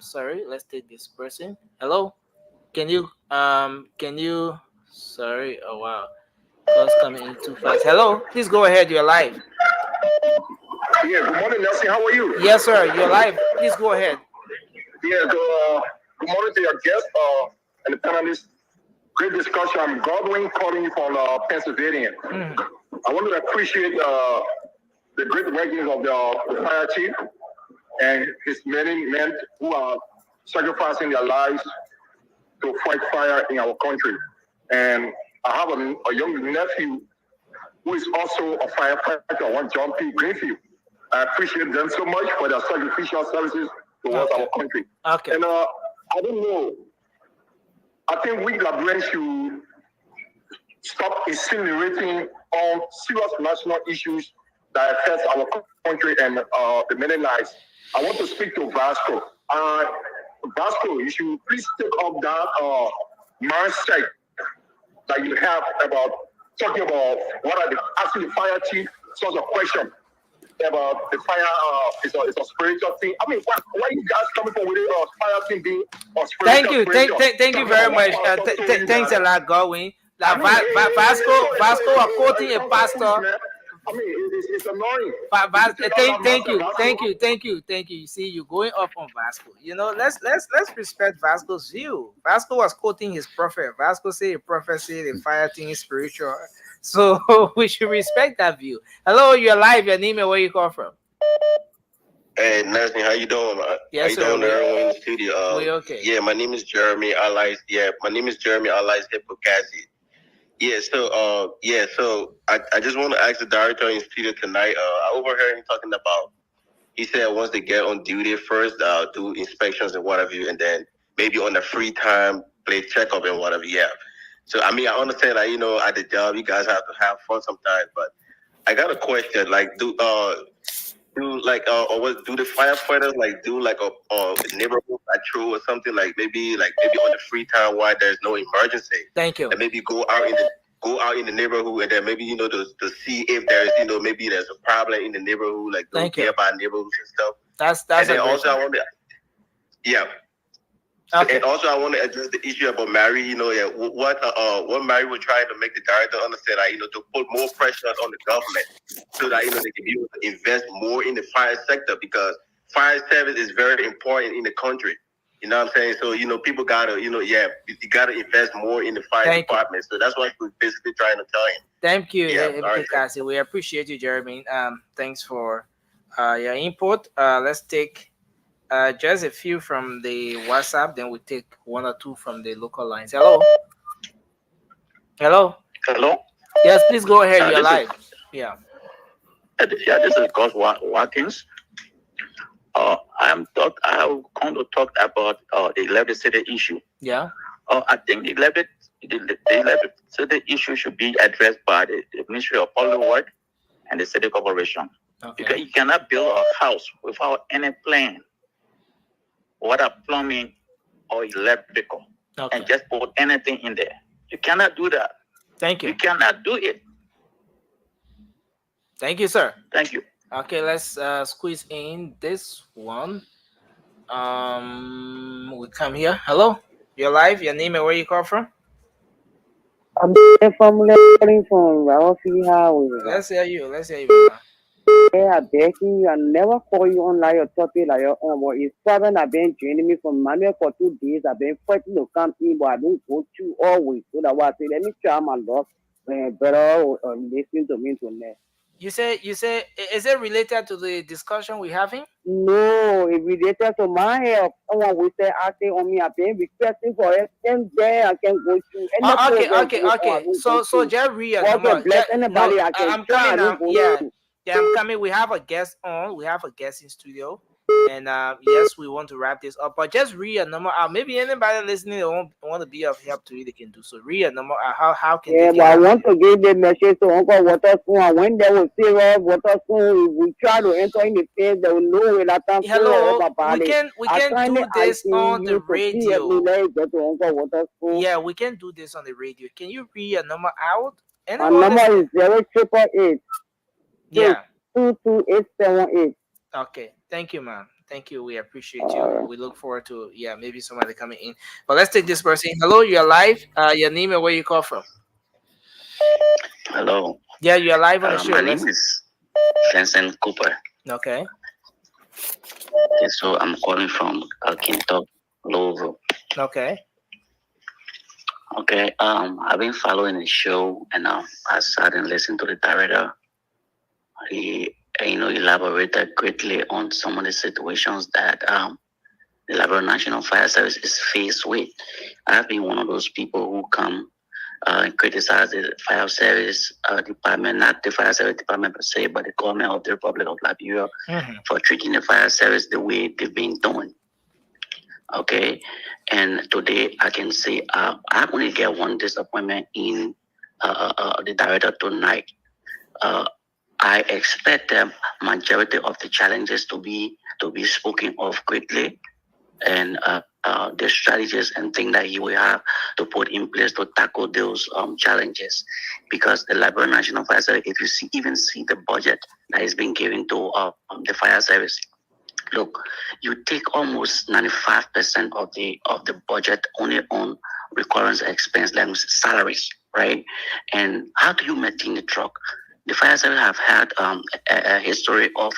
Sorry, let's take this person. Hello, can you? Sorry. Oh wow, calls coming in too fast. Hello, please go ahead. You're live. Yeah, good morning, Nelson. How are you? Yes, sir. You're live. Please go ahead. Yeah, good morning to your guest and the panelists. Great discussion. I'm Godwin calling from Pennsylvania. I want to appreciate the great workings of the fire chief and his many men who are sacrificing their lives to fight fire in our country. And I have a young nephew who is also a firefighter, one John P. Greenfield. I appreciate them so much for their sacrificial services towards our country. Okay. And I don't know. I think we Liberians should stop incinerating on serious national issues that affect our country and the many lives. I want to speak to Vasco. Vasco, you should please take up that mindset that you have about talking about what are asking the fire chief sorts of question about the fire is a spiritual thing. I mean, why you guys coming from with a fire thing being a spiritual? Thank you very much. Thanks a lot, Godwin. Vasco are quoting a pastor. I mean, it's annoying. Thank you. You see, you're going up on Vasco. Let's respect Vasco's view. Vasco was quoting his prophet. Vasco said a prophecy, the fire thing is spiritual. So we should respect that view. Hello, you're live. Your name and where you call from? Hey, Nasni, how you doing, man? Yes, how you doing, everyone in the studio? We okay. Yeah, my name is Jeremy. My name is Jeremy Hippocassi. So I just want to ask the director in the studio tonight. I overheard him talking about. He said once they get on duty first, do inspections and whatever, and then maybe on the free time play checkup and whatever. Yeah. So I mean, I understand, like, at the job, you guys have to have fun sometimes. But I got a question. Like, do the firefighters like do like a neighborhood patrol or something, like maybe on the free time while there's no emergency? Thank you. And maybe go out in the neighborhood, and then maybe to see if there's maybe there's a problem in the neighborhood, like those nearby neighborhoods and stuff. That's and then a also great I want to, yeah. Okay. And also I want to address the issue about Mary. What Mary was trying to make the director understand, to put more pressure on the government so that they can be able to invest more in the fire sector, because fire service is very important in the country. You know what I'm saying? So people gotta you gotta invest more in the fire department. So that's what we're basically trying to tell him. Thank you, Yeah, all right. Cassie. We appreciate you, Jeremy. Thanks for your input. Let's take just a few from the WhatsApp, then we take one or two from the local lines. Hello. Hello. Yes, please go ahead. You're live. Yeah, this is Gus Watkins. I'm going to talk about the electricity issue. Yeah. I think the electricity issue should be addressed by the Ministry of Public Works and the city corporation. Okay. Because you cannot build a house without any plan, whether plumbing or electrical, and just put anything in there. You cannot do that. Thank you. You cannot do it. Thank you, sir. Thank you. Okay, let's squeeze in this one. We come here. Hello, you're live. Your name and where you call from? I'm from Ralphie Highway. Let's hear you. Mama. Yeah, Becky, I never call you on like your topic like your own. It's 7. I've been joining me from Manuel for 2 days. I've been fighting to come in, but I don't go to always. So that's why I say, let me try my luck. Better listen to me tonight. You say, is it related to the discussion we're having? No, it's related to my help. Someone will say, I say on me, I've been requesting for it. And there I can go to. Okay. So Jerry, anybody I can I'm try. coming now. Yeah, I'm coming. We have a guest on. We have a guest in studio. And yes, we want to wrap this up. But just read a number out. Maybe anybody listening that want to be of help to you, they can do so. Read a number out. How can they but I want to give the message to Uncle Waterspoon. And when they will see us, Waterspoon, we try to enter in the face, they will know it. Hello, we can do this on the radio. Yeah, we can do this on the radio. Can you read a number out? Our number is 0888. Yeah. 22878. Okay. Thank you, ma'am. Thank you. We appreciate you. We look forward to maybe somebody coming in. But let's take this person. Hello, you're live. Your name and where you call from? Hello. Yeah, you're live on the show. My name is Vincent Cooper. Okay. Okay, so I'm calling from Kentucky, Louisville. Okay. Okay. I've been following the show, and I sat and listened to the director. He elaborated greatly on some of the situations that the Liberia National Fire Service is faced with. I've been one of those people who come and criticize the fire service department, not the fire service department per se, but the government of the Republic of Liberia for treating the fire service the way they've been doing. Okay, and today I can say I only get one disappointment in the director tonight. I expect the majority of the challenges to be spoken of quickly, and the strategies and things that he will have to put in place to tackle those challenges. Because the Liberia National Fire Service, if you even see the budget that is being given to the fire service, look, you take almost 95% of the budget only on recurrence expense, like salaries, right? And how do you maintain the truck? The fire service have had a history of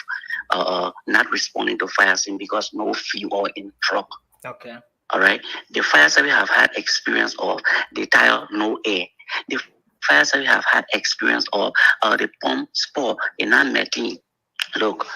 not responding to fire scene because no fuel in truck. Okay. All right. The fire service have had experience of the tire no air. The fire service have had experience of the pump spore in not making. Look,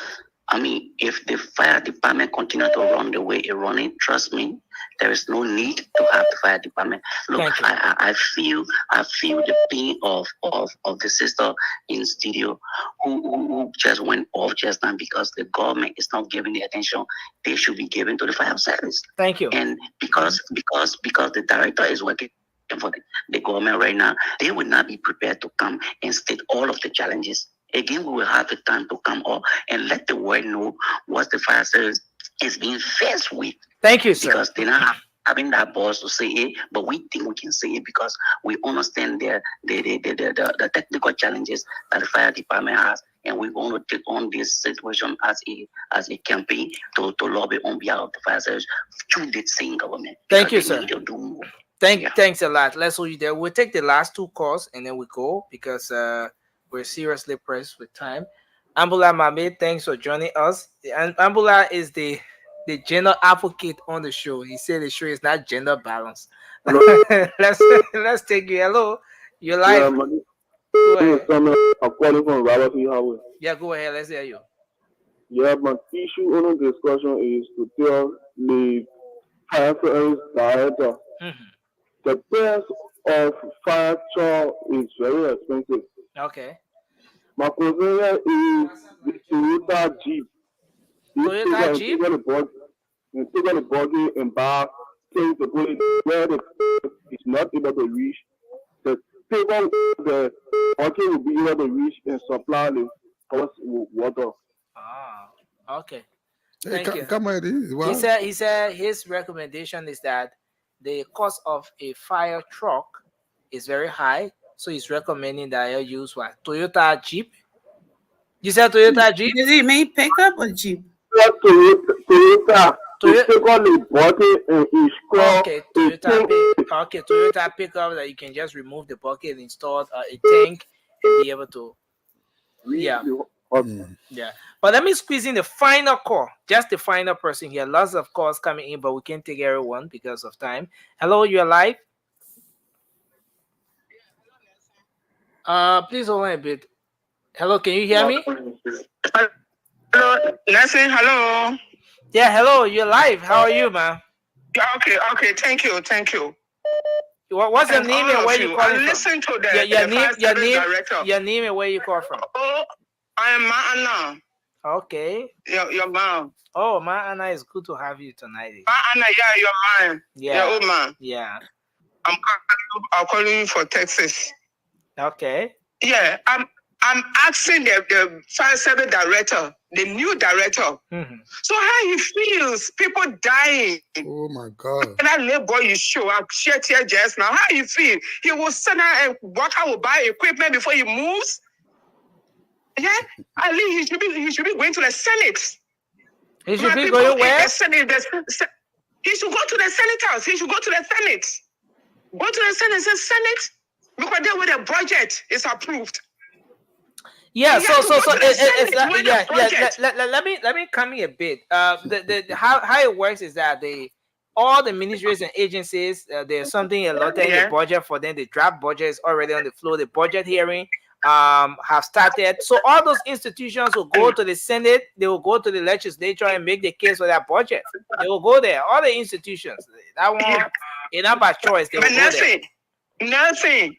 I mean, if the fire department continue to run the way it's running, trust me, there is no need to have the fire department. Look, I feel the pain of the sister in studio who just went off just now because the government is not giving the attention they should be giving to the fire service. Thank you. And because the director is working and for the government right now, they will not be prepared to come and state all of the challenges. Again, we will have the time to come up and let the world know what the fire service is being faced with. Thank you, sir. Because they're not having that balls to say it, but we think we can say it because we understand the technical challenges that the fire department has, and we want to take on this situation as a campaign to lobby on behalf of the fire service through the same government. Thank you, Because they sir. need to do more. Thanks a lot. Let's hold you there. We'll take the last 2 calls and then we go because we're seriously pressed with time. Ambula Mame, thanks for joining us. And Ambula is the gender advocate on the show. He said the show is not gender balanced. let's take you. Hello, you're live. Yeah, Go ahead. I'm calling from Robert E. Howard. Yeah, go ahead. Let's hear you. Yeah, my issue on the discussion is to tell the Firefighters director the price of fire truck is very expensive. Okay. My concern is the Toyota Jeep. Toyota Jeep? You take on the buggy and buy things to put it where the is not able to reach. The table, the buggy will be able to reach and supply the house with water. Okay. Hey, Thank you. come on, He said his recommendation is that the cost of a fire truck is very high, so he's recommending that you use what? Toyota Jeep. You said Toyota Jeep? Does it mean pickup or Jeep? Toyota. You take on the bucket and install Okay, Toyota pickup that you can just remove the bucket and install a tank and be able to. Yeah. Yeah. But let me squeeze in the final call. Just the final person here. Lots of calls coming in, but we can't take everyone because of time. Hello, you're live. Please hold on a bit. Hello, can you hear me? Hello, Nelson. Hello. Yeah, hello. You're live. How are you, man? Okay. Thank you. What's your name and where you calling from? Listen to the your name and where you call from? Oh, I am Ma'ana. Okay. Your mom. Oh, Ma'ana, it's good to have you tonight. Ma'ana, yeah, your man. Yeah. Your old man. Yeah. I'm calling you for Texas. Okay. Yeah, I'm asking the fire service director, the new director. So how he feels, people dying. Oh my God. And that little boy you show, I shared here just now. How you feel? He will send out and worker will buy equipment before he moves. Yeah, at least he should be going to the Senate. He should be going where? He should go to the senators. He should go to the Senate. Go to the Senate and say, Senate, because then when the budget is approved. Yeah, let me come in a bit. How it works is that all the ministries and agencies, there's something allotted in the budget for them. The draft budget is already on the floor. The budget hearing have started. So all those institutions will go to the Senate. They will go to the legislature and make the case for that budget. They will go there. All the institutions. That one, it's not by choice. They will go there. Nothing.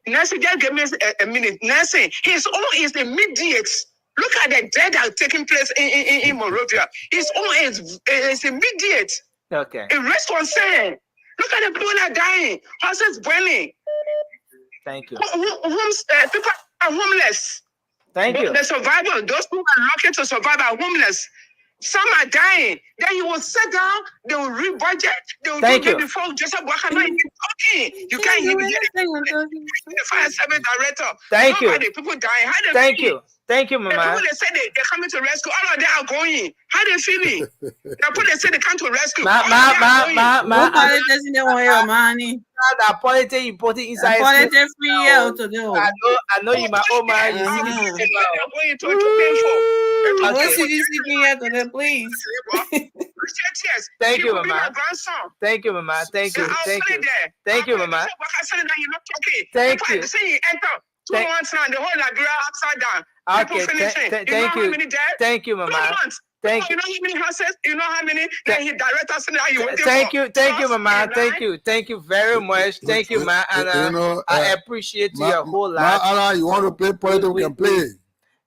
Nothing. Just give me a minute. Nothing. His own is immediate. Look at the death that are taking place in Monrovia. His own is immediate. Okay. A rest concern. Look at the people that are dying. Houses burning. Thank you. People are homeless. Thank you. The survivors, those who are lucky to survive are homeless. Some are dying. Then you will sit down, they will re-budget, they will do it before Joseph Wakama is talking. You can't hear the fire service director. Thank you. People dying. How they Thank feel? you. Thank you, The Mama. people they say they're coming to rescue, all of them are going. How they feeling? The people they say they come to rescue. Nobody doesn't want your money. That politics you put it inside. Politics free out to do. I know you my own man. You see this is they're going to pay for. What's CDC here to them, please? Thank you, Mama. Thank you, Mama. Thank you. Thank you. Thank you, Mama. Thank you. 2 months now, the whole Liberia upside down. Okay, thank you. Thank you, Mama. Thank you. You know how many houses? You know how many? Then he directed us now. Thank you, Mama. Thank you very much. Thank you, Ma. And I appreciate you a whole lot. Ma, you want to play politics? We can play.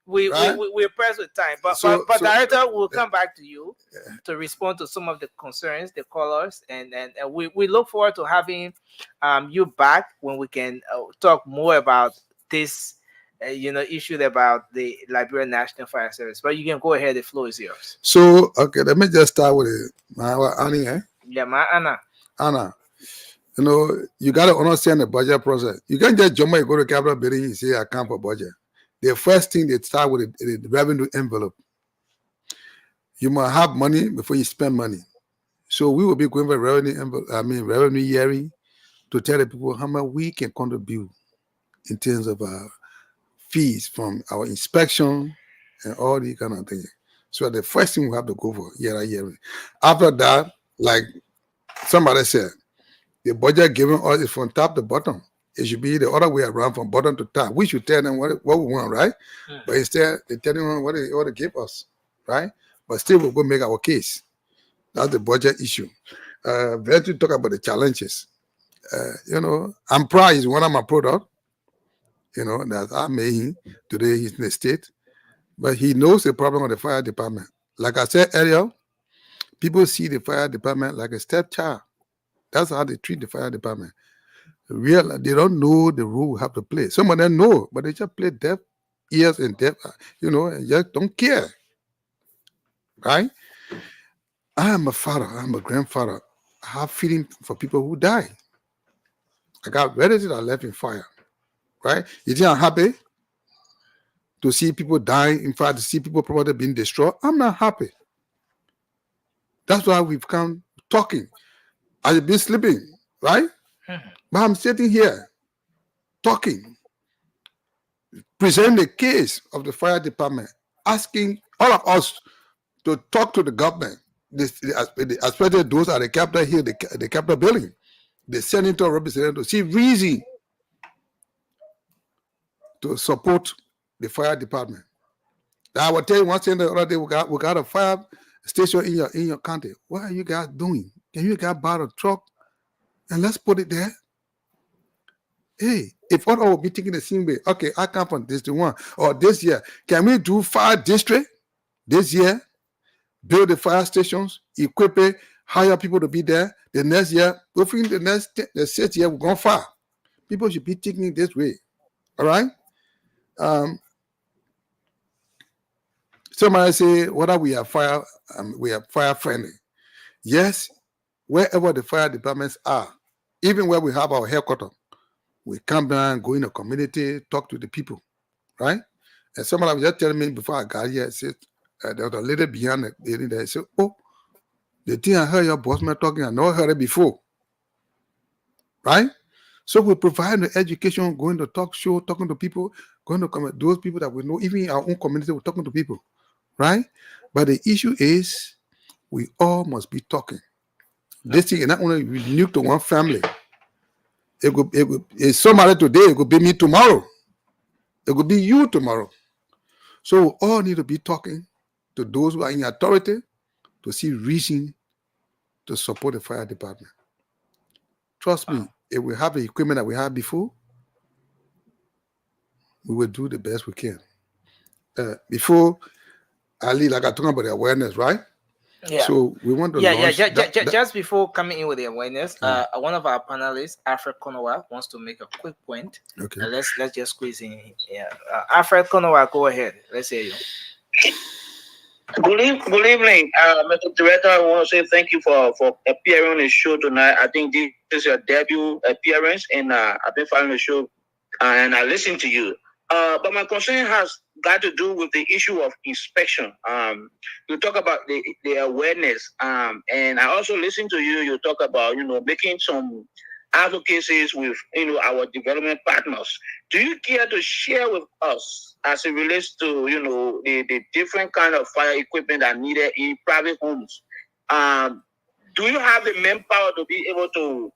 right? we're pressed with time, but Director, we'll come back to you to respond to some of the concerns, the callers, and we look forward to having you back when we can talk more about this issue about the Liberian National Fire Service. But you can go ahead, the floor is yours. So okay, let me just start with it. Annie, Yeah, my Anna, you got to understand the budget process. You can't just jump and go to Capitol building and say I come for budget. The first thing they start with is the revenue envelope. You must have money before you spend money. So we will be going for revenue envelope, revenue hearing to tell the people how much we can contribute in terms of fees from our inspection and all these kind of things. So the first thing we have to go for hearing. After that, like somebody said, the budget given us is from top to bottom. It should be the other way around, from bottom to top. We should tell them what we want, right? But instead, they tell them what they give us, right? But still, we'll go make our case. That's the budget issue. Then to talk about the challenges. I'm proud he's one of my products, that I made him. Today he's in the state. But he knows the problem of the fire department. Like I said earlier, people see the fire department like a stepchild. That's how they treat the fire department. They don't know the role we have to play. Some of them know, but they just play deaf ears and deaf, and just don't care. Right? I am a father. I'm a grandfather. I have feeling for people who die. I got relatives that left in fire. Right? You think I'm happy to see people dying? In fact, to see people property being destroyed? I'm not happy. That's why we've come talking. I've been sleeping, right? But I'm sitting here talking, presenting the case of the fire department, asking all of us to talk to the government, especially those at the Capitol Hill, the Capitol building, the senator representative, to see reason to support the fire department. Now, I will tell you one thing the other day, we got a fire station in your county. What are you guys doing? Can you guys buy a truck and let's put it there? Hey, if all will be taking the same way, okay, I come from District 1 or this year, can we do 5 districts this year? Build the fire stations, equip it, hire people to be there. The next year, hopefully the 6th year, we're going far. People should be taking it this way. All right? Somebody say, whether we are fire friendly. Yes, wherever the fire departments are, even where we have our headquarters, we come down, go in the community, talk to the people, right? And somebody was just telling me before I got here, said there was a lady behind the building there. Said, "Oh, the thing I heard your boss man talking, I never heard it before." Right? So we provide the education, going to talk show, talking to people, going to those people that we know, even in our own community, we're talking to people, right? But the issue is we all must be talking. This thing is not only unique to one family. It's somebody today, it could be me tomorrow. It could be you tomorrow. So we all need to be talking to those who are in authority to see reason to support the fire department. Trust me, if we have the equipment that we had before, we will do the best we can. Before I leave, like I talking about the awareness, right? Yeah. So we want to launch just before coming in with the awareness, one of our panelists, Alfred Konowa, wants to make a quick point. Okay. Let's just squeeze in. Yeah. Alfred Konowa, go ahead. Let's hear you. Good evening, Mr. Director. I want to say thank you for appearing on the show tonight. I think this is your debut appearance, and I've been following the show, and I listened to you. But my concern has got to do with the issue of inspection. You talk about the awareness, and I also listen to you. You talk about making some advocacies with our development partners. Do you care to share with us as it relates to the different kind of fire equipment that are needed in private homes? Do you have the manpower to be able to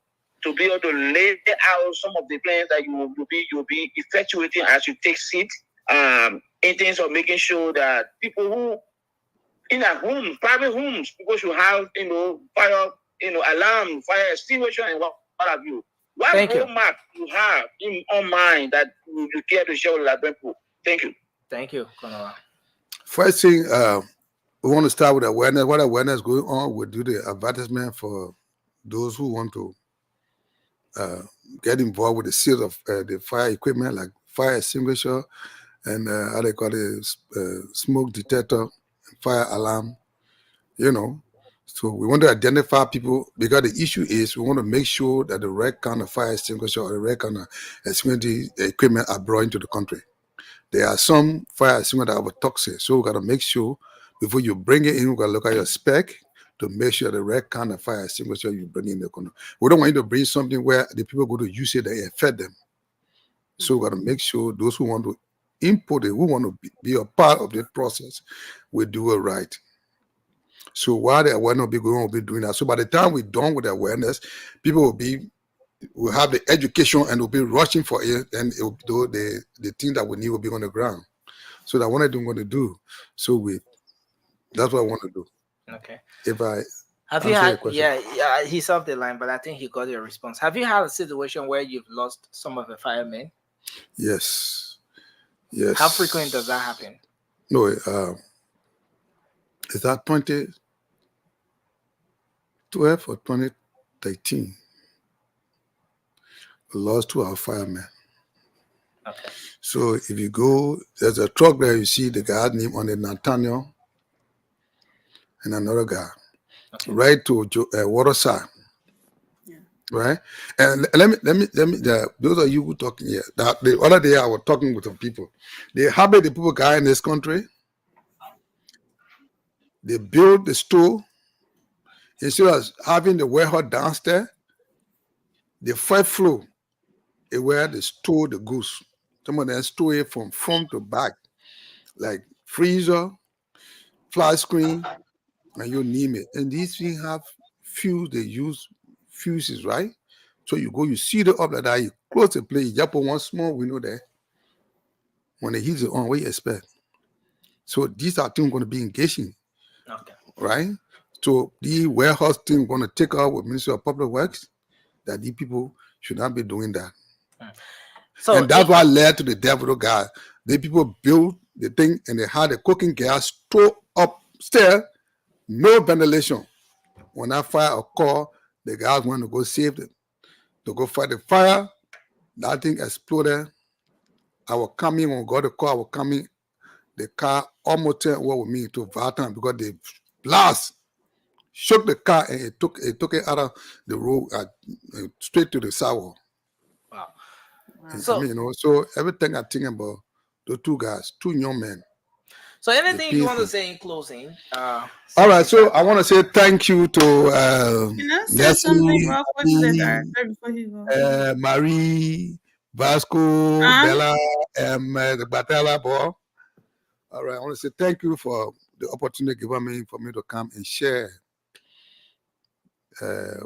lay out some of the plans that you'll be effectuating as you take seat, in terms of making sure that people who in their homes, private homes, people should have fire alarm, fire extinguisher, and what have you? What roadmap you have in mind that you care to share with our people? Thank you. Thank you, Colonel. First thing, we want to start with awareness. What awareness going on? We'll do the advertisement for those who want to get involved with the sales of the fire equipment like fire extinguisher and how they call it, smoke detector, fire alarm, you know. So we want to identify people because the issue is we want to make sure that the right kind of fire extinguisher or the right kind of extinguishing equipment are brought into the country. There are some fire extinguishers that are toxic, so we got to make sure before you bring it in, we got to look at your spec to make sure the right kind of fire extinguisher you bring in the country. We don't want you to bring something where the people go to use it, they affect them. So we got to make sure those who want to import it, who want to be a part of the process, we do it right. So while the awareness will be going, we'll be doing that. So by the time we're done with the awareness, people will have the education and will be rushing for it, and it will do the thing that we need will be on the ground. So that's what I'm going to do. So that's what I want to do. Okay. If I have you had, yeah, he's off the line, but I think he got your response. Have you had a situation where you've lost some of the firemen? Yes. How frequent does that happen? No, is that 2012 or 2013? We lost 2 of our firemen. Okay. So if you go, there's a truck there, you see the guy's name on it, Nathaniel, and another guy, right to Waterside. Right, and let me. Those of you who talking here, that the other day I was talking with some people. The habit the people got in this country, they build the store instead of having the warehouse downstairs. The first floor is where they store the goods. Some of them store it from front to back, like freezer, flat screen, and you name it. And these things have fuse. They use fuses, right? So you go, you see the up like that, you close the place, you just put one small window there. When the heat is on, what you expect? So these are things going to be engaging, right? So the warehouse team going to take out with Ministry of Public Works that these people should not be doing that. So and that's what led to the devil guy. The people built the thing and they had the cooking gas stored upstairs, no ventilation. When that fire occurred, the guys went to go save them, to go fight the fire. That thing exploded. I was coming, when we got the car, I was coming. The car almost turned what with me to Valtan because the blast shook the car and it took it out of the road straight to the sidewalk. Wow. So, I mean, so everything I think about the 2 guys, 2 young men. So anything you want to say in closing? All right, so I want to say thank you to Can I say something real quick to the director before he goes? Marie, Vasco, Bella, and the Batala boy. All right, I want to say thank you for the opportunity given me for me to come and share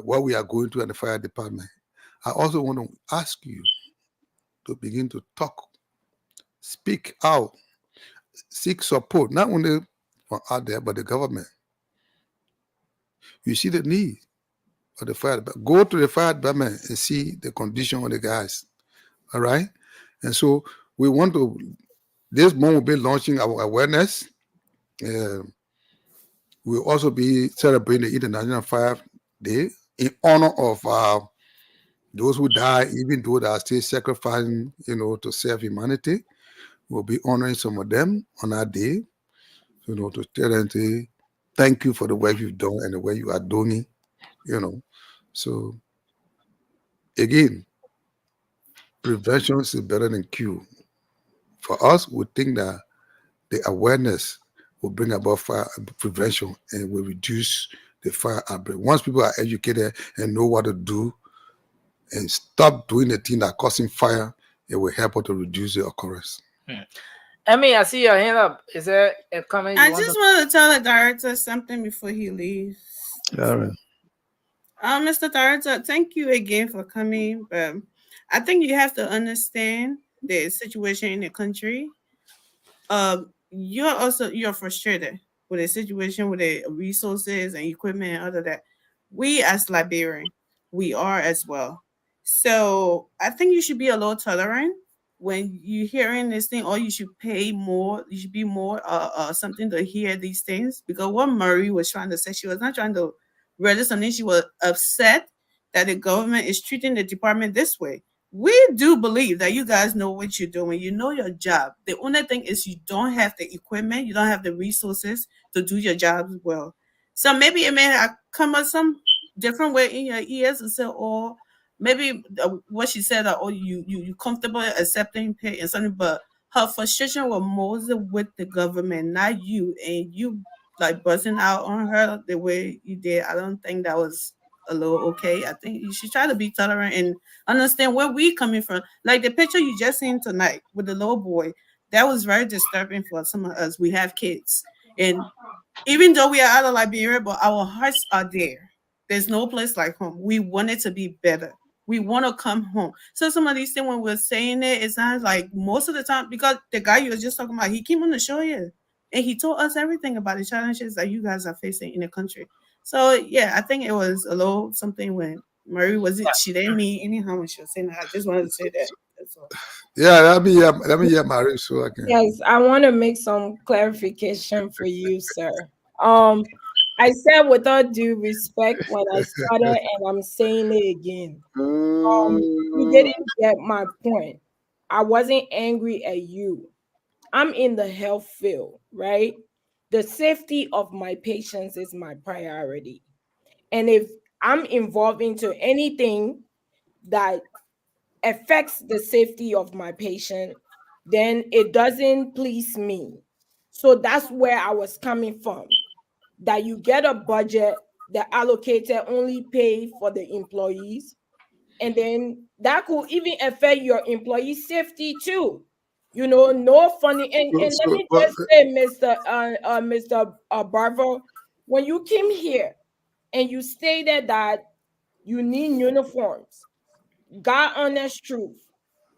what we are going through in the fire department. I also want to ask you to begin to talk, speak out, seek support, not only from out there, but the government. You see the need of the fire department. Go to the fire department and see the condition of the guys. All right? And so we want to, this month we'll be launching our awareness. We'll also be celebrating the International Fire Day in honor of those who die, even though they are still sacrificing, to serve humanity. We'll be honoring some of them on that day, to tell them to thank you for the work you've done and the way you are doing it, So, again, prevention is better than cure. For us, we think that the awareness will bring about fire prevention and will reduce the fire outbreak. Once people are educated and know what to do and stop doing the thing that causing fire, it will help us to reduce the occurrence. Emmy, I see your hand up. Is there a comment? I just want to tell the director something before he leaves. All right. Mr. Director, thank you again for coming. I think you have to understand the situation in the country. You're frustrated with the situation with the resources and equipment and other that. We as Liberian, we are as well. So I think you should be a little tolerant when you hearing this thing, or you should pay more, you should be more something to hear these things. Because what Marie was trying to say, she was not trying to read something, she was upset that the government is treating the department this way. We do believe that you guys know what you're doing, you know your job. The only thing is you don't have the equipment, you don't have the resources to do your job well. So maybe it may have come up some different way in your ears and say, oh, maybe what she said, oh, you comfortable accepting pay and something, but her frustration was mostly with the government, not you, and you like buzzing out on her the way you did. I don't think that was a little okay. I think you should try to be tolerant and understand where we coming from. Like the picture you just seen tonight with the little boy, that was very disturbing for some of us. We have kids, and even though we are out of Liberia, but our hearts are there. There's no place like home. We want it to be better. We want to come home. So some of these things when we're saying it, it's not like most of the time, because the guy you were just talking about, he came on the show here and he told us everything about the challenges that you guys are facing in the country. So yeah, I think it was a little something when Marie was it. She didn't mean any harm when she was saying that. I just wanted to say that. That's all. Yeah, let me hear Marie so I can. Yes, I want to make some clarification for you, sir. I said with all due respect when I started, and I'm saying it again. You didn't get my point. I wasn't angry at you. I'm in the health field, right? The safety of my patients is my priority. And if I'm involved into anything that affects the safety of my patient, then it doesn't please me. So that's where I was coming from. That you get a budget that allocated only pay for the employees, and then that could even affect your employee safety too. You know, no funny. And let me just say, Mr. Barber, when you came here and you stated that you need uniforms, God honest truth,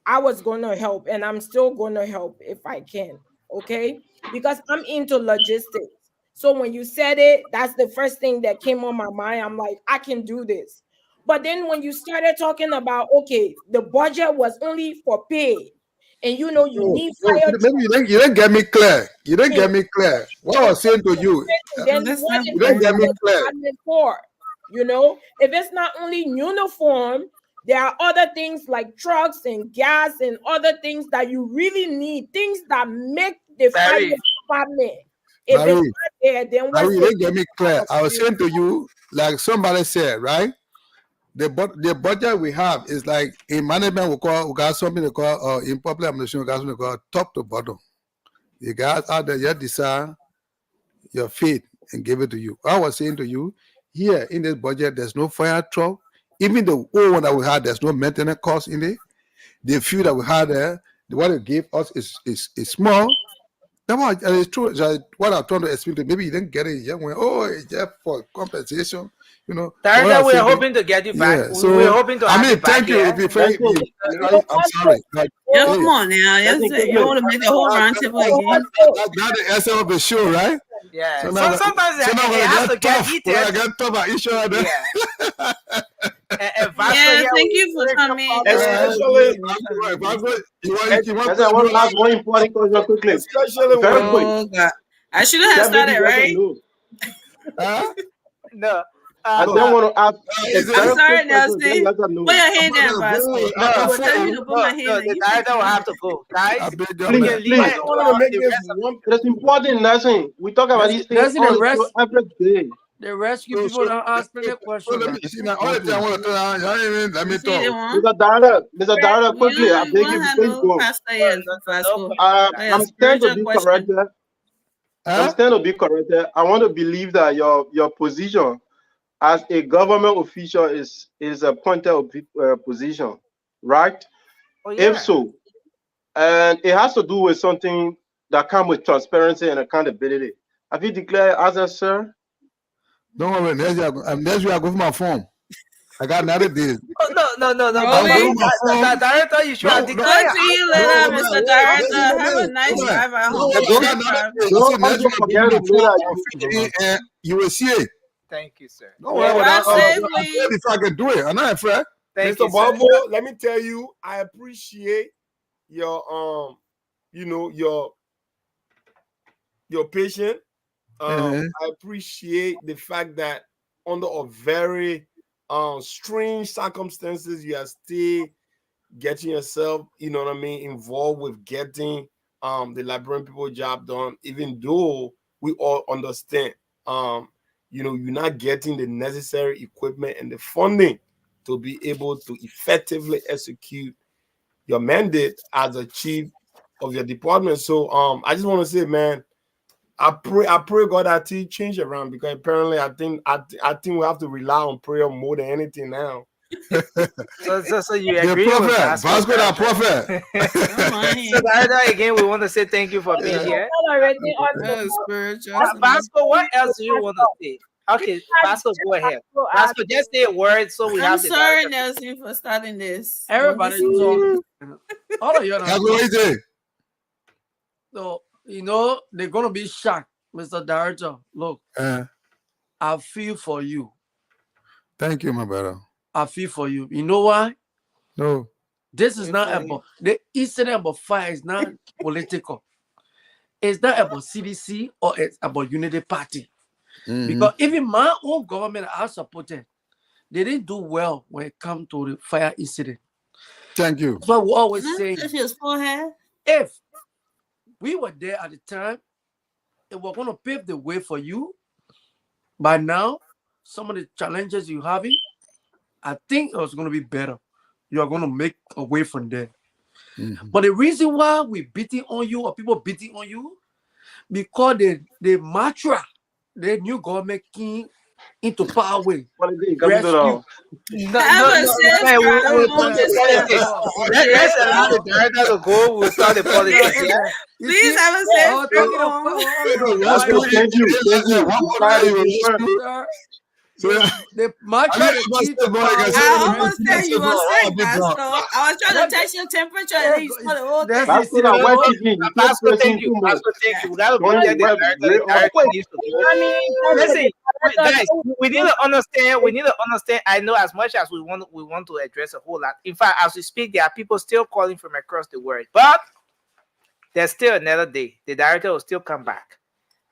I was gonna help, and I'm still gonna help if I can. Okay, because I'm into logistics. So when you said it, that's the first thing that came on my mind. I'm like, I can do this. But then when you started talking about, okay, the budget was only for pay, and you know you need fire. Maybe you didn't get me clear. You didn't get me clear. What I was saying to you, then what you didn't get me clear. for? You know, if it's not only uniform, there are other things like trucks and gas and other things that you really need, things that make the fire department. If it's not there, then what's You didn't get me clear. I was saying to you, like somebody said, right? The budget we have is like in management we got something they call in public administration we got something called top to bottom. You guys out there, you decide your fate and give it to you. I was saying to you, here in this budget, there's no fire truck. Even the old one that we had, there's no maintenance cost in it. The few that we had there, the one they gave us is small. That one, and it's true. What I'm trying to explain to you, maybe you didn't get it yet. When it's just for compensation, you know. Director, we're hoping to get you back. Yeah, so we're hoping to have you back thank you. here. I'm sorry. Yeah, come on now. You want to make the whole round table again? That's the essence of the show, right? Yeah. So sometimes it has to get heated. I get tough at each other. Yeah. Yeah, thank you for coming. Especially, I want to ask one important question quickly. Very quick. Oh, God. I shouldn't have started, right? No. I don't want to ask. I'm sorry, Nelson. Put your hand down, Vasco. I will tell you to put my hand down. The director will have to go. Guys, please. It's important, Nelson. We talk about these things every day. The rescue people don't ask me the question. Let me talk. Mr. Director, quickly, I beg you, please go. I'm trying to be corrected. I'm trying to be corrected. I want to believe that your position as a government official is a pointed position, right? Oh, yeah. If so, and it has to do with something that comes with transparency and accountability. Have you declared as a sir? Don't worry, next year I go for my form. I got 90 days. Oh, no. The director, you should have declared. Talk to you later, Mr. Director. Have a nice drive at home. You will see it. Thank you, sir. Don't worry about if I can do it. I'm not afraid. Mr. Bobo, let me tell you, I appreciate you know, your patient. I appreciate the fact that under a very strange circumstances, you are still getting yourself, you know what I mean, involved with getting the Liberian people job done, even though we all understand you know, you're not getting the necessary equipment and the funding to be able to effectively execute your mandate as a chief of your department. So I just want to say, man, I pray God that he change around, because apparently I think we have to rely on prayer more than anything now. So you The agree with prophet, Vasco the prophet. So Director, again, we want to say thank you for being here. Vasco, what else do you want to say? Okay, Vasco, go ahead. Vasco, just say a word so we I'm have the sorry, director. Nelson, for starting this. Everybody Well, talk. All of you That's what he did. So, you know, they're going to be shocked, Mr. Director. Look, I feel for you. Thank you, my brother. I feel for you. You know why? No. This is not about, the incident about fire is not political. It's not about CDC or it's about Unity Party. Because even my own government I supported, they didn't do well when it comes to the fire incident. Thank you. That's why we always say, his forehead. if we were there at the time, it was going to pave the way for you. By now, some of the challenges you having, I think it was going to be better. You are going to make a way from there. But the reason why we beating on you or people beating on you, because the mantra, the new government came into power with rescue. Let's allow the director to go. We'll start the politics. Please, I will say the mantra I almost said you were sick, Vasco. I was trying to test your temperature and then you saw the whole thing. Vasco, thank you. Vasco, thank you. We gotta go tell the director. The director needs to go. Listen, guys, we need to understand. We need to understand. I know as much as we want to address a whole lot. In fact, as we speak, there are people still calling from across the world. But there's still another day. The director will still come back.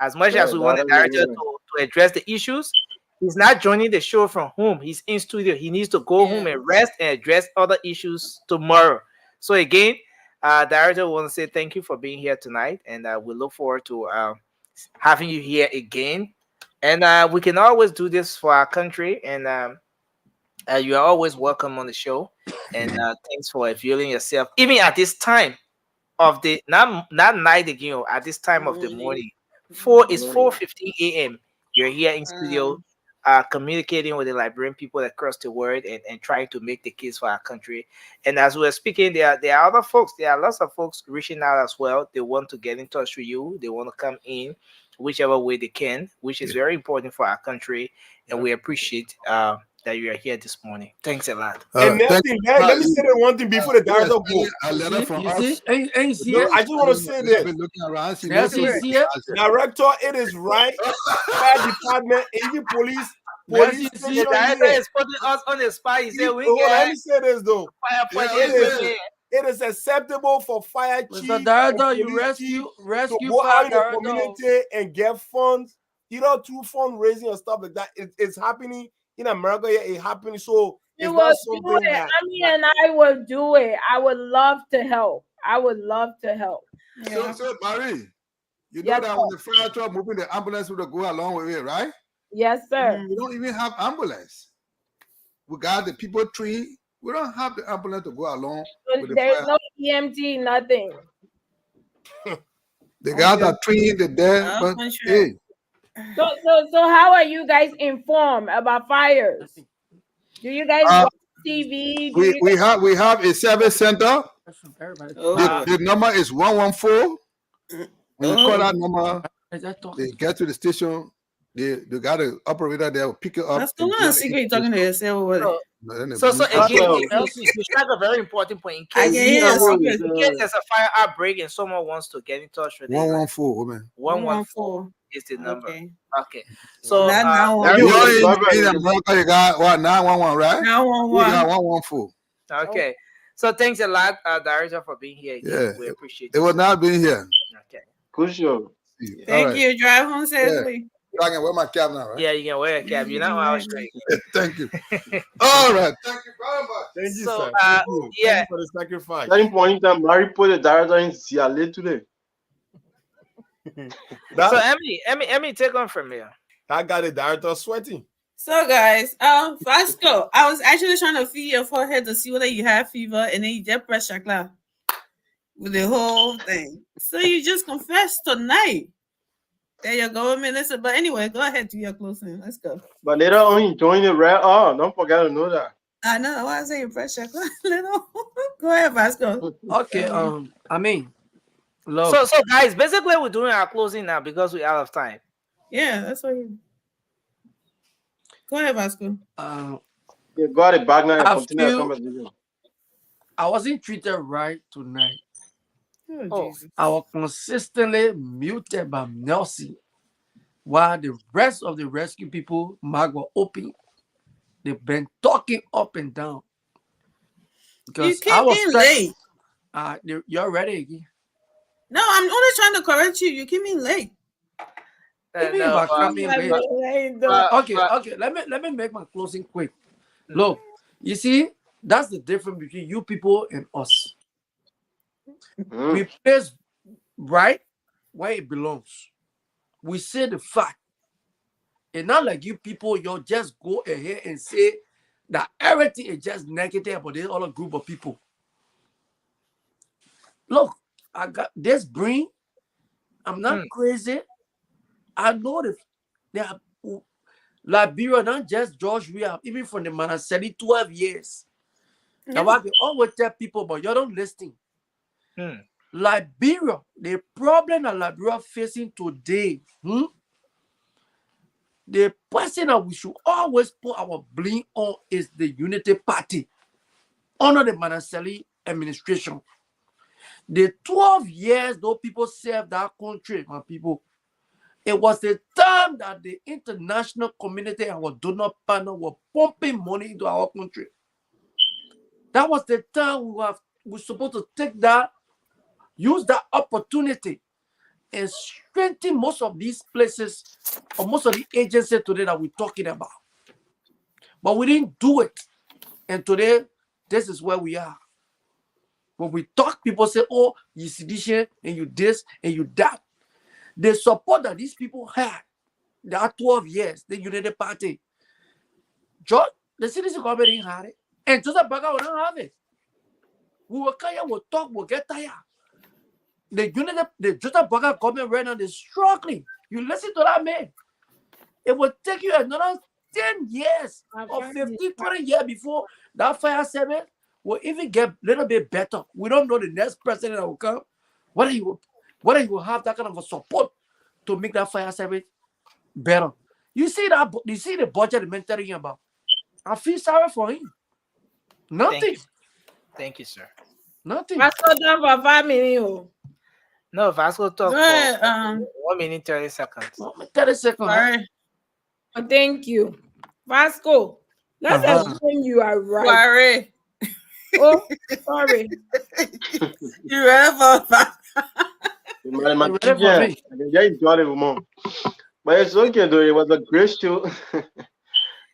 As much as we want the director to address the issues, he's not joining the show from home. He's in studio. He needs to go home and rest and address other issues tomorrow. So again, director, we want to say thank you for being here tonight, and we look forward to having you here again. And we can always do this for our country, and you are always welcome on the show. And thanks for availing yourself, even at this time of the not night again, at this time of the morning. 4:15 a.m. You're here in studio, communicating with the Liberian people across the world and trying to make the case for our country. And as we're speaking, there are other folks. There are lots of folks reaching out as well. They want to get in touch with you. They want to come in whichever way they can, which is very important for our country. And we appreciate that you are here this morning. Thanks a lot. And Nelson, let me say that one thing before the director goes. A letter from us. I just want to say this. Director, it is right. Fire department, even police The director is putting us on the spot. He said, let me say this though. It is acceptable for fire chief director, you rescue to go out in the community and get funds, either through fundraising or stuff like that. It's happening in America. Yeah, it's happening. So it's not something that. I mean, and I will do it. I would love to help. I would love to help. So Marie, you know that when the fire truck moving, the ambulance will go along with it, right? Yes, sir. We don't even have ambulance. We got the people tree. We don't have the ambulance to go along with the There's fire. no EMT, nothing. They got that tree, the dead. But hey, So how are you guys informed about fires? Do you guys watch TV? we have a service center. The number is 114. When you call that number, they get to the station. They got an operator there will pick it up. That's the one secret you're talking to yourself. So again, you strike a very important point. In case there's a fire outbreak and someone wants to get in touch with 114, woman. 114 is the number. Okay. So in America, you got what 911, right? 911. We got 114. Okay. So thanks a lot, Director, for being here again. Yeah, We appreciate it you. would not be here. Okay. Good show. Thank you. Drive home safely. Yeah. I can wear my cap now, right? Yeah, you can wear a cap. You're not out straight. Thank you. All right. Thank you very much. Thank you, So, sir. Thank you. yeah. Thank you for the sacrifice. That point that Mary put the director in Ziale today. So Emmy, take on from here. I got the director sweating. So guys, Vasco, I was actually trying to feel your forehead to see whether you have fever, and then you just press chakla with the whole thing. So you just confessed tonight that your government is. But anyway, go ahead, do your closing. Let's go. But later on, you join the red. Oh, don't forget to know that. I know. Why I say you press chakla? Go ahead, Vasco. Okay. I mean, look. So guys, basically we're doing our closing now because we're out of time. Yeah, that's what you. Go ahead, Vasco. You got it back now and I continue the feel conversation. I wasn't treated right tonight. Oh, Jesus. I was consistently muted by Nelson while the rest of the rescue people mouth were open. They've been talking up and down. You came in late. You're ready again. No, I'm only trying to correct you. You came in late. Okay. Let me make my closing quick. Look, you see, that's the difference between you people and us. We place right where it belongs. We say the fact. And not like you people, you just go ahead and say that everything is just negative about this other group of people. Look, I got this brain. I'm not crazy. I know they are Liberia, not just George, we have even from the Manaseli 12 years. Now I can always tell people, but you don't listen. Liberia, the problem that Liberia facing today, the person that we should always put our blame on is the Unity Party under the Manaseli administration. The 12 years those people served that country, my people, it was the time that the international community, our donor partner, were pumping money into our country. That was the time we were supposed to take that, use that opportunity and strengthen most of these places or most of the agencies today that we're talking about. But we didn't do it. And today, this is where we are. When we talk, people say, oh, you sedition and you this and you that. The support that these people had, that 12 years, the Unity Party, George, the citizen government didn't have it. And Joseph Baga will not have it. We will carry, we'll talk, we'll get tired. The Joseph Baga government right now is struggling. You listen to that man. It will take you another 10 years or 15, 20 years before that fire service will even get a little bit better. We don't know the next president that will come, whether he will have that kind of a support to make that fire service better. You see the budget the man telling you about. I feel sorry for him. Nothing. Thank you, sir. Nothing. Vasco done for 5 minutes. No, Vasco talk for 1 minute 30 seconds. 30 seconds. All right. Oh, thank you. Vasco, let's assume you are right. Oh, sorry. You ready for that? But it's okay though. It was a great show.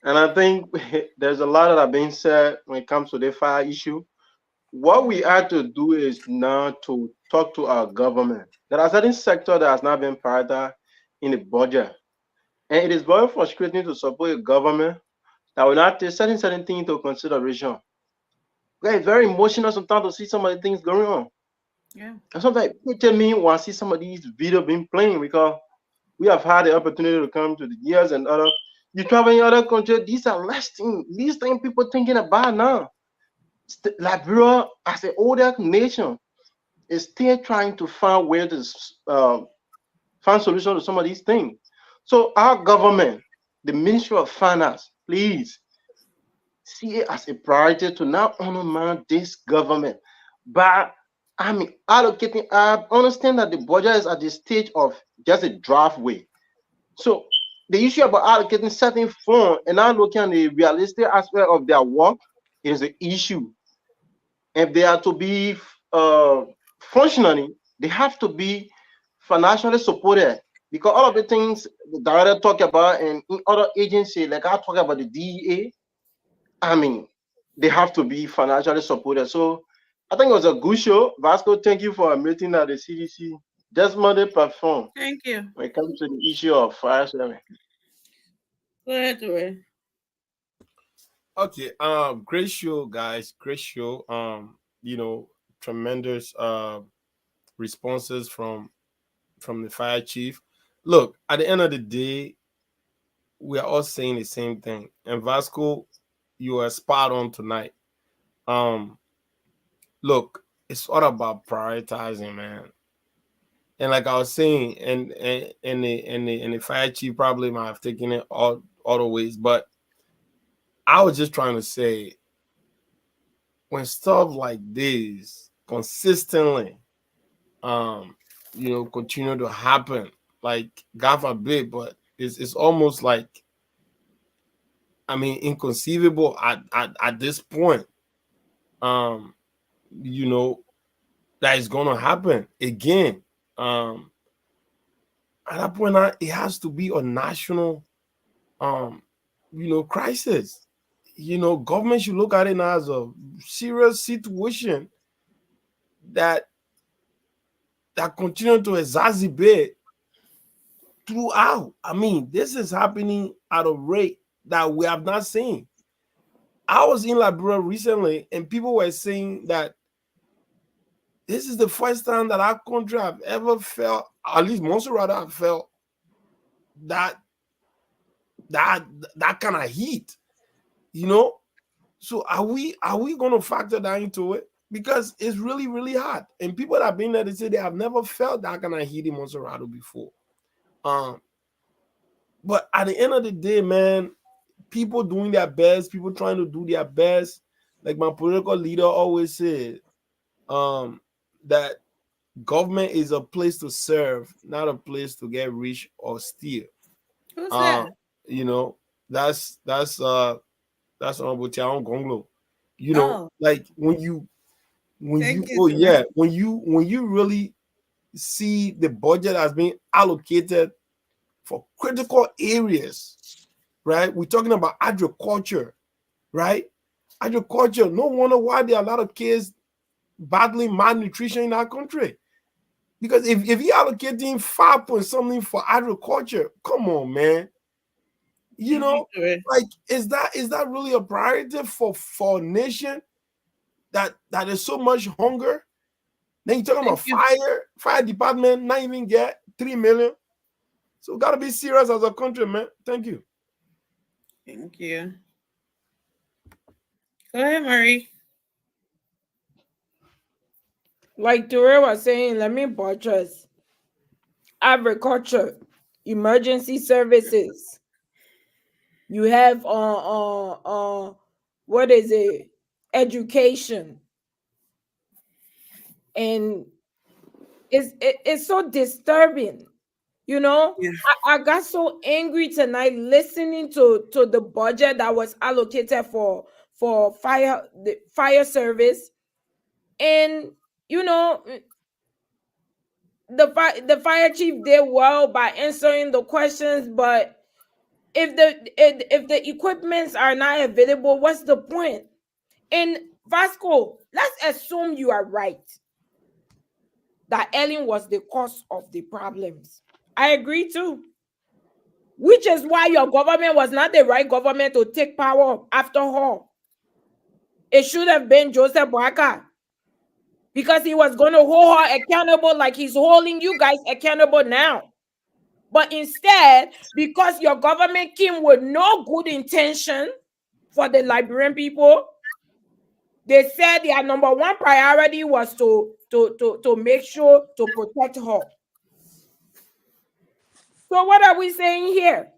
And I think there's a lot that have been said when it comes to the fire issue. What we have to do is now to talk to our government. There are certain sectors that has not been prioritized in the budget. And it is very frustrating to support a government that will not take certain things into consideration. It's very emotional sometimes to see some of the things going on. Yeah. And sometimes people tell me when I see some of these videos being playing because we have had the opportunity to come to the years and other. You travel in other countries, these are less things. These things people thinking about now. Liberia, as an older nation, is still trying to find ways to find solutions to some of these things. So our government, the Ministry of Finance, please see it as a priority to not undermine this government. But allocating, I understand that the budget is at the stage of just a draft way. So the issue about allocating certain funds and not looking at the realistic aspect of their work is an issue. if they are to be functioning, they have to be financially supported. Because all of the things the director talk about and in other agencies, like I talk about the DEA, I mean, they have to be financially supported. So I think it was a good show. Vasco, thank you for admitting that the CDC just Monday perform Thank you. when it comes to the issue of fire service. Go ahead, Ray. Okay, great show, guys. Great show. Tremendous responses from the fire chief. Look, at the end of the day, we are all saying the same thing. And Vasco, you are spot on tonight. Look, it's all about prioritizing, man. And like I was saying, and the fire chief probably might have taken it all the ways, but I was just trying to say, when stuff like this consistently, continue to happen, like God forbid, but it's almost like, I mean, inconceivable at this point. That is gonna happen again. At that point, it has to be a national, crisis. Government should look at it now as a serious situation that continue to exacerbate throughout. I mean, this is happening at a rate that we have not seen. I was in Liberia recently, and people were saying that this is the first time that our country have ever felt, at least Montserrat have felt that kind of heat, So are we going to factor that into it? Because it's really, really hot. And people that have been there, they say they have never felt that kind of heat in Montserrat before. But at the end of the day, man, people doing their best, people trying to do their best. Like my political leader always said, that government is a place to serve, not a place to get rich or steal. Who's that? That's Honorable Tiaon Gonglo. Like when you really see the budget has been allocated for critical areas, right? We're talking about agriculture, right? Agriculture. No wonder why there are a lot of kids battling malnutrition in our country. Because if you're allocating 5 point something for agriculture, come on, man. Like is that really a priority for a nation that is so much hunger? Then you're talking about fire department, not even get 3 million. So we gotta be serious as a country, man. Thank you. Thank you. Go ahead, Marie. Like Dure was saying, let me buttress. Agriculture, emergency services. You have what is it? Education. And it's so disturbing. I got so angry tonight listening to the budget that was allocated for the fire service. And the fire chief did well by answering the questions, but if the equipments are not available, what's the point? And Vasco, let's assume you are right, that Ellen was the cause of the problems. I agree too. Which is why your government was not the right government to take power after her. It should have been Joseph Boakai, because he was going to hold her accountable like he's holding you guys accountable now. But instead, because your government came with no good intention for the Liberian people, they said their number one priority was to make sure to protect her. So what are we saying here?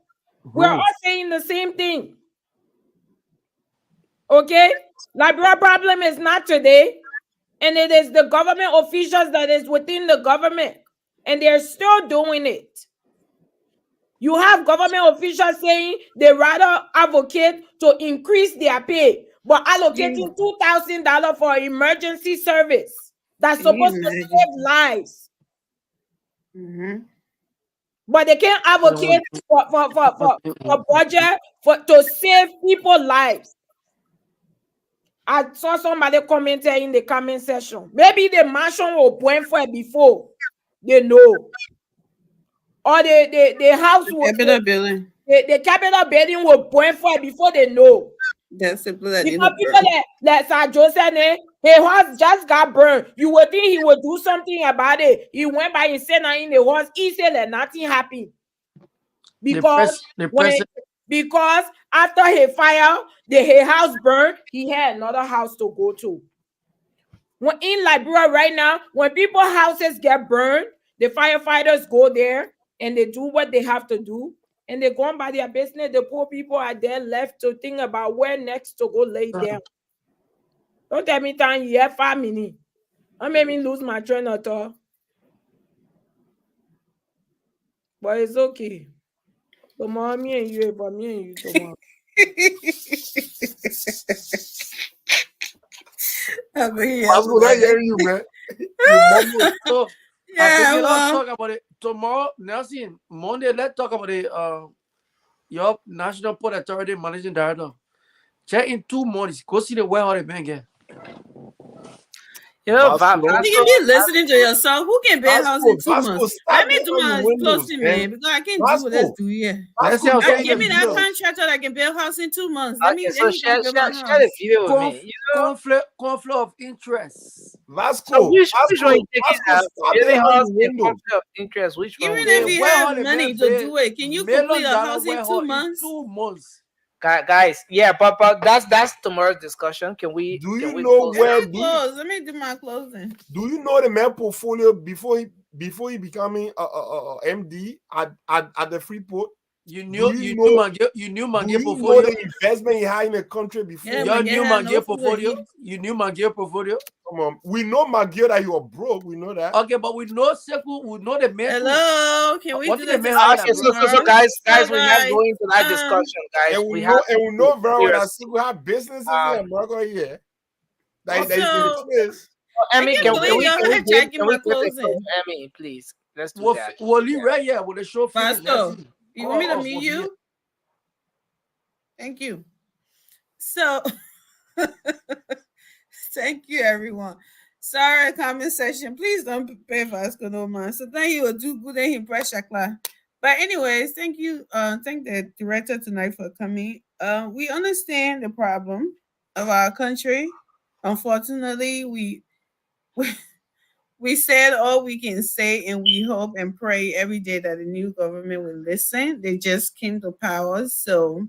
We're all saying the same thing. Okay? Liberia problem is not today. And it is the government officials that is within the government. And they're still doing it. You have government officials saying they rather advocate to increase their pay. but allocating $2,000 for emergency service that's Can you supposed to imagine? save lives. Mm-hmm. But they can't advocate for budget to save people's lives. I saw somebody commented in the comment section. Maybe the mansion will point for it before they know. Or the house will Capital building. the capital building will point for it before they know. That's simple that Because people like Sir Joseph, his horse just got burned. You would think he would do something about it. He went by and said nothing in the horse. He said that nothing happened. Because because after he fire, his house burned, he had another house to go to. When in Liberia right now, when people's houses get burned, the firefighters go there and they do what they have to do, and they go on by their business. The poor people are there left to think about where next to go lay down. Don't tell me time you have 5 minutes. I made me lose my train of thought. But it's okay. Tomorrow, me and you, but me and you tomorrow. You, man. So, Yeah, let's talk about it tomorrow. Nelson, Monday, let's talk about it. Your National Port Authority Managing Director. Check in 2 months. Go see the warehouse man again. You can be listening to yourself. Who can build house in 2 months? Let me do my closing, man, because I can't do what let's do here. Give me that contractor that can build house in 2 months. Let me share the video with me. Conflict of interest. Vasco. So which one you taking out? Building house and conflict of interest. Which one? Even if you have money to do it, can you complete a house in 2 months? 2 months. Guys, yeah, but that's tomorrow's discussion. Can we? Do you know where? Let me do my closing. Do you know the man portfolio before he becoming MD at the Freeport? You knew Mangue portfolio. The investment he had in the country before. You knew Mangue portfolio. You knew Mangue portfolio. Come on, we know Mangue that you are broke. We know that. Okay, but we know Seku. We know the man. Hello, can we do this? Okay, so guys, we're not going to that discussion, guys. And we know very well that Seku have businesses in America here. Emmy, can we Emmy, please? Let's do that. We'll leave right here with the show. Pastor, you want me to meet you? Thank you. So, thank you, everyone. Sorry, comment section. Please don't pay Vasco no man. So thank you. Do good in pressure class. But anyways, thank you. Thank the director tonight for coming. We understand the problem of our country. Unfortunately, we said all we can say, and we hope and pray every day that the new government will listen. They just came to power, so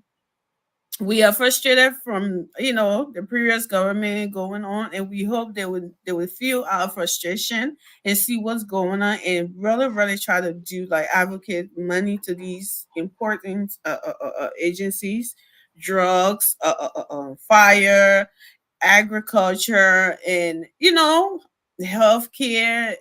we are frustrated from the previous government going on, and we hope they would feel our frustration and see what's going on, and really try to do advocate money to these important agencies, drugs, fire, agriculture, and healthcare,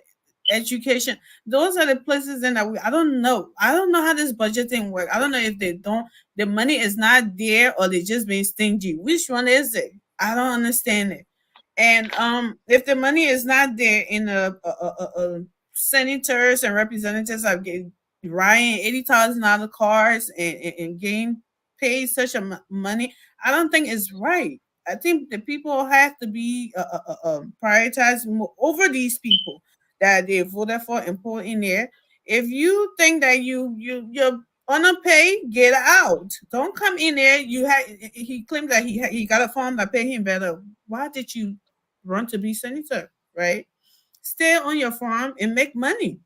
education. Those are the places that I don't know how this budget thing works. I don't know if the money is not there or they just being stingy. Which one is it? I don't understand it. And if the money is not there in senators and representatives are getting buying $80,000 cars and getting paid such a money, I don't think it's right. I think the people have to be prioritized over these people that they voted for and put in there. If you think that you're gonna pay, get out. Don't come in there. He claimed that he got a farm that pay him better. Why did you run to be senator? Right? Stay on your farm and make money.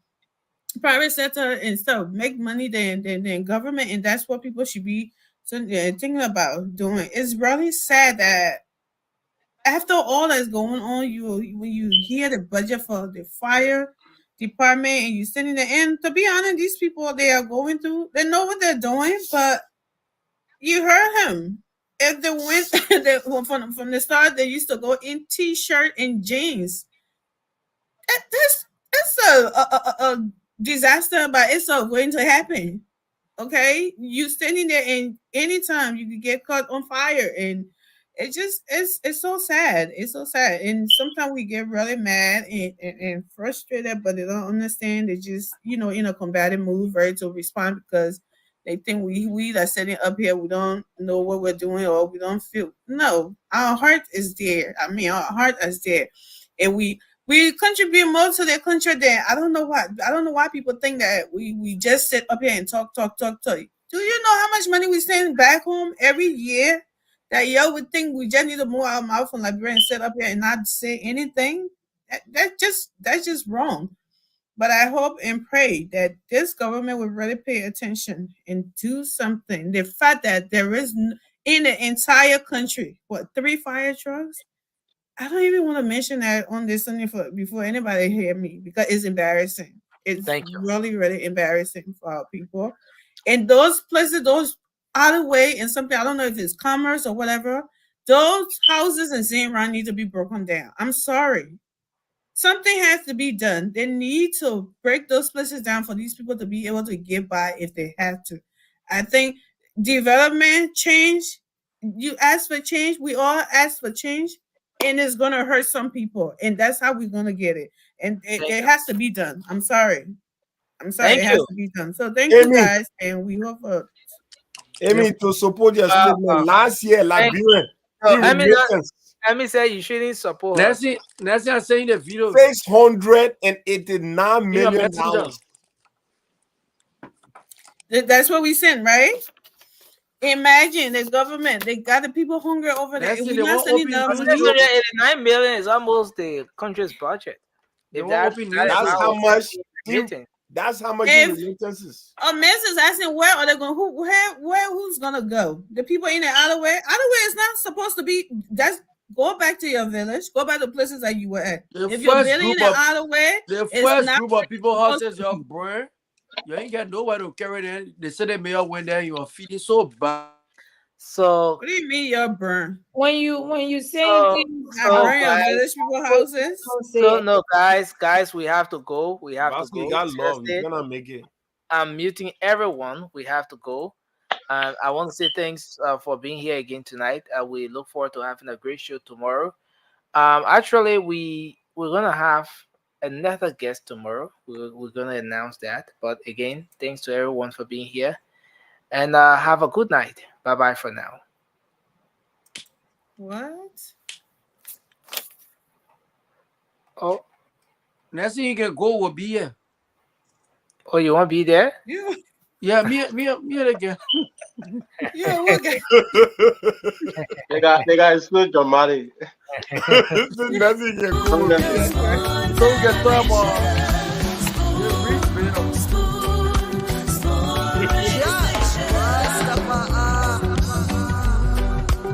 Private sector and stuff make money than government, and that's what people should be thinking about doing. It's really sad that after all that's going on, when you hear the budget for the fire department and you sitting there, and to be honest, these people they are going through, they know what they're doing, but you heard him. If they went from the start, they used to go in t-shirt and jeans. It's a disaster, but it's not going to happen. Okay, you standing there, and anytime you could get caught on fire, and it's so sad. It's so sad. And sometimes we get really mad and frustrated, but they don't understand. They just, in a combative mood, ready to respond because they think we that sitting up here, we don't know what we're doing or we don't feel. No, our heart is there. I mean, our heart is there. And we contribute more to the country than I don't know why people think that we just sit up here and talk. Do you know how much money we send back home every year? That y'all would think we just need to move our mouth from Liberia and sit up here and not say anything. That's just wrong. But I hope and pray that this government will really pay attention and do something. The fact that there is in the entire country, 3 fire trucks? I don't even want to mention that on this before anybody hear me because it's embarrassing. It's really, really embarrassing for our people. And those places, those alleyway and something, I don't know if it's commerce or whatever, those houses in St. Ron need to be broken down. I'm sorry. Something has to be done. They need to break those places down for these people to be able to get by if they have to. I think development, change, you ask for change, we all ask for change, and it's going to hurt some people. And that's how we're going to get it. And it has to be done. I'm sorry. It has to be done. So thank you guys, and we hope for Amy, to support your statement, last year, Liberian. Amy said you shouldn't support. That's it. I'm saying the video. $689 million. That's what we sent, right? Imagine the government, they got the people hungry over there. $689 million is almost the country's budget. That's how much remittances. A mess is asking where are they going? Who's gonna go? The people in the alleyway. Alleyway is not supposed to be. Go back to your village. Go back to places that you were at. If you're building an alleyway, the first group of people houses y'all burn, you ain't got nowhere to carry them. They said the mayor went there. You are feeling so bad. So what do you mean you're burned? When you say houses. So no, guys, we have to go. We have to go. You're gonna make it. I'm muting everyone. We have to go. I want to say thanks for being here again tonight. We look forward to having a great show tomorrow. Actually, we're gonna have another guest tomorrow. We're gonna announce that. But again, thanks to everyone for being here, and have a good night. Bye bye for now. What? Oh, next thing you can go will be here. Oh, you want to be there? Yeah, me again. Yeah, okay. They got exclude your money. Nothing can go. Don't get trouble.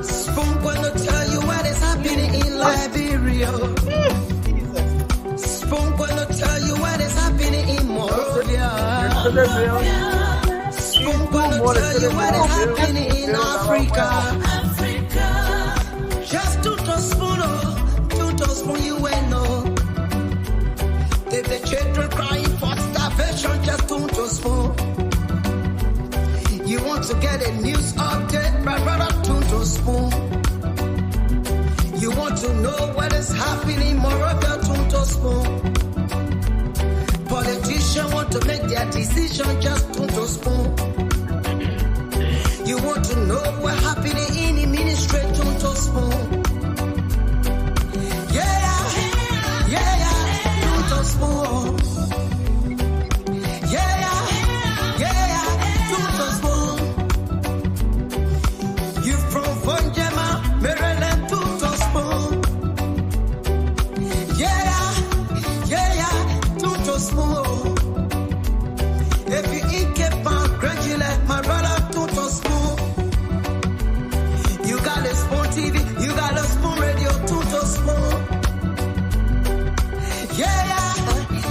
Spoon gonna tell you what is happening in Liberia. Spoon gonna tell you what is happening in Monrovia. Spoon gonna tell you what is happening in Africa. Just to spoon, you ain't know. If the children crying for starvation, just to spoon. You want to get a news update, my brother, to spoon. You want to know what is happening in Moravia, to spoon. Politicians want to make their decision just